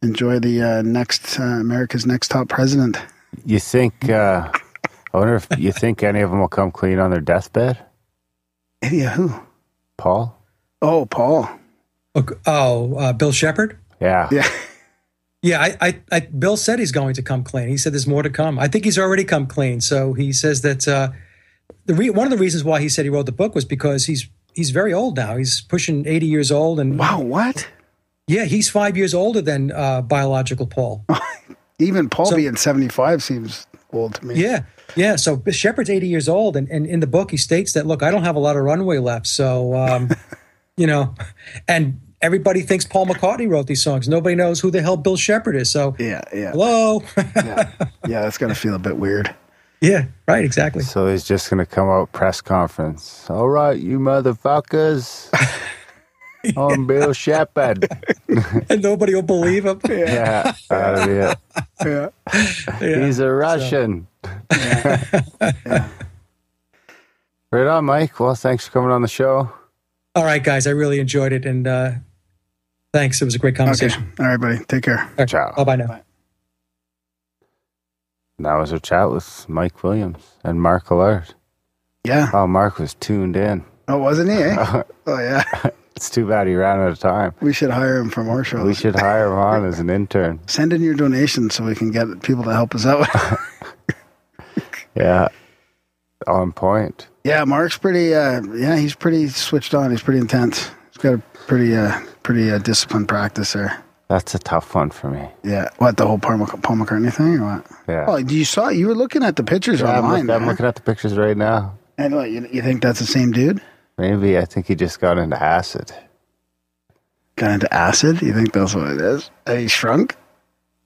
the next America's Next Top President. You think? I wonder if you think any of them will come clean on their deathbed. Yeah, who? Paul. Oh, Paul. Bill Sheppard. Yeah. Yeah. Yeah, Bill said he's going to come clean. He said there's more to come. I think he's already come clean. So he says that one of the reasons why he said he wrote the book was because he's very old now. He's pushing 80 years old. And Wow, what? Yeah, he's 5 years older than biological Paul. Even Paul being 75 seems old to me. Yeah, yeah. So Sheppard's 80 years old, and in the book he states that, look, I don't have a lot of runway left. So, and everybody thinks Paul McCartney wrote these songs. Nobody knows who the hell Bill Sheppard is. So, Yeah. hello. Yeah, that's got to feel a bit weird. Yeah, right, exactly. So he's just going to come out press conference. All right, you motherfuckers. I'm Bill Sheppard. And nobody will believe him. Yeah, that'll be it. Yeah. Yeah. He's a Russian. Right on, Mike. Well, thanks for coming on the show. All right, guys, I really enjoyed it, and thanks. It was a great conversation. Okay. All right, buddy. Take care. Right. Ciao. Bye-bye now. That was our chat with Mike Williams and Mark Allard. Yeah. Oh, Mark was tuned in. Oh, wasn't he? Eh? Oh, yeah. It's too bad he ran out of time. We should hire him for more shows. We should hire him on as an intern. Send in your donations so we can get people to help us out. Yeah. On point. Yeah, Mark's pretty. He's pretty switched on. He's pretty intense. He's got a pretty disciplined practice there. That's a tough one for me. Yeah. What, the whole Paul McCartney thing, or what? Yeah. Oh, you were looking at the pictures online. I'm looking at the pictures right now. And what, you think that's the same dude? Maybe. I think he just got into acid. Got into acid? You think that's what it is? And he shrunk?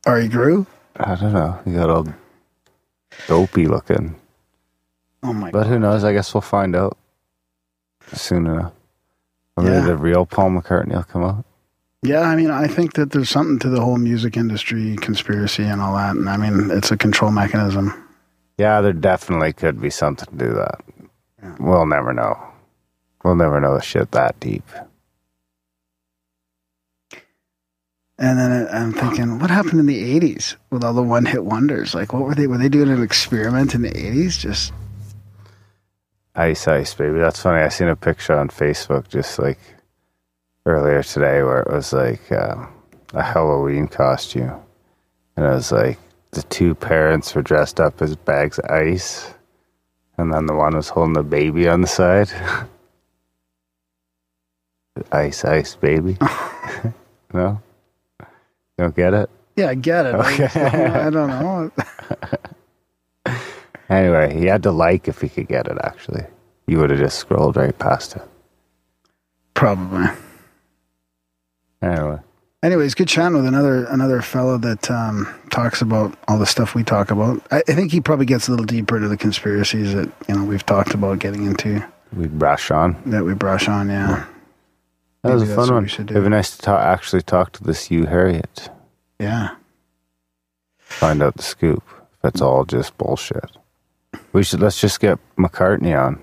Or he grew? I don't know. He got all dopey looking. Oh my But God. who knows? I guess we'll find out soon enough. Or maybe the real Paul McCartney will come out. Yeah, I mean, I think that there's something to the whole music industry conspiracy and all that. And I mean, it's a control mechanism. Yeah, there definitely could be something to do that. Yeah. We'll never know. We'll never know the shit that deep. And then I'm thinking, what happened in the 80s with all the one-hit wonders? Like, what were they? Were they doing an experiment in the 80s? Just Ice, Ice, baby. That's funny. I seen a picture on Facebook just like earlier today where it was like a Halloween costume. And it was like the two parents were dressed up as bags of ice. And then the one was holding the baby on the side. Ice, Ice, baby. No? You don't get it? yeah, I get it. Okay. I don't know. Anyway, he had to like if he could get it, actually. You would have just scrolled right past it. Probably. Anyway. Anyways, good chatting with another fellow that talks about all the stuff we talk about. I think he probably gets a little deeper into the conspiracies that we've talked about getting into. We brush on. That we brush on, yeah. That was Maybe a that's fun what one. we should do. It'd be nice to actually talk to this Uharriet. Yeah. Find out the scoop. If it's all just bullshit. Let's just get McCartney on.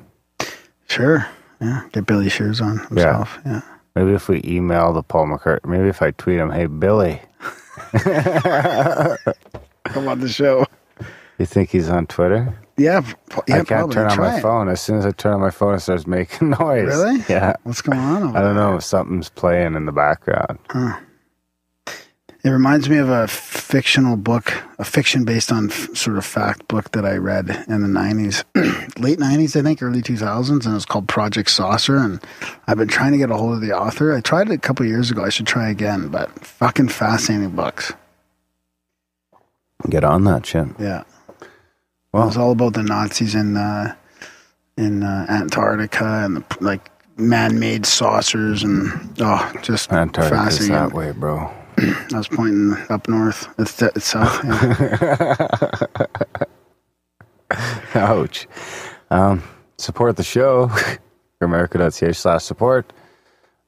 Sure. Yeah. Get Billy Shears on himself. Yeah. Maybe if we email the Paul McCartney, maybe if I tweet him, hey, Billy. Come on the show. You think he's on Twitter? Yeah. I can't probably. turn on Try my it. phone. As soon as I turn on my phone, it starts making noise. Really? Yeah. What's going on over I don't there? know if something's playing in the background. It reminds me of a fictional book, a fiction based on sort of fact book that I read in the 90s, late 90s, I think, early 2000s, and it's called Project Saucer, and I've been trying to get a hold of the author. I tried it a couple of years ago. I should try again, but fucking fascinating books. Get on that shit. Yeah. Well, It was all about the Nazis in Antarctica and man-made saucers and just Antarctica's fascinating. that way, bro. I was pointing up north. It's south. Yeah. Ouch. Support the show. Grimerica.ca/support.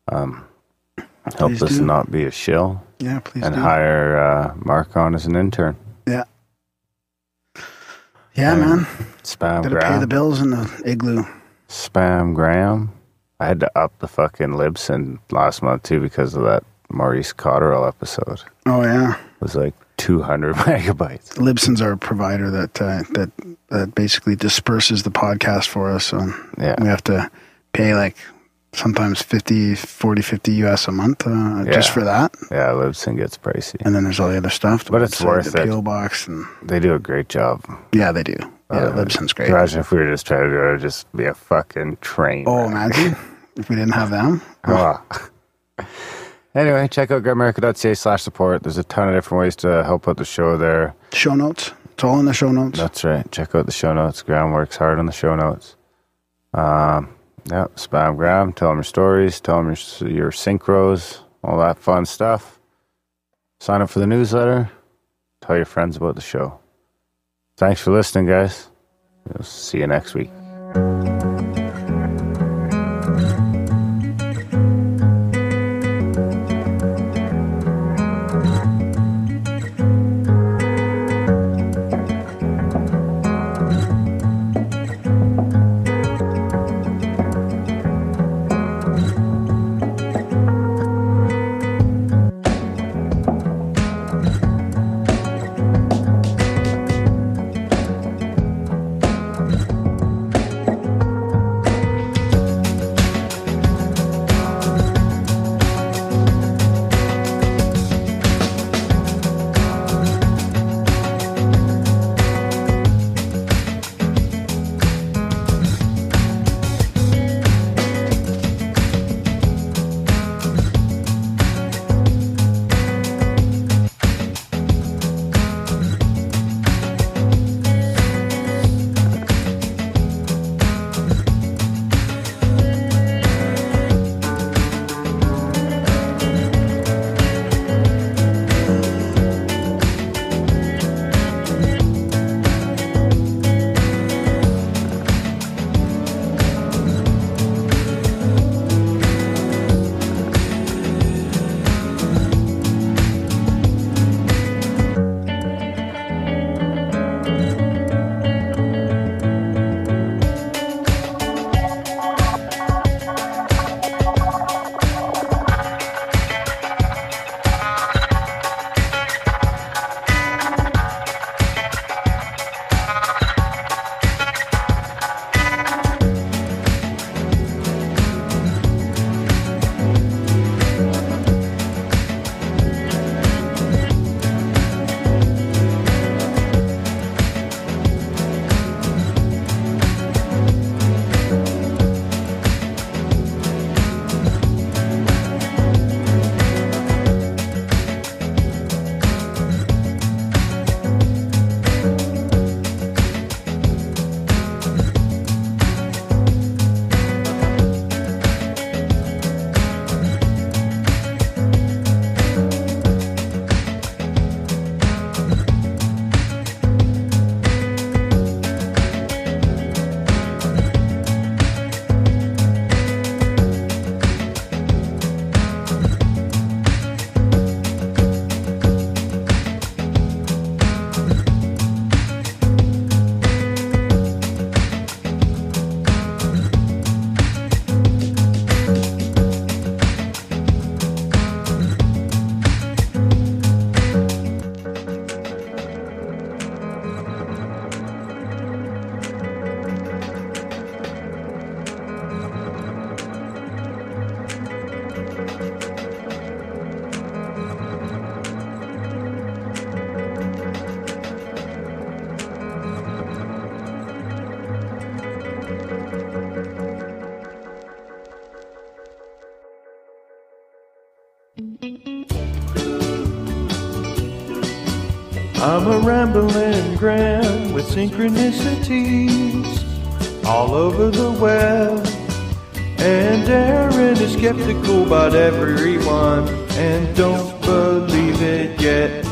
Help Please us do. not be a shill. Yeah, please And do. hire Mark on as an intern. Yeah. Yeah, man. Spam Gotta pay Graham. the bills in the igloo. Spam Graham. I had to up the fucking Libsyn last month too because of that Maurice Cotterill episode. Oh, yeah. It was like 200 megabytes. Libsyn's our provider that basically disperses the podcast for us. So Yeah. we have to pay like sometimes 50 US a month just for that. Yeah, Libsyn gets pricey. And then there's all the other stuff. The But it's website, worth the it. PO box. And They do a great job. yeah, they do. Yeah, Libsyn's great. Imagine if we were just trying to do it, it'd just be a fucking train. Oh, wreck. imagine if we didn't have them. Oh. Anyway, check out grimerica.ca/support. There's a ton of different ways to help out the show there. Show notes. It's all in the show notes. That's right. Check out the show notes. Graham works hard on the show notes. Spam Graham. Tell him your stories. Tell him your synchros. All that fun stuff. Sign up for the newsletter. Tell your friends about the show. Thanks for listening, guys. We'll see you next week. I'm a rambling Graham with synchronicities all over the web. And Aaron is skeptical about everyone and don't believe it yet.